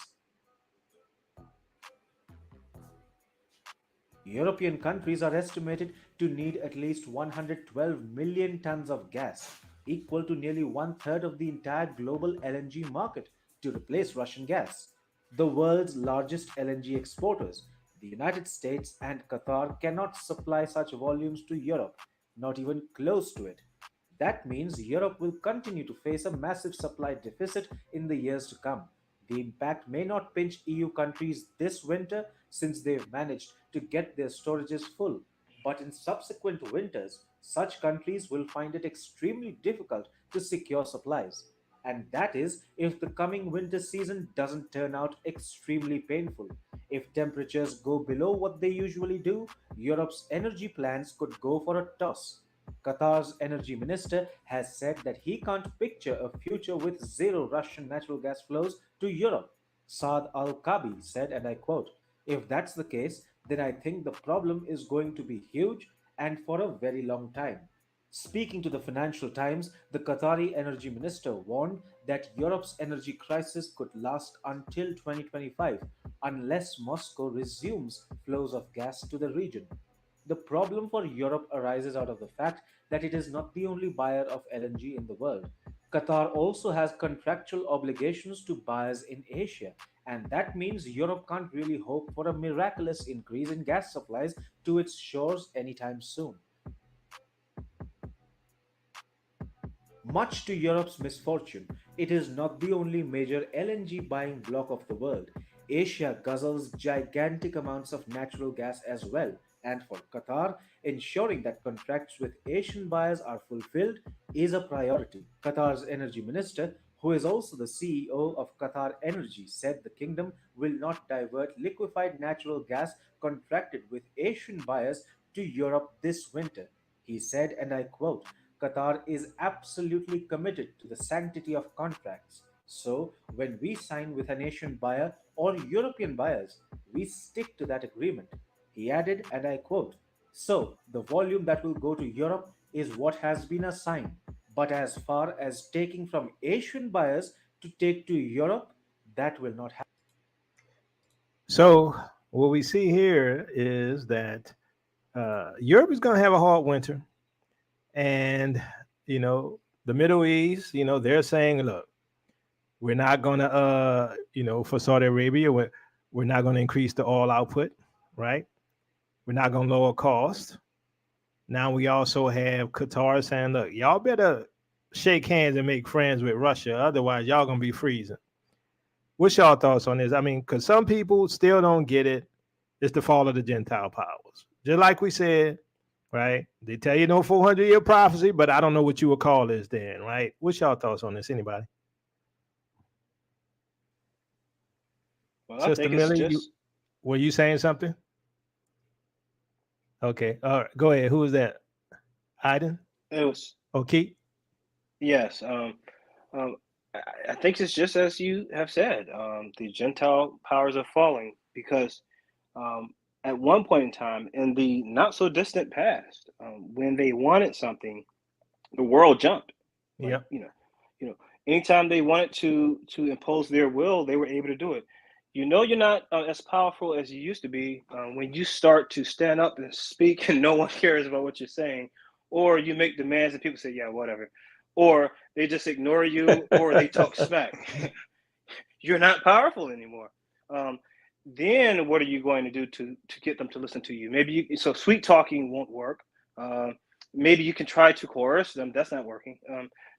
European countries are estimated to need at least 112 million tons of gas, equal to nearly one third of the entire global LNG market, to replace Russian gas. The world's largest LNG exporters, the United States and Qatar, cannot supply such volumes to Europe, not even close to it. That means Europe will continue to face a massive supply deficit in the years to come. The impact may not pinch EU countries this winter since they've managed to get their storages full, but in subsequent winters, such countries will find it extremely difficult to secure supplies. And that is if the coming winter season doesn't turn out extremely painful. If temperatures go below what they usually do, Europe's energy plans could go for a toss. Qatar's energy minister has said that he can't picture a future with zero Russian natural gas flows to Europe. Saad Al Kabi said, and I quote, "If that's the case, then I think the problem is going to be huge and for a very long time." Speaking to the Financial Times, the Qatari energy minister warned that Europe's energy crisis could last until 2025 unless Moscow resumes flows of gas to the region. The problem for Europe arises out of the fact that it is not the only buyer of LNG in the world. Qatar also has contractual obligations to buyers in Asia, and that means Europe can't really hope for a miraculous increase in gas supplies to its shores anytime soon. Much to Europe's misfortune, it is not the only major LNG buying bloc of the world. Asia guzzles gigantic amounts of natural gas as well, and for Qatar, ensuring that contracts with Asian buyers are fulfilled is a priority. Qatar's energy minister, who is also the CEO of Qatar Energy, said the kingdom will not divert liquefied natural gas contracted with Asian buyers to Europe this winter. He said, and I quote, "Qatar is absolutely committed to the sanctity of contracts. So, when we sign with an Asian buyer or European buyers, we stick to that agreement." He added, and I quote, "So, the volume that will go to Europe is what has been assigned. But as far as taking from Asian buyers to take to Europe, that will not happen." So what we see here is that Europe is going to have a hard winter, and the Middle East, they're saying, look, we're not going to, for Saudi Arabia, we're not going to increase the oil output, right? We're not going to lower cost. Now we also have Qatar saying, look, y'all better shake hands and make friends with Russia, otherwise y'all going to be freezing. What's y'all thoughts on this? I mean, because some people still don't get it. It's the fall of the Gentile powers. Just like we said, right? They tell you no 400-year prophecy, but I don't know what you would call this then, right? What's y'all thoughts on this? Anybody? Well, I Sister think it's Millie, just were you saying something? Okay. All right. Go ahead. Who is that? Iden? it was Okay. yes. Um, I think it's just as you have said. The Gentile powers are falling because um, at one point in time, in the not so distant past, when they wanted something, the world jumped. Like Yep. you know, anytime they wanted to impose their will, they were able to do it. You're not as powerful as you used to be when you start to stand up and speak, and no one cares about what you're saying, or you make demands and people say, "Yeah, whatever," or they just ignore you, or they talk smack. You're not powerful anymore. Um, then what are you going to do to get them to listen to you? So sweet talking won't work. Uh, Maybe you can try to coerce them. That's not working.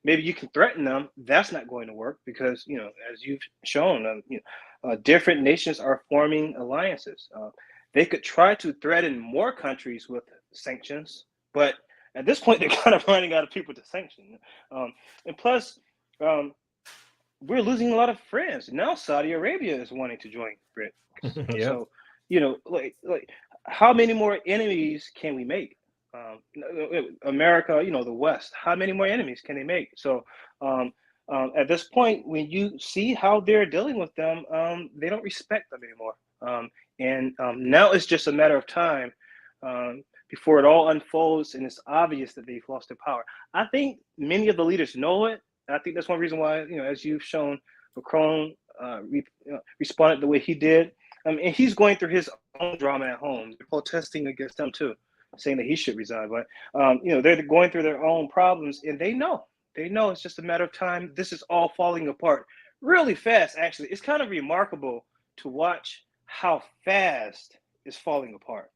Maybe you can threaten them. That's not going to work because as you've shown, different nations are forming alliances. They could try to threaten more countries with sanctions, but at this point, they're kind of running out of people to sanction. And plus, um, we're losing a lot of friends. Now Saudi Arabia is wanting to join BRICS. Yep. So, like how many more enemies can we make? America, the West, how many more enemies can they make? So, at this point, when you see how they're dealing with them, they don't respect them anymore. And now it's just a matter of time before it all unfolds and it's obvious that they've lost their power. I think many of the leaders know it. I think that's one reason why, as you've shown, Macron responded the way he did. And he's going through his own drama at home. They're protesting against him too, saying that he should resign. But they're going through their own problems, and they know it's just a matter of time. This is all falling apart really fast. Actually, it's kind of remarkable to watch how fast it's falling apart.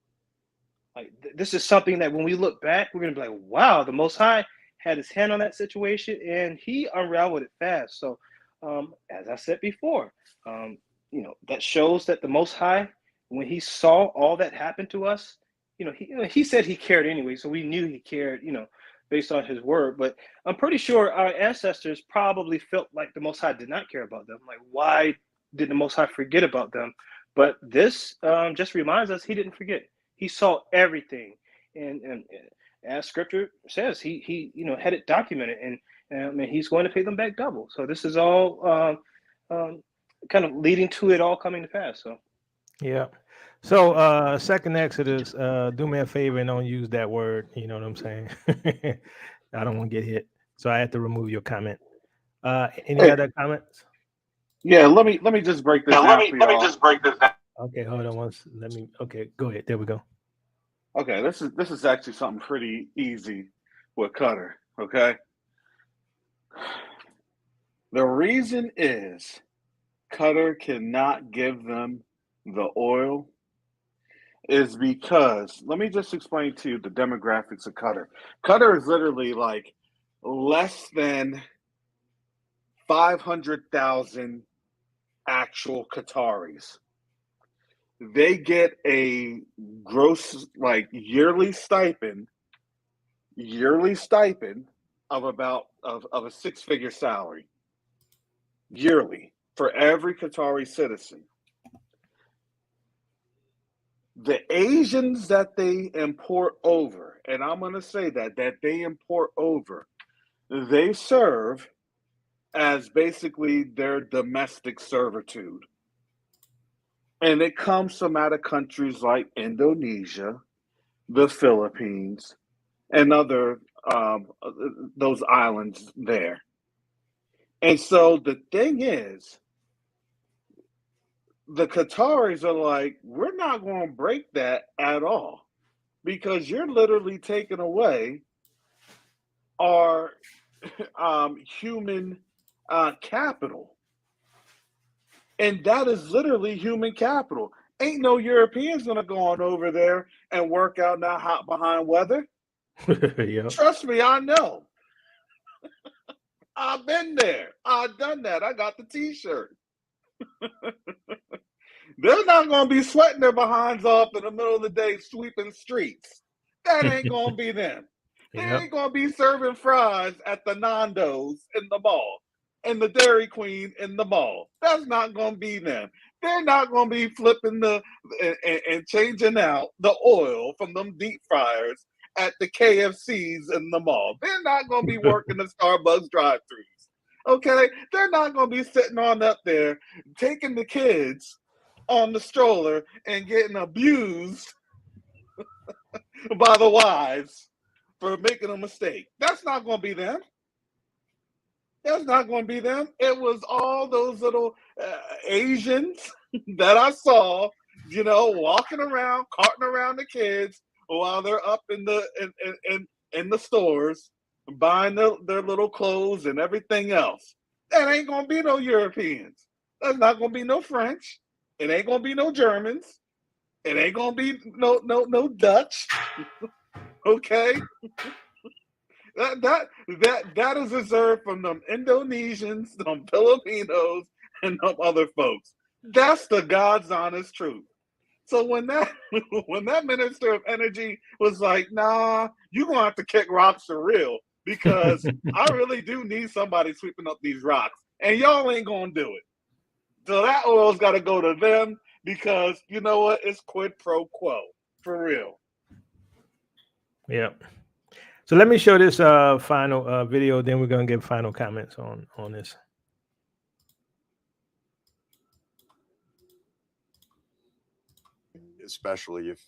Like this is something that when we look back, we're gonna be like, wow, the Most High had his hand on that situation and he unraveled it fast. So as I said before, that shows that the Most High, when he saw all that happen to us, he said he cared anyway, so we knew he cared, based on his word. But I'm pretty sure our ancestors probably felt like the Most High did not care about them. Like, why did the Most High forget about them? But this just reminds us he didn't forget. He saw everything, and as Scripture says, he had it documented, and he's going to pay them back double. So this is all kind of leading to it all coming to pass. So Yeah. So second Exodus, do me a favor and don't use that word. You know what I'm saying? I don't want to get hit. So I had to remove your comment. Any other comments? Yeah, let me just break this down for y'all. Okay, hold on once. Okay, go ahead. There we go. Okay, this is actually something pretty easy with Cutter. Okay, the reason is Cutter cannot give them the oil is because, let me just explain to you the demographics of Cutter. Cutter is literally like less than 500,000 actual Qataris. They get a gross, like, yearly stipend of about of a 6-figure salary yearly for every Qatari citizen. The Asians that they import over, and I'm going to say that they import over, they serve as basically their domestic servitude. And it comes from out of countries like Indonesia, the Philippines, and other those islands there. And so the thing is, the Qataris are like, we're not going to break that at all, because you're literally taking away our human capital. And that is literally human capital. Ain't no Europeans going to go on over there and work out in that hot behind weather. Yep. Trust me, I know. I've been there. I've done that. I got the t-shirt. They're not going to be sweating their behinds off in the middle of the day sweeping streets. That ain't going to be them. They ain't going to be serving fries at the Nando's in the mall and the Dairy Queen in the mall. That's not going to be them. They're not going to be flipping and changing out the oil from them deep fryers at the KFCs in the mall. They're not going to be working the Starbucks drive-thrus. Okay? They're not going to be sitting on up there taking the kids on the stroller and getting abused by the wives for making a mistake. That's not going to be them. That's not going to be them. It was all those little Asians that I saw, walking around, carting around the kids while they're up in the stores buying their little clothes and everything else. That ain't going to be no Europeans. That's not going to be no French. It ain't going to be no Germans. It ain't going to be no Dutch. Okay? That is reserved from them Indonesians, them Filipinos, and them other folks. That's the God's honest truth. So when that minister of energy was like, nah, you're gonna have to kick rocks for real, because I really do need somebody sweeping up these rocks, and y'all ain't gonna do it. So that oil's gotta go to them, because you know what? It's quid pro quo. For real. Yeah. So let me show this final video, then we're going to give final comments on this. Especially if,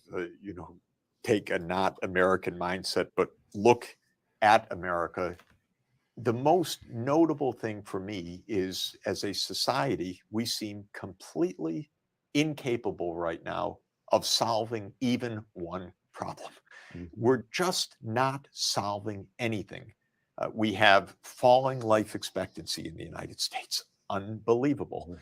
take a not American mindset, but look at America. The most notable thing for me is, as a society, we seem completely incapable right now of solving even one problem. We're just not solving anything. We have falling life expectancy in the United States. unbelievable.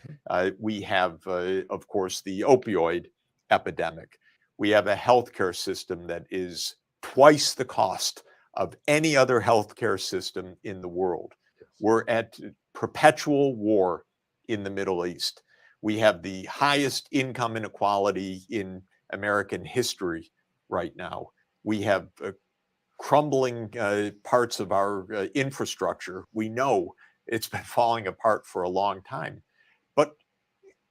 We have, of course, the opioid epidemic. We have a healthcare system that is twice the cost of any other healthcare system in the world. We're at perpetual war in the Middle East. We have the highest income inequality in American history right now. We have crumbling parts of our infrastructure. We know it's been falling apart for a long time. But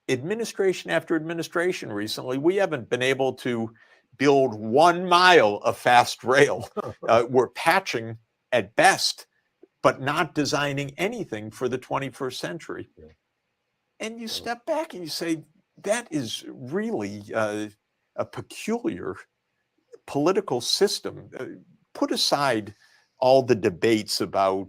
administration after administration recently, we haven't been able to build 1 mile of fast rail. We're patching at best, but not designing anything for the 21st century. And you step back and you say, that is really a peculiar political system. Put aside all the debates about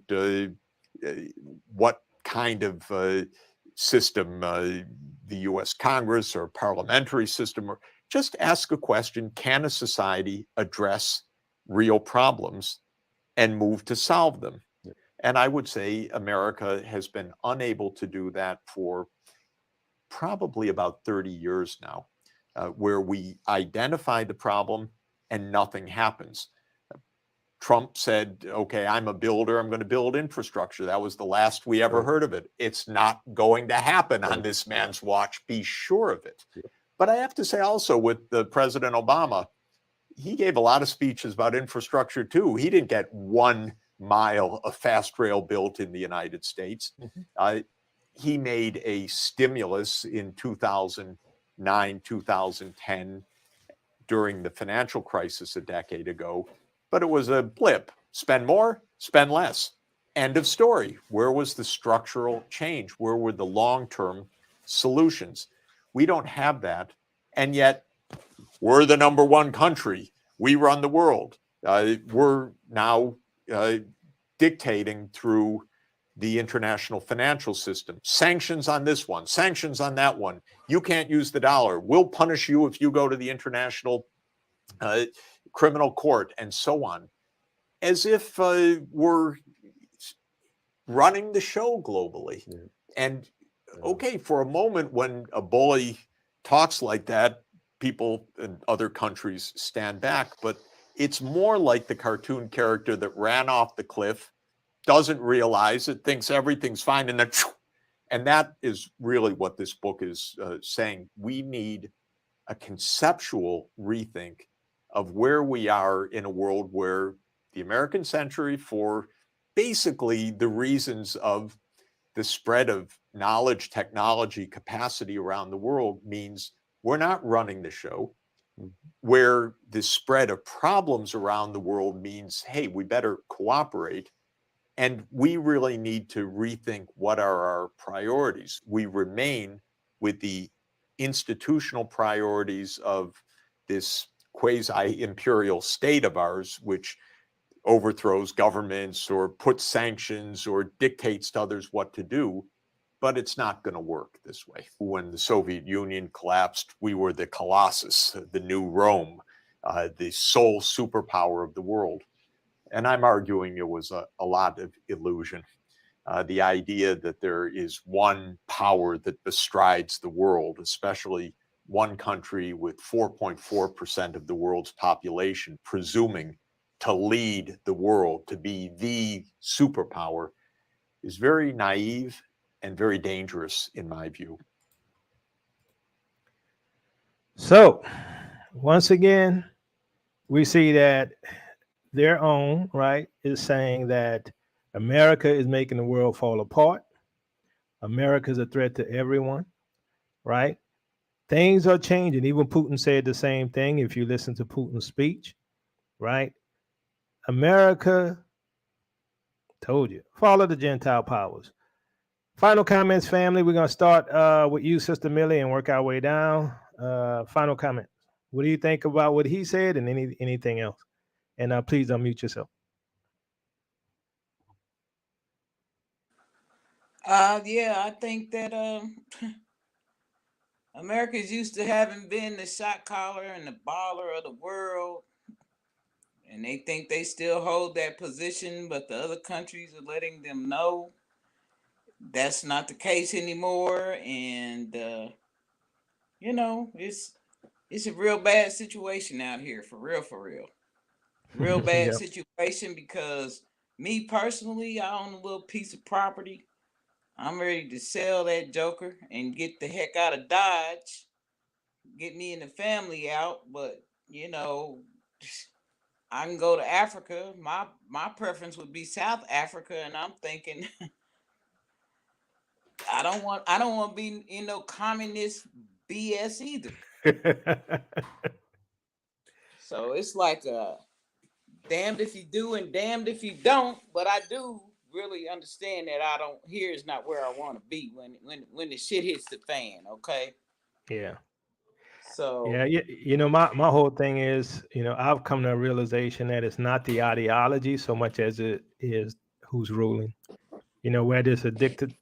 what kind of system the US Congress or parliamentary system, or just ask a question: can a society address real problems and move to solve them? And I would say America has been unable to do that for probably about 30 years now, where we identify the problem and nothing happens. Trump said, okay, I'm a builder, I'm going to build infrastructure. That was the last we ever heard of it. It's not going to happen on this man's watch, be sure of it. But I have to say also with the President Obama, he gave a lot of speeches about infrastructure too. He didn't get 1 mile of fast rail built in the United States. He made a stimulus in 2009, 2010, during the financial crisis a decade ago, but it was a blip. Spend more, spend less. End of story. Where was the structural change? Where were the long-term solutions? We don't have that. And yet we're the #1 country. We run the world. We're now dictating through the international financial system. Sanctions on this one, sanctions on that one. You can't use the dollar. We'll punish you if you go to the international criminal court, and so on. As if we're running the show globally. And okay, for a moment when a bully talks like that, people in other countries stand back, but it's more like the cartoon character that ran off the cliff, doesn't realize it, thinks everything's fine, and then, and that is really what this book is saying. We need a conceptual rethink of where we are in a world where the American century, for basically the reasons of the spread of knowledge, technology, capacity around the world, means we're not running the show. Where the spread of problems around the world means, hey, we better cooperate. And we really need to rethink what are our priorities. We remain with the institutional priorities of this quasi-imperial state of ours, which overthrows governments or puts sanctions or dictates to others what to do, but it's not going to work this way. When the Soviet Union collapsed, we were the Colossus, the new Rome, the sole superpower of the world. And I'm arguing it was a lot of illusion. The idea that there is one power that bestrides the world, especially one country with 4.4% of the world's population, presuming to lead the world, to be the superpower, is very naive and very dangerous in my view. So, once again, we see that their own, right, is saying that America is making the world fall apart. America is a threat to everyone, right? Things are changing. Even Putin said the same thing if you listen to Putin's speech, right? America, told you, follow the Gentile powers. Final comments, family. We're going to start with you, Sister Millie, and work our way down. Final comment. What do you think about what he said and anything else? And please unmute yourself. Yeah, I think that America's used to having been the shot caller and the baller of the world, and they think they still hold that position, but the other countries are letting them know that's not the case anymore, and you know, it's a real bad situation out here, for real, real bad Yep. situation. Because me personally, I own a little piece of property. I'm ready to sell that joker and get the heck out of Dodge, get me and the family out. But you know, I can go to Africa. My preference would be South Africa, and I'm thinking I don't want to be in no communist BS either. So it's like damned if you do and damned if you don't. But I do really understand that I don't. Here is not where I want to be when the shit hits the fan. Okay. Yeah. So Yeah, you know, my whole thing is, you know, I've come to a realization that it's not the ideology so much as it is who's ruling. You know, whether it's a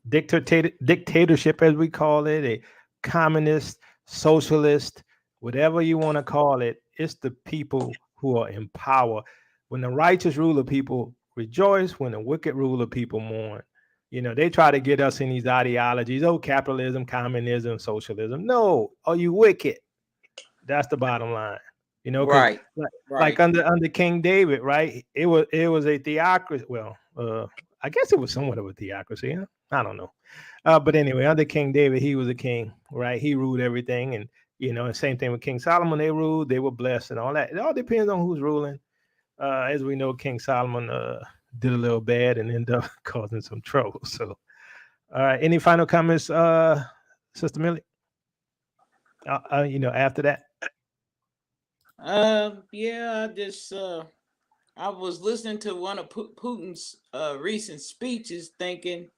dictatorship, as we call it, a communist, socialist, whatever you want to call it, it's the people who are in power. When the righteous ruler people rejoice, when the wicked ruler people mourn. You know, they try to get us in these ideologies, oh, capitalism, communism, socialism. No, are you wicked? That's the bottom line, you know, because right, like right. under King David, right? It was a theocracy. Well, I guess it was somewhat of a theocracy. Huh? I don't know, but anyway, under King David, he was a king, right? He ruled everything, and you know, and same thing with King Solomon. They ruled, they were blessed, and all that. It all depends on who's ruling. As we know, King Solomon did a little bad and ended up causing some trouble. So, all right, any final comments, Sister Millie? You know, after that. Yeah, I just I was listening to one of Putin's recent speeches, thinking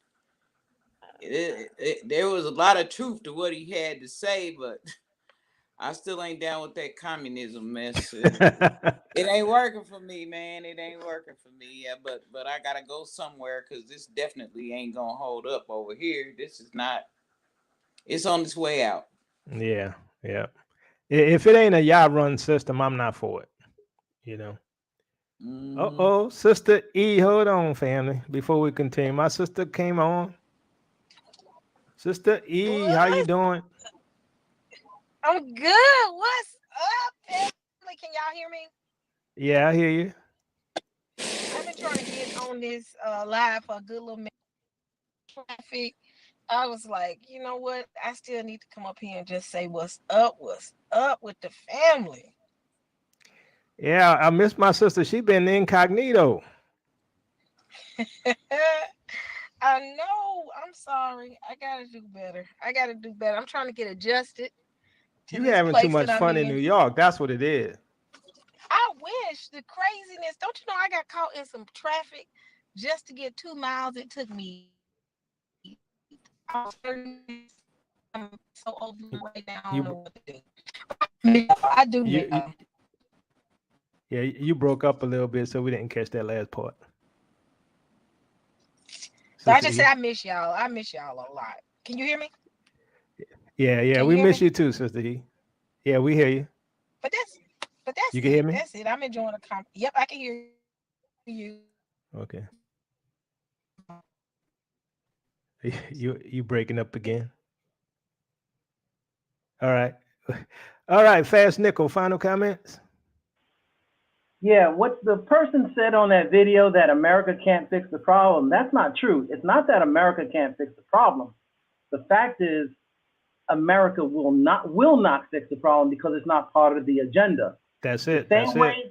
there was a lot of truth to what he had to say, but I still ain't down with that communism mess. It ain't working for me, man. It ain't working for me. Yeah, but I gotta go somewhere, because this definitely ain't gonna hold up over here. This is not. It's on its way out. Yeah, yeah. If it ain't a y'all-run system, I'm not for it. You know. Uh-oh, Sister E, hold on, family. Before we continue, my sister came on. Sister E, how you doing? I'm good. What's up, family? Can y'all hear me? Yeah, I hear you. I've been trying to get on this live for a good little minute. Traffic. I was like, you know what? I still need to come up here and just say what's up with the family. Yeah, I miss my sister. She been incognito. I know. I'm sorry. I gotta do better. I'm trying to get adjusted to You this having too place much that I'm fun in in. New York. That's what it is. I wish. The craziness. Don't you know I got caught in some traffic just to get 2 miles? It took me. I'm so over right now. I don't know You what to do. I do you, now. yeah, you broke up a little bit, so we didn't catch that last part. So I Sister just E. said I miss y'all. I miss y'all a lot. Can you hear me? Yeah, Can we you hear miss me? you too, Sister E. Yeah, we hear you. But that's You can hear it. me? That's it. I'm enjoying the Yep, I can hear you. Okay. You breaking up again. All right. All right, Fast Nickel, final comments? Yeah, what the person said on that video, that America can't fix the problem, that's not true. It's not that America can't fix the problem. The fact is, America will not fix the problem because it's not part of the agenda. That's The it. That's it.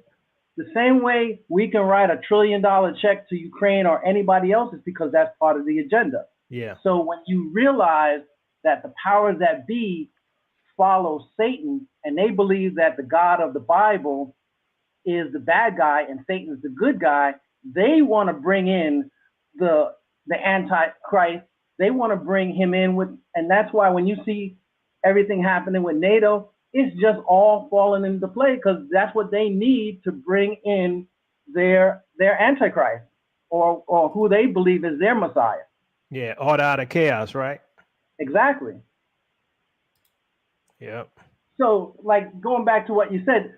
same way we can write $1 trillion check to Ukraine or anybody else is because that's part of the agenda. Yeah. So when you realize that the powers that be follow Satan and they believe that the God of the Bible is the bad guy and Satan's the good guy, they want to bring in the Antichrist. They want to bring him in with, and that's why when you see everything happening with NATO, it's just all falling into play because that's what they need to bring in their Antichrist or who they believe is their Messiah. Yeah, order out of chaos, right? Exactly. Yep. So, like going back to what you said,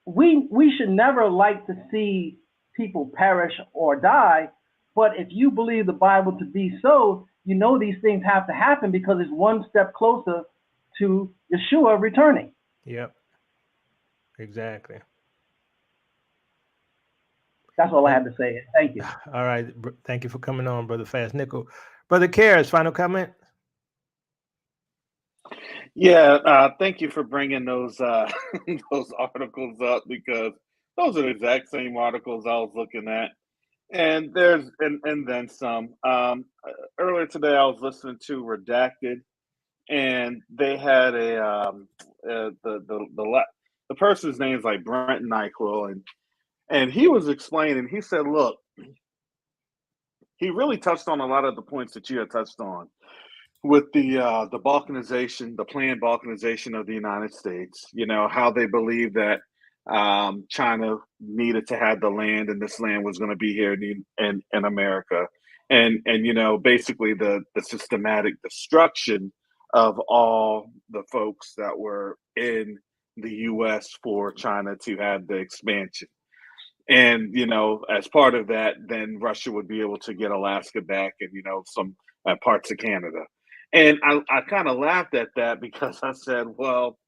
we should never like to see people perish or die, but if you believe the Bible to be so, you know these things have to happen because it's one step closer to Yeshua returning. Yep. Exactly. That's all I have to say. Thank you. All right. Thank you for coming on, Brother Fast Nickel. Brother Cares, final comment? Yeah, thank you for bringing those those articles up, because those are the exact same articles I was looking at, and then some. Earlier today, I was listening to Redacted, and they had the person's name is like Brent Nyquil, and he was explaining. He said, "Look, he really touched on a lot of the points that you had touched on." With the balkanization, the planned balkanization of the United States, how they believe that China needed to have the land, and this land was going to be here in America, and basically the systematic destruction of all the folks that were in the U.S. for China to have the expansion. And as part of that, then Russia would be able to get Alaska back, and some parts of Canada. And I kind of laughed at that, because I said, well,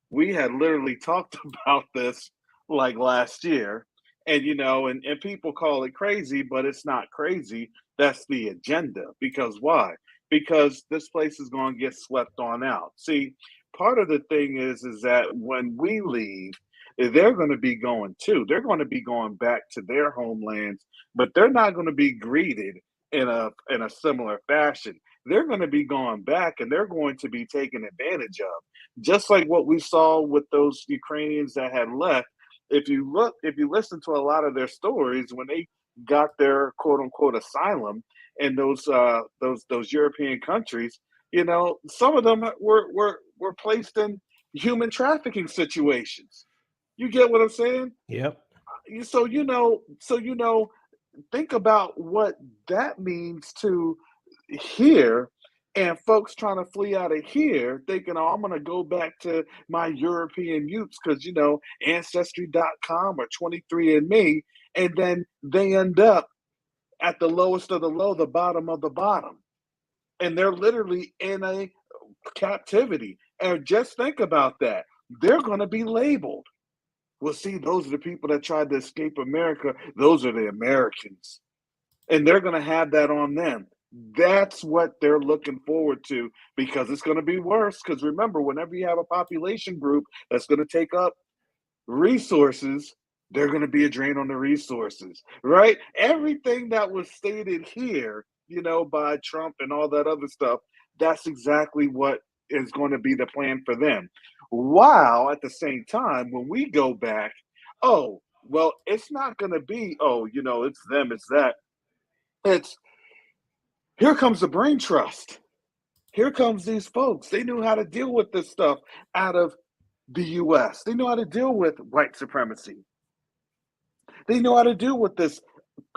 we had literally talked about this like last year, and and people call it crazy, but it's not crazy. That's the agenda. Because why? Because this place is going to get swept on out. See, part of the thing is that when we leave, they're going to be going too. They're going to be going back to their homelands, but they're not going to be greeted in a similar fashion. They're going to be going back, and they're going to be taken advantage of, just like what we saw with those Ukrainians that had left. If you listen to a lot of their stories, when they got their quote unquote asylum in those European countries, some of them were placed in human trafficking situations. You get what I'm saying? Yep. So think about what that means to here, and folks trying to flee out of here, thinking, "Oh, I'm going to go back to my European roots," because Ancestry.com or 23andMe, and then they end up at the lowest of the low, the bottom of the bottom, and they're literally in a captivity. And just think about that. They're going to be labeled. Well, see, those are the people that tried to escape America. Those are the Americans. And they're going to have that on them. That's what they're looking forward to, because it's going to be worse. Because remember, whenever you have a population group that's going to take up resources, they're going to be a drain on the resources, right? Everything that was stated here, by Trump and all that other stuff, that's exactly what is going to be the plan for them. While at the same time, when we go back, oh, well, it's not going to be, it's them, it's that. It's, here comes the brain trust. Here comes these folks. They knew how to deal with this stuff out of the U.S. They know how to deal with white supremacy. They know how to deal with this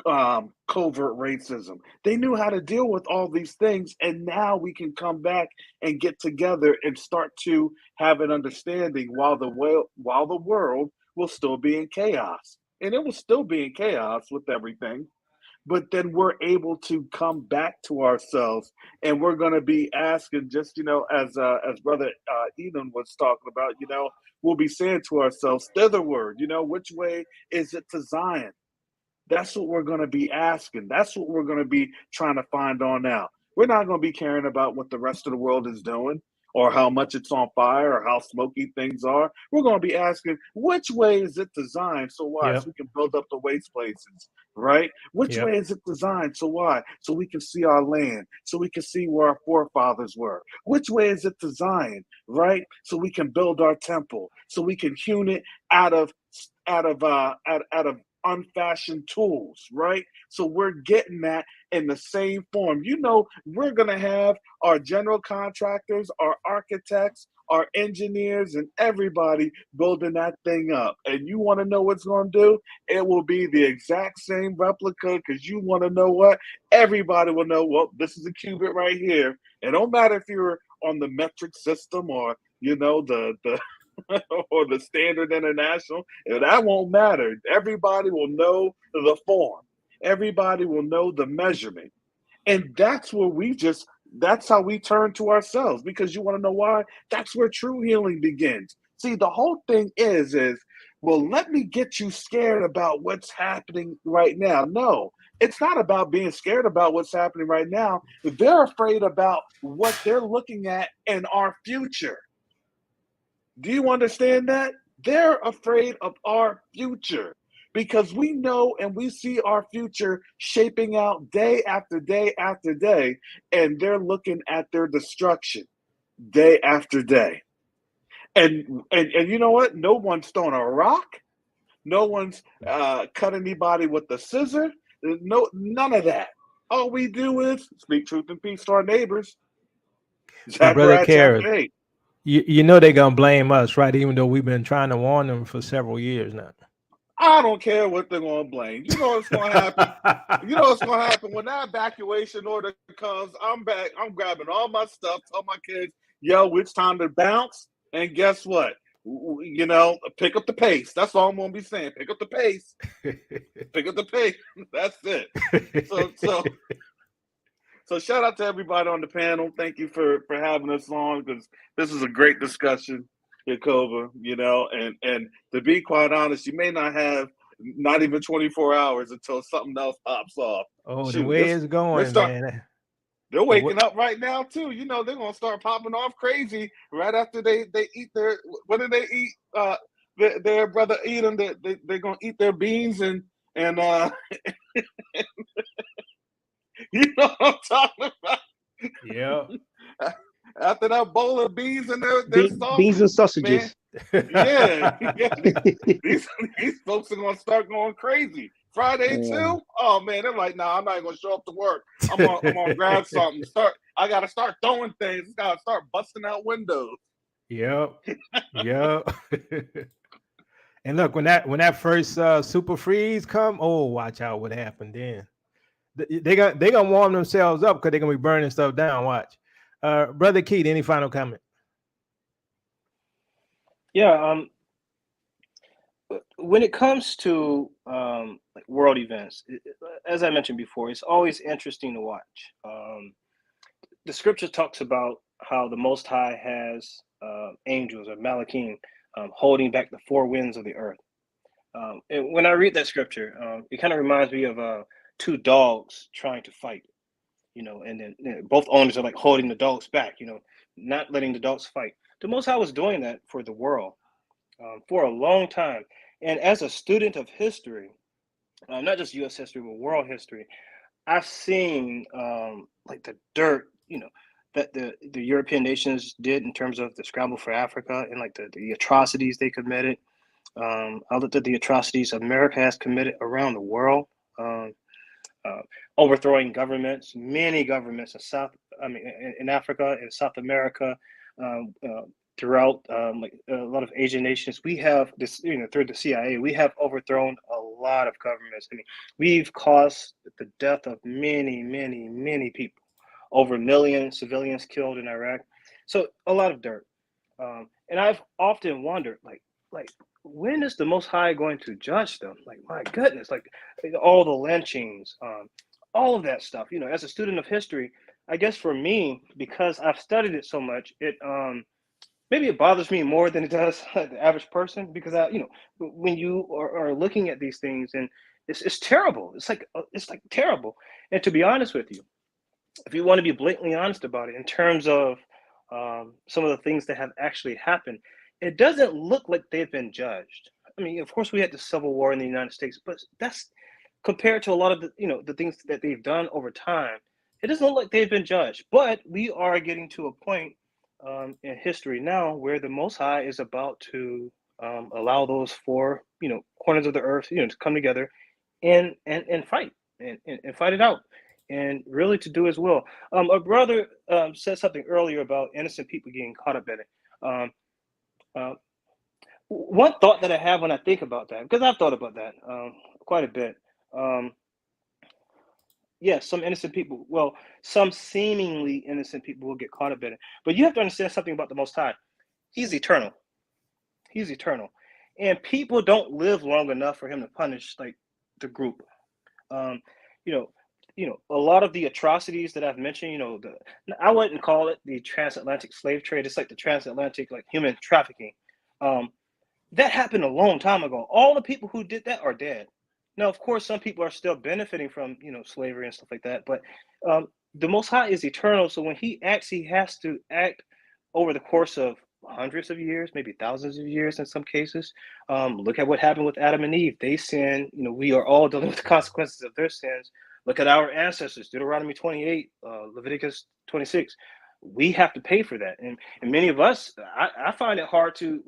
covert racism. They knew how to deal with all these things, and now we can come back and get together and start to have an understanding while the world will still be in chaos. And it will still be in chaos with everything. But then we're able to come back to ourselves, and we're going to be asking, just as Brother Eden was talking about, we'll be saying to ourselves, thitherward, which way is it to Zion? That's what we're going to be asking. That's what we're going to be trying to find on out. We're not going to be caring about what the rest of the world is doing, or how much it's on fire, or how smoky things are. We're going to be asking, which way is it designed? So why? Yep. So we can build up the waste places, right? Which Yep. way is it designed? So why? So we can see our land, so we can see where our forefathers were. Which way is it designed, right? So we can build our temple, so we can hewn it out of unfashioned tools, right? So we're getting that in the same form. We're going to have our general contractors, our architects, our engineers, and everybody building that thing up. And you want to know what's going to do? It will be the exact same replica, because you want to know what? Everybody will know, well, this is a cubit right here. It don't matter if you're on the metric system, or, the or the standard international. That won't matter. Everybody will know the form. Everybody will know the measurement. And that's where that's how we turn to ourselves, because you want to know why? That's where true healing begins. See, the whole thing is, well, let me get you scared about what's happening right now. No, it's not about being scared about what's happening right now. They're afraid about what they're looking at in our future. Do you understand that? They're afraid of our future because we know and we see our future shaping out day after day after day, and they're looking at their destruction day after day. And you know what? No one's thrown a rock. No one's cut anybody with the scissor. No, none of that. All we do is speak truth and peace to our neighbors. But Brother Zechariah Carrot, chapter 8. you know they're gonna blame us, right? Even though we've been trying to warn them for several years now. I don't care what they're going to blame. You know what's going to happen. You know what's going to happen when that evacuation order comes. I'm back. I'm grabbing all my stuff. Tell my kids, yo, it's time to bounce. And guess what? You know, pick up the pace. That's all I'm going to be saying. Pick up the pace. Pick up the pace. That's it. So shout out to everybody on the panel. Thank you for having us on, because this is a great discussion. Yakova, you know, and to be quite honest, you may not have not even 24 hours until something else pops off. Oh, the way it's going, man. They're waking up right now too. You know, they're gonna start popping off crazy right after they eat their, what do they eat? Their brother Edom, they're gonna eat their beans and you know what I'm talking about. Yeah. After that bowl of beans and their sausage, beans and sausages. Man. Yeah. These folks are gonna start going crazy. Friday too? Oh man, they're like, nah, I'm not even gonna show up to work. I'm gonna grab something. I gotta start throwing things. Gotta start busting out windows. Yep. Yep. And look, when that first super freeze come, oh, watch out what happened then. They gonna warm themselves up because they're gonna be burning stuff down. Watch. Brother Keith, any final comment? Yeah, when it comes to like world events, as I mentioned before, it's always interesting to watch. The scripture talks about how the Most High has angels or malachim holding back the four winds of the earth. And when I read that scripture, it kind of reminds me of two dogs trying to fight. You know, and then both owners are like holding the dogs back. You know, not letting the dogs fight. The Most High was doing that for the world for a long time. And as a student of history, not just U.S. history, but world history, I've seen like the dirt, you know, that the European nations did in terms of the scramble for Africa and like the atrocities they committed. I looked at the atrocities America has committed around the world, overthrowing governments, many governments in Africa and South America, throughout like a lot of Asian nations. We have this, you know, through the CIA, we have overthrown a lot of governments. I mean, we've caused the death of many, many, many people, over a million civilians killed in Iraq. So a lot of dirt. And I've often wondered, like, when is the Most High going to judge them? Like, my goodness, like all the lynchings, all of that stuff. You know, as a student of history, I guess for me, because I've studied it so much, it maybe it bothers me more than it does the average person, because you know, when you are looking at these things, and it's terrible. It's like terrible. And to be honest with you, if you want to be blatantly honest about it, in terms of some of the things that have actually happened, it doesn't look like they've been judged. I mean, of course, we had the Civil War in the United States, but that's compared to a lot of the, you know, the things that they've done over time. It doesn't look like they've been judged. But we are getting to a point in history now where the Most High is about to allow those four, you know, corners of the earth, you know, to come together and fight and fight it out, and really to do his will. A brother said something earlier about innocent people getting caught up in it. One thought that I have when I think about that, because I've thought about that quite a bit. Yes, some innocent people, well, some seemingly innocent people will get caught up in it. But you have to understand something about the Most High. He's eternal. He's eternal. And people don't live long enough for him to punish like the group. You know, a lot of the atrocities that I've mentioned, I wouldn't call it the transatlantic slave trade. It's like the transatlantic, like human trafficking. That happened a long time ago. All the people who did that are dead. Now, of course, some people are still benefiting from, slavery and stuff like that. But the Most High is eternal. So when he acts, he has to act over the course of hundreds of years, maybe thousands of years in some cases. Look at what happened with Adam and Eve. They sinned. We are all dealing with the consequences of their sins. Look at our ancestors, Deuteronomy 28, Leviticus 26. We have to pay for that. And many of us, I find it hard to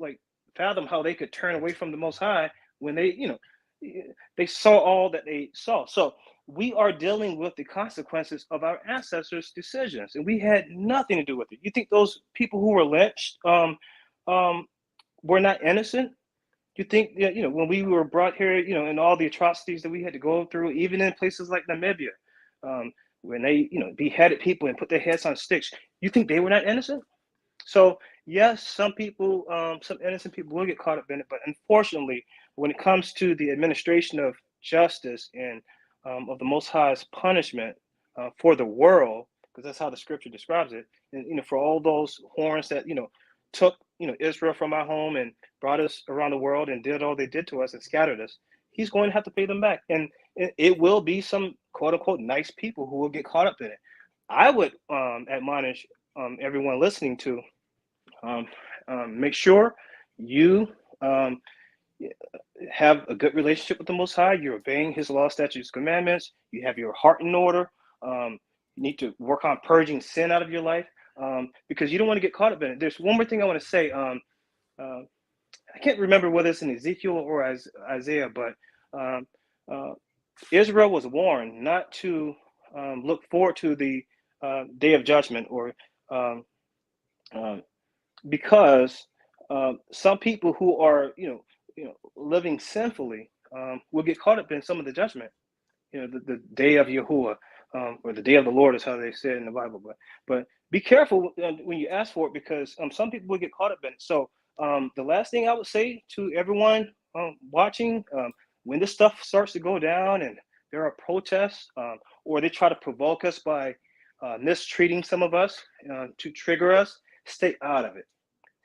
fathom how they could turn away from the Most High when they saw all that they saw. So we are dealing with the consequences of our ancestors' decisions, and we had nothing to do with it. You think those people who were lynched were not innocent? You think that, when we were brought here, and all the atrocities that we had to go through, even in places like Namibia, when they, beheaded people and put their heads on sticks, you think they were not innocent? So yes, some people, some innocent people will get caught up in it, but unfortunately, when it comes to the administration of justice and of the Most High's punishment for the world, because that's how the Scripture describes it, and for all those horns that took Israel from our home and brought us around the world and did all they did to us and scattered us, he's going to have to pay them back, and it will be some quote unquote nice people who will get caught up in it. I would admonish everyone listening to make sure you have a good relationship with the Most High. You're obeying His law, statutes, commandments. You have your heart in order. You need to work on purging sin out of your life because you don't want to get caught up in it. There's one more thing I want to say. I can't remember whether it's in Ezekiel or Isaiah, but Israel was warned not to look forward to the day of judgment, or because some people who are living sinfully will get caught up in some of the judgment. The day of Yahuwah, or the day of the Lord is how they say it in the Bible. But be careful when you ask for it, because some people will get caught up in it. So the last thing I would say to everyone watching, when this stuff starts to go down and there are protests, or they try to provoke us by mistreating some of us to trigger us, stay out of it.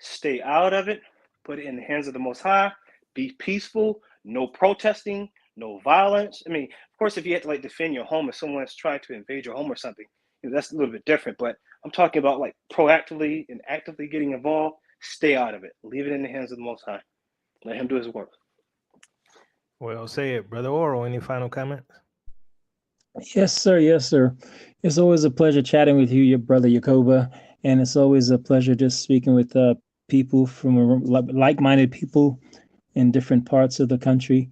Stay out of it. Put it in the hands of the Most High. Be peaceful. No protesting. No violence. I mean, of course, if you had to defend your home if someone's trying to invade your home or something, that's a little bit different. But I'm talking about proactively and actively getting involved. Stay out of it. Leave it in the hands of the Most High. Let Him do His work. Well, say it, Brother Oral. Any final comments? Yes, sir. Yes, sir. It's always a pleasure chatting with you, your brother Yakoba, and it's always a pleasure just speaking with people from like-minded people in different parts of the country.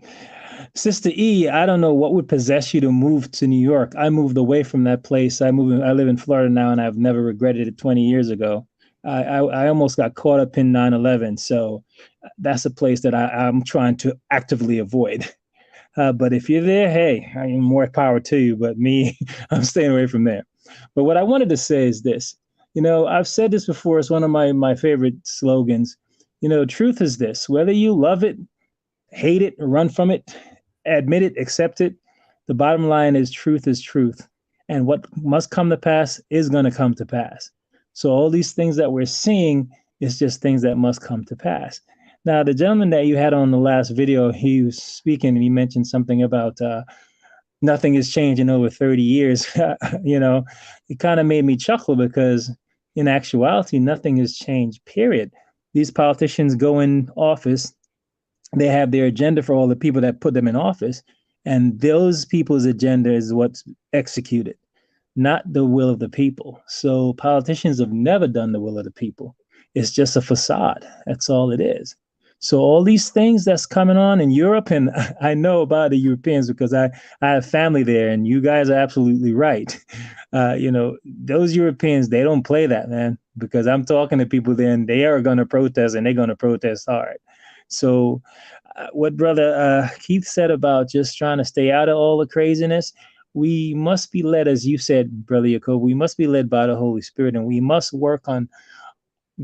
Sister E, I don't know what would possess you to move to New York. I moved away from that place. I live in Florida now, and I've never regretted it 20 years ago. I almost got caught up in 9/11, so that's a place that I'm trying to actively avoid. But if you're there, hey, I mean, more power to you. But me, I'm staying away from there. But what I wanted to say is this. I've said this before. It's one of my favorite slogans. Truth is this. Whether you love it, hate it, run from it, admit it, accept it, the bottom line is truth is truth. And what must come to pass is going to come to pass. So all these things that we're seeing is just things that must come to pass. Now, the gentleman that you had on the last video, he was speaking and he mentioned something about nothing has changed in over 30 years. It kind of made me chuckle because in actuality, nothing has changed, period. These politicians go in office, they have their agenda for all the people that put them in office, and those people's agenda is what's executed, not the will of the people. So politicians have never done the will of the people. It's just a facade. That's all it is. So all these things that's coming on in Europe, and I know about the Europeans because I have family there, and you guys are absolutely right. Those Europeans, they don't play that, man, because I'm talking to people there and they are going to protest, and they're going to protest hard. So what Brother Keith said about just trying to stay out of all the craziness, we must be led, as you said, Brother Jacob, we must be led by the Holy Spirit, and we must work on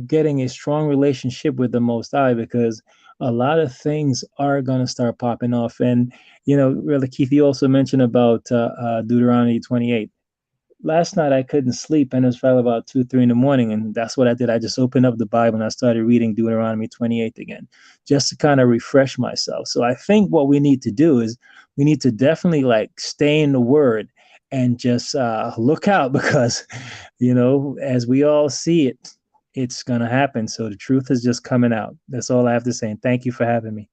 getting a strong relationship with the Most High, because a lot of things are going to start popping off. And, you know, really, Keith, you also mentioned about Deuteronomy 28. Last night I couldn't sleep, and it was probably about 2, 3 in the morning, and that's what I did. I just opened up the Bible and I started reading Deuteronomy 28 again, just to kind of refresh myself. So I think what we need to do is we need to definitely like stay in the Word and just look out, because, you know, as we all see it, it's gonna happen. So the truth is just coming out. That's all I have to say. And thank you for having me.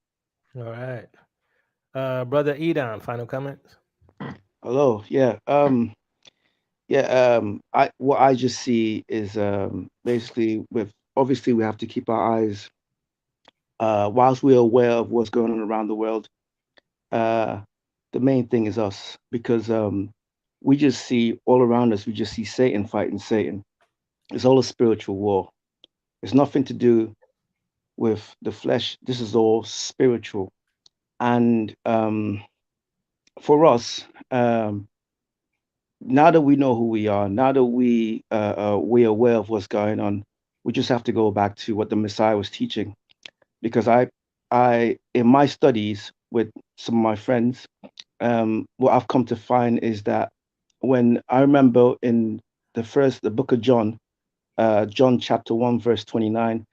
All right. Brother Edon, final comments? Hello. What I just see is basically, with obviously we have to keep our eyes, whilst we're aware of what's going on around the world. The main thing is us, because we just see all around us. We just see Satan fighting Satan. It's all a spiritual war. It's nothing to do with the flesh. This is all spiritual. And for us, now that we know who we are, now that we're aware of what's going on, we just have to go back to what the Messiah was teaching. Because I in my studies with some of my friends, what I've come to find is that when I remember in the book of John, John chapter 1, verse 29,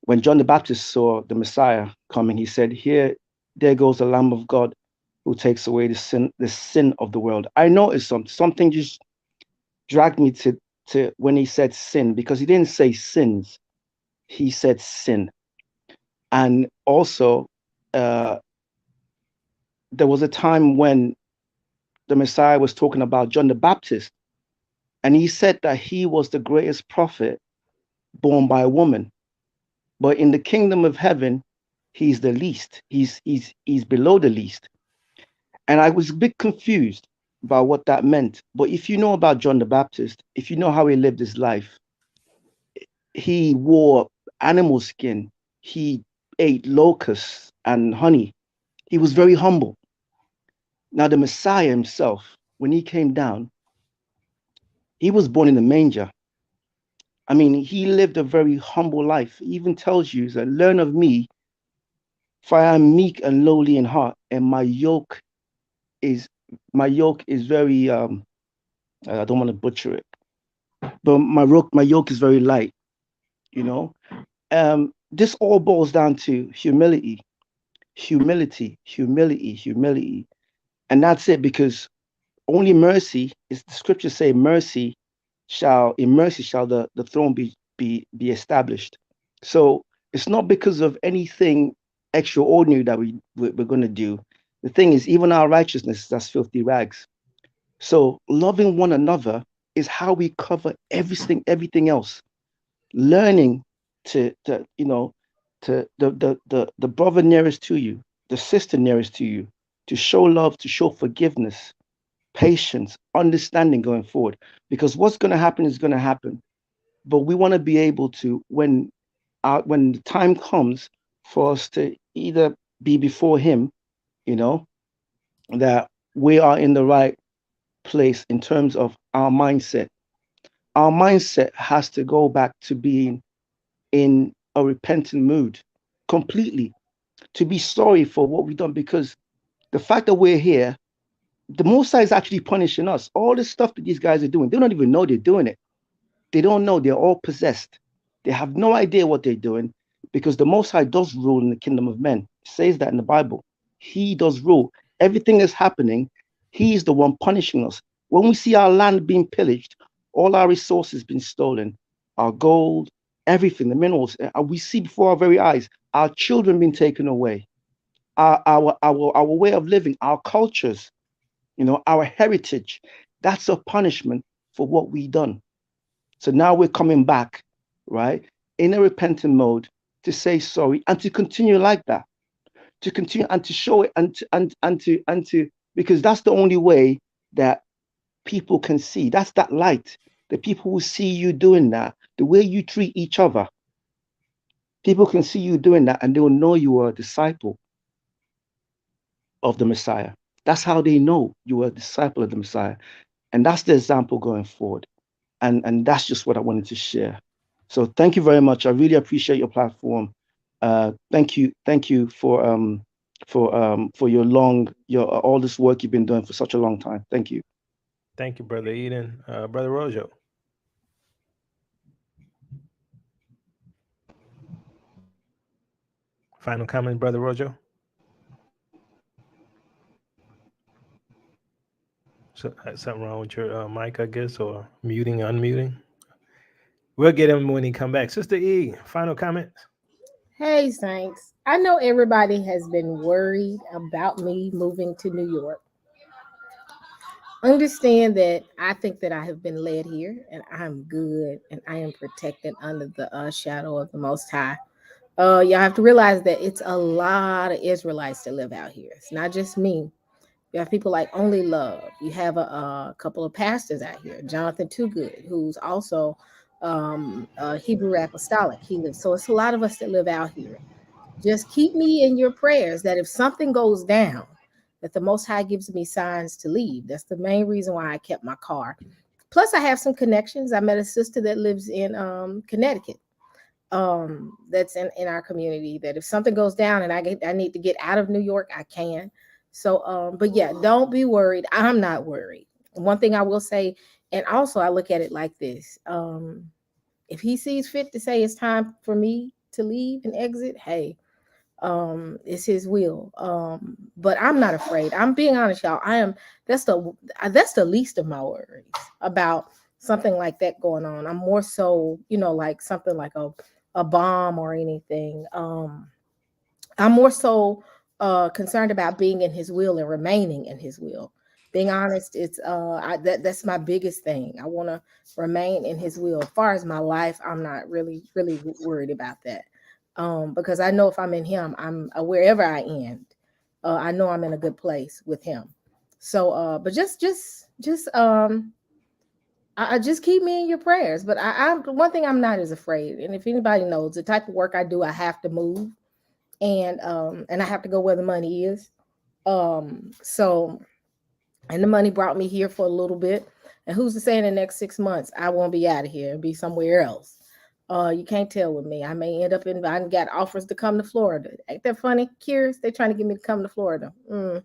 when John the Baptist saw the Messiah coming, he said, there goes the Lamb of God who takes away the sin of the world. I noticed something just dragged me to when he said sin, because he didn't say sins, he said sin. And also, there was a time when the Messiah was talking about John the Baptist, and he said that he was the greatest prophet born by a woman. But in the kingdom of heaven, he's the least. He's below the least. And I was a bit confused about what that meant. But if you know about John the Baptist, if you know how he lived his life, he wore animal skin. He ate locusts and honey. He was very humble. Now, the Messiah himself, when he came down, he was born in a manger. I mean, he lived a very humble life. He even tells you that, learn of me, for I am meek and lowly in heart, and my yoke is very I don't want to butcher it, but my yoke is very light, you know. This all boils down to humility. And that's it, because only mercy, is the scriptures say, in mercy shall the throne be established. So it's not because of anything extraordinary that we're going to do. The thing is, even our righteousness is as filthy rags. So loving one another is how we cover everything else. Learning to the brother nearest to you, the sister nearest to you, to show love, to show forgiveness, patience, understanding going forward. Because what's going to happen is going to happen. But we want to be able to, when the time comes for us to either be before him, you know, that we are in the right place in terms of our mindset. Our mindset has to go back to being in a repentant mood completely, to be sorry for what we've done, because the fact that we're here, the Most High is actually punishing us. All this stuff that these guys are doing, they don't even know they're doing it. They don't know. They're all possessed. They have no idea what they're doing, because the Most High does rule in the kingdom of men. It says that in the Bible. He does rule. Everything that's happening, he's the one punishing us. When we see our land being pillaged, all our resources being stolen, our gold, everything, the minerals, we see before our very eyes, our children being taken away, our way of living, our cultures, you know, our heritage. That's a punishment for what we done. So now we're coming back, right, in a repentant mode, to say sorry and to continue like that, to continue and to show it, and to because that's the only way that people can see. That's that light. The people will see you doing that, the way you treat each other. People can see you doing that, and they will know you are a disciple of the Messiah. That's how they know you are a disciple of the Messiah. And that's the example going forward. And that's just what I wanted to share. So thank you very much. I really appreciate your platform. Thank you for your all this work you've been doing for such a long time. Thank you. Thank you, Brother Eden. Brother Rojo. Final comment, Brother Rojo? So, something wrong with your mic, I guess, or muting, unmuting? We'll get him when he come back. Sister E, final comments? Hey, Saints. I know everybody has been worried about me moving to New York. Understand that I think that I have been led here and I'm good and I am protected under the shadow of the Most High. Y'all have to realize that it's a lot of Israelites that live out here. It's not just me. You have people like Only Love. You have a couple of pastors out here, Jonathan Toogood, who's also Hebrew Apostolic. He lives. So it's a lot of us that live out here. Just keep me in your prayers that if something goes down, that the Most High gives me signs to leave. That's the main reason why I kept my car. Plus, I have some connections. I met a sister that lives in Connecticut. That's in our community. That if something goes down and I need to get out of New York, I can. So, but yeah, don't be worried. I'm not worried. One thing I will say, and also I look at it like this: if He sees fit to say it's time for me to leave and exit, hey, it's His will. But I'm not afraid. I'm being honest, y'all. That's the least of my worries about something like that going on. I'm more so, like something like a bomb or anything. I'm more so concerned about being in His will and remaining in His will. Being honest, it's that's my biggest thing. I want to remain in His will. As far as my life, I'm not really worried about that. Because I know if I'm in Him, I'm wherever I end, I know I'm in a good place with Him. So, but just I just keep me in your prayers. But I'm one thing I'm not as afraid. And if anybody knows the type of work I do, I have to move, and I have to go where the money is. So, and the money brought me here for a little bit. And who's to say in the next 6 months I won't be out of here and be somewhere else? You can't tell with me. I may end up I got offers to come to Florida. Ain't that funny? Curious? They're trying to get me to come to Florida. Come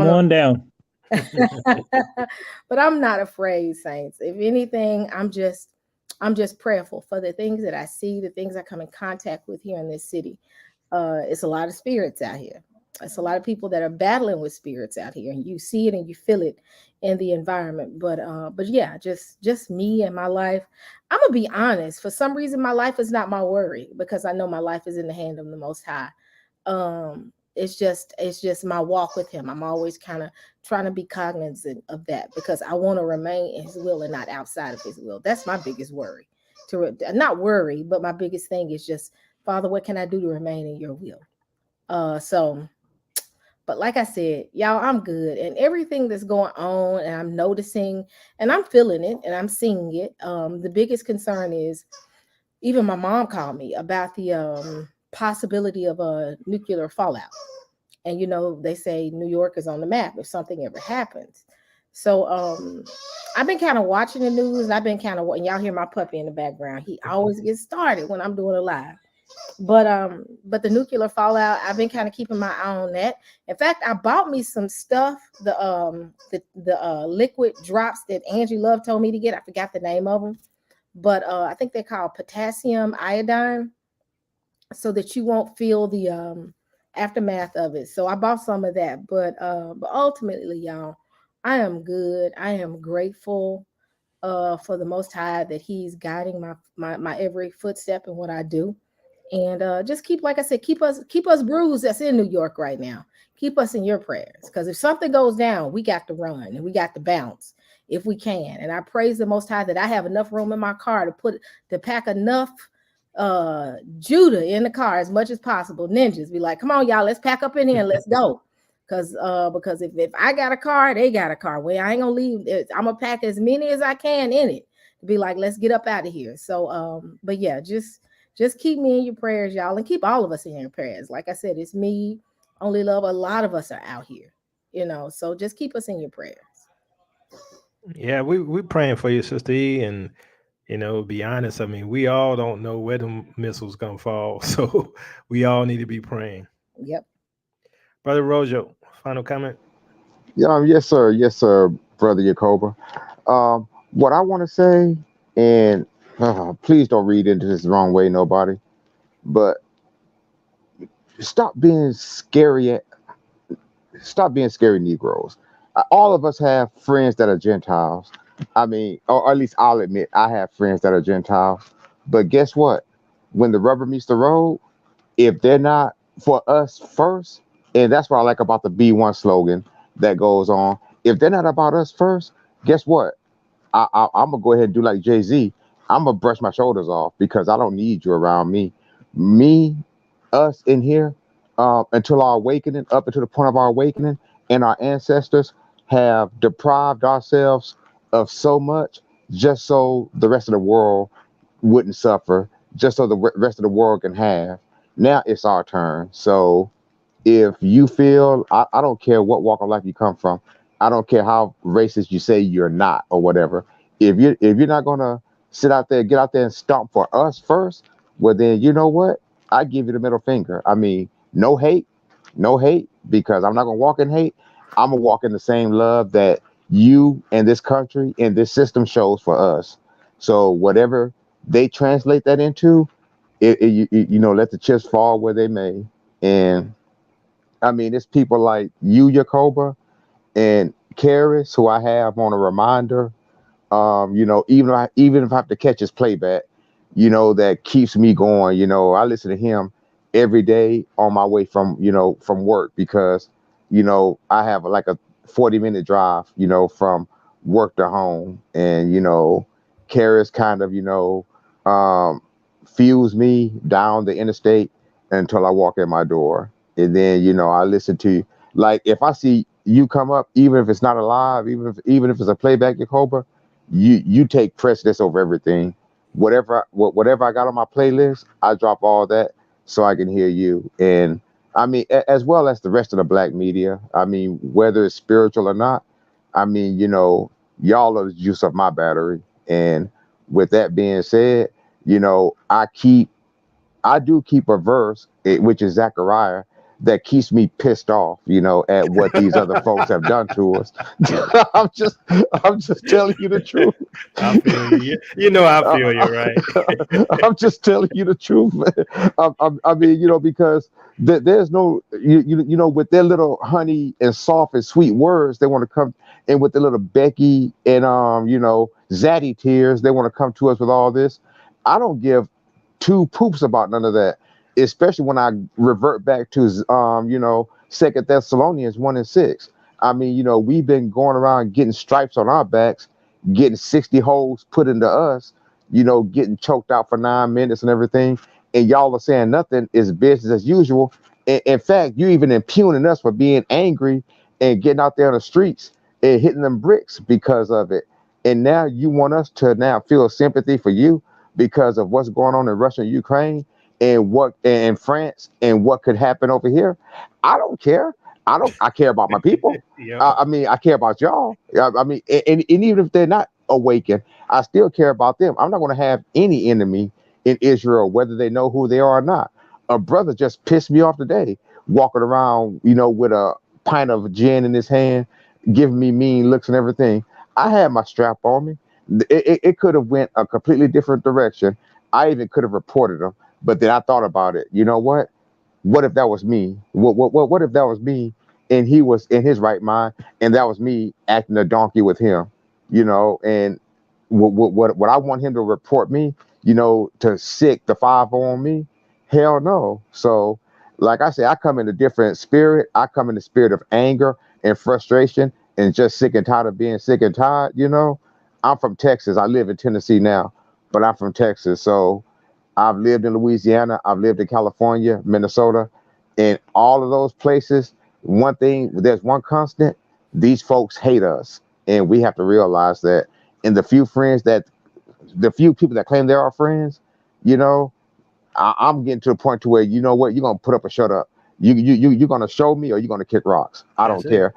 on down. But I'm not afraid, Saints. If anything, I'm just prayerful for the things that I see, the things I come in contact with here in this city. It's a lot of spirits out here. It's a lot of people that are battling with spirits out here, and you see it and you feel it in the environment. But yeah, just me and my life. I'm gonna be honest. For some reason, my life is not my worry because I know my life is in the hand of the Most High. It's just my walk with Him. I'm always kind of trying to be cognizant of that because I want to remain in His will and not outside of His will. That's my biggest worry. Not worry, but my biggest thing is just, Father, what can I do to remain in your will? But like I said, y'all, I'm good. And everything that's going on, and I'm noticing, and I'm feeling it, and I'm seeing it. The biggest concern is, even my mom called me about the possibility of a nuclear fallout. And, they say New York is on the map if something ever happens. So I've been kind of watching the news, and I've been kind of, and y'all hear my puppy in the background. He always gets started when I'm doing a live. But the nuclear fallout, I've been kind of keeping my eye on that. In fact, I bought me some stuff, the liquid drops that Angie Love told me to get. I forgot the name of them, but I think they're called potassium iodine, so that you won't feel the aftermath of it. So I bought some of that, but ultimately, y'all, I am good. I am grateful for the Most High that He's guiding my every footstep in what I do. And just keep, like I said, keep us bruised that's in New York right now. Keep us in your prayers, because if something goes down, we got to run and we got to bounce if we can. And I praise the Most High that I have enough room in my car to pack enough Judah in the car as much as possible. Ninjas be like, come on, y'all, let's pack up in here and let's go. Because if I got a car, they got a car. Well, I ain't gonna leave. I'm gonna pack as many as I can in it to be like, let's get up out of here. So but yeah, just keep me in your prayers, y'all, and keep all of us in your prayers. Like I said, it's me, Only Love. A lot of us are out here, so just keep us in your prayers. Yeah, we praying for you, Sister E, and Be honest. I mean, we all don't know where the missiles gonna fall, so we all need to be praying. Yep. Brother Rojo, final comment. Yeah, yes, sir, brother Yacoba. What I want to say, and please don't read into this the wrong way, nobody. But stop being scary. Stop being scary Negroes. All of us have friends that are Gentiles. I mean, or at least I'll admit I have friends that are Gentiles. But guess what? When the rubber meets the road, if they're not for us first, and that's what I like about the B1 slogan that goes on. If they're not about us first, guess what? I'm gonna go ahead and do like Jay-Z. I'm gonna brush my shoulders off because I don't need you around me. Me, us in here, until our awakening, up until the point of our awakening, and our ancestors have deprived ourselves of so much just so the rest of the world wouldn't suffer, just so the rest of the world can have. Now it's our turn. So if you feel, I don't care what walk of life you come from, I don't care how racist you say you're not or whatever. If you're not gonna sit out there, get out there and stomp for us first, well then you know what? I give you the middle finger. I mean, no hate, because I'm not gonna walk in hate. I'm gonna walk in the same love that you and this country and this system shows for us. So whatever they translate that into, let the chips fall where they may. And I mean, it's people like you, Jacoba, and Karis, who I have on a reminder. Even if I have to catch his playback, that keeps me going. I listen to him every day on my way from work because, I have like a 40-minute drive, from work to home. And, Karis kind of, um, fuels me down the interstate until I walk in my door. And then, I listen to you. Like if I see you come up, even if it's not alive, even if it's a playback, Jacoba, you take precedence over everything. Whatever I got on my playlist, I drop all that so I can hear you. And I mean, as well as the rest of the black media. I mean, whether it's spiritual or not, I mean, y'all are the juice of my battery. And with that being said, I do keep a verse, which is Zechariah, that keeps me pissed off, at what these other folks have done to us. I'm just, I'm just telling you the truth. I feel you. I feel you, right? I'm just telling you the truth. I mean, because there's no, with their little honey and soft and sweet words, they want to come, and with the little Becky and Zaddy tears, they want to come to us with all this. I don't give two poops about none of that, especially when I revert back to Second Thessalonians 1:6. I mean, we've been going around getting stripes on our backs, getting 60 holes put into us, getting choked out for 9 minutes and everything, and y'all are saying nothing is business as usual. In fact, you even impugning us for being angry and getting out there on the streets and hitting them bricks because of it. And now you want us to now feel sympathy for you because of what's going on in Russia and Ukraine and what and France and what could happen over here. I don't care. I care about my people. Yep. I mean, I care about y'all. I mean, and even if they're not awakened, I still care about them. I'm not going to have any enemy in Israel, whether they know who they are or not. A brother just pissed me off today, walking around, with a pint of gin in his hand, giving me mean looks and everything. I had my strap on me. It could have went a completely different direction. I even could have reported him, but then I thought about it. You know what? What if that was me? What if that was me and he was in his right mind and that was me acting a donkey with him? And what I want him to report me, to sick the 5 on me? Hell no. So, like I said, I come in a different spirit. I come in the spirit of anger and frustration and just sick and tired of being sick and tired. I'm from Texas. I live in Tennessee now, but I'm from Texas. So I've lived in Louisiana. I've lived in California, Minnesota, and all of those places. One thing, there's one constant. These folks hate us, and we have to realize that. And the few people that claim they're our friends, I'm getting to the point to where you know what, you're gonna put up or shut up. You're gonna show me or you're gonna kick rocks. I That's don't it. care.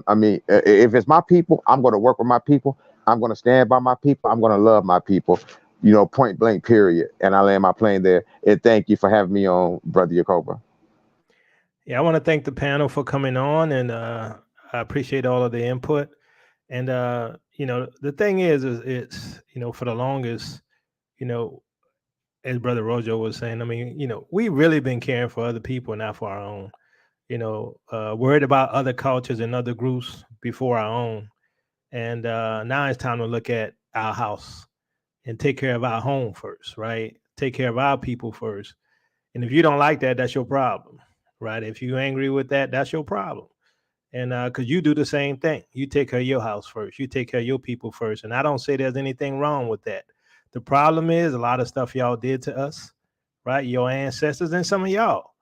I mean, if it's my people, I'm gonna work with my people. I'm gonna stand by my people. I'm gonna love my people. point blank, period. And I land my plane there. And thank you for having me on, Brother Yacoba. Yeah, I want to thank the panel for coming on, and I appreciate all of the input. And the thing is it's for the longest, as Brother Rojo was saying, I mean, we really been caring for other people, not for our own. Worried about other cultures and other groups before our own. And now it's time to look at our house and take care of our home first, right? Take care of our people first. And if you don't like that, that's your problem, right? If you're angry with that, that's your problem. And because you do the same thing, you take care of your house first, you take care of your people first. And I don't say there's anything wrong with that. The problem is a lot of stuff y'all did to us, right? Your ancestors and some of y'all.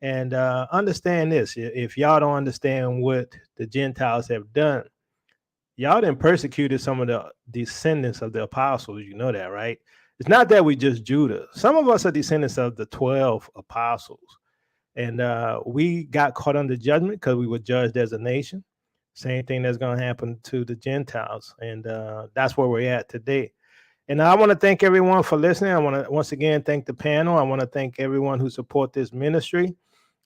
And understand this: if y'all don't understand what the Gentiles have done, y'all done persecuted some of the descendants of the apostles. You know that, right? It's not that we just Judah. Some of us are descendants of the 12 apostles. And we got caught under judgment because we were judged as a nation. Same thing that's going to happen to the Gentiles. And that's where we're at today. And I want to thank everyone for listening. I want to once again thank the panel. I want to thank everyone who support this ministry.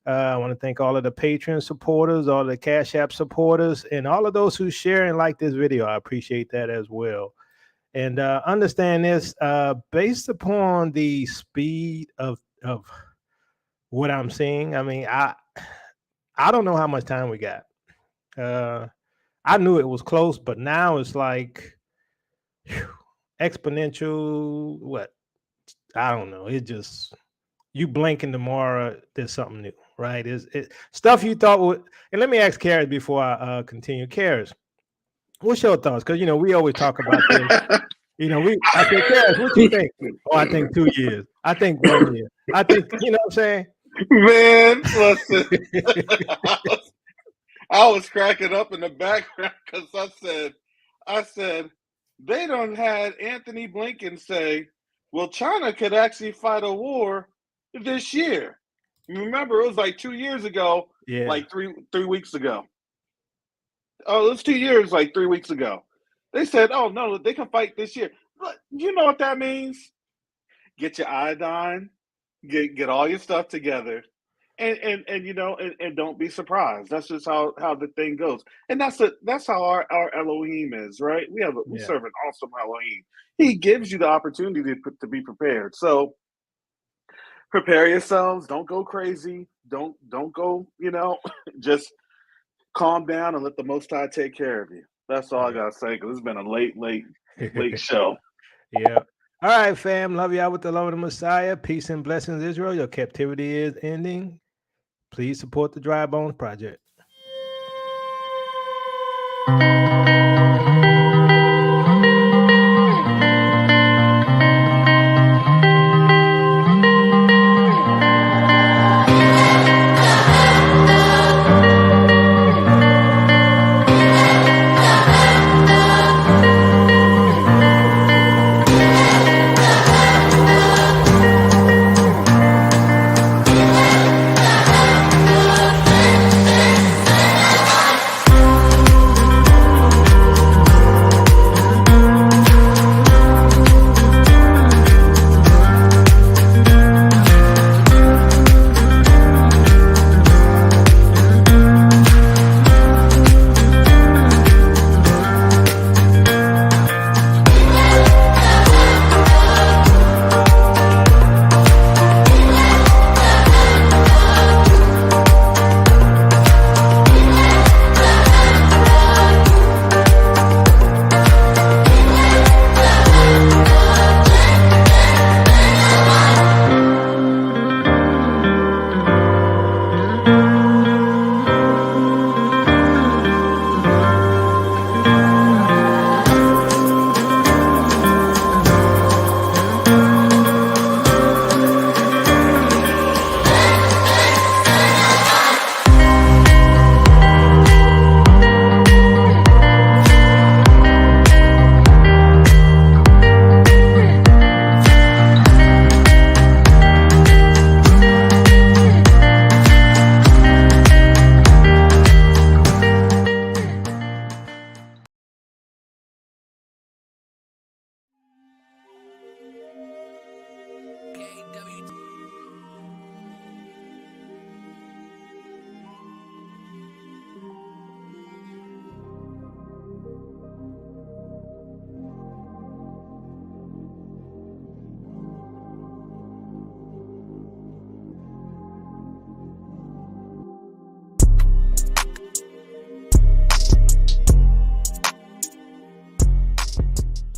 I want to thank all of the Patreon supporters, all the Cash App supporters, and all of those who share and like this video. I appreciate that as well. And understand this, based upon the speed of what I'm seeing, I mean, I don't know how much time we got. I knew it was close, but now it's like exponential. What? I don't know. It just, you blink and tomorrow there's something new, right? It stuff you thought would. And let me ask Karis before I continue. Karis, what's your thoughts? Because we always talk about this. I said, Karis, what you think? Oh, I think 2 years. I think 1 year. I think, what I'm saying? Man, listen. I was cracking up in the background because I said, they done had Anthony Blinken say, well, China could actually fight a war this year. You remember, it was like 2 years ago, Yeah. like three weeks ago. Oh, it was 2 years, like 3 weeks ago. They said, oh, no, they can fight this year. But you know what that means? Get your iodine, get all your stuff together, and don't be surprised. That's just how the thing goes. And that's how our Elohim is, right? We serve an awesome Elohim. He gives you the opportunity to be prepared. So prepare yourselves. Don't go crazy. Don't go, just calm down and let the Most High take care of you. That's all I gotta say, because it's been a late show. Yeah. All right, fam. Love y'all with the love of the Messiah. Peace and blessings, Israel. Your captivity is ending. Please support the Dry Bones Project.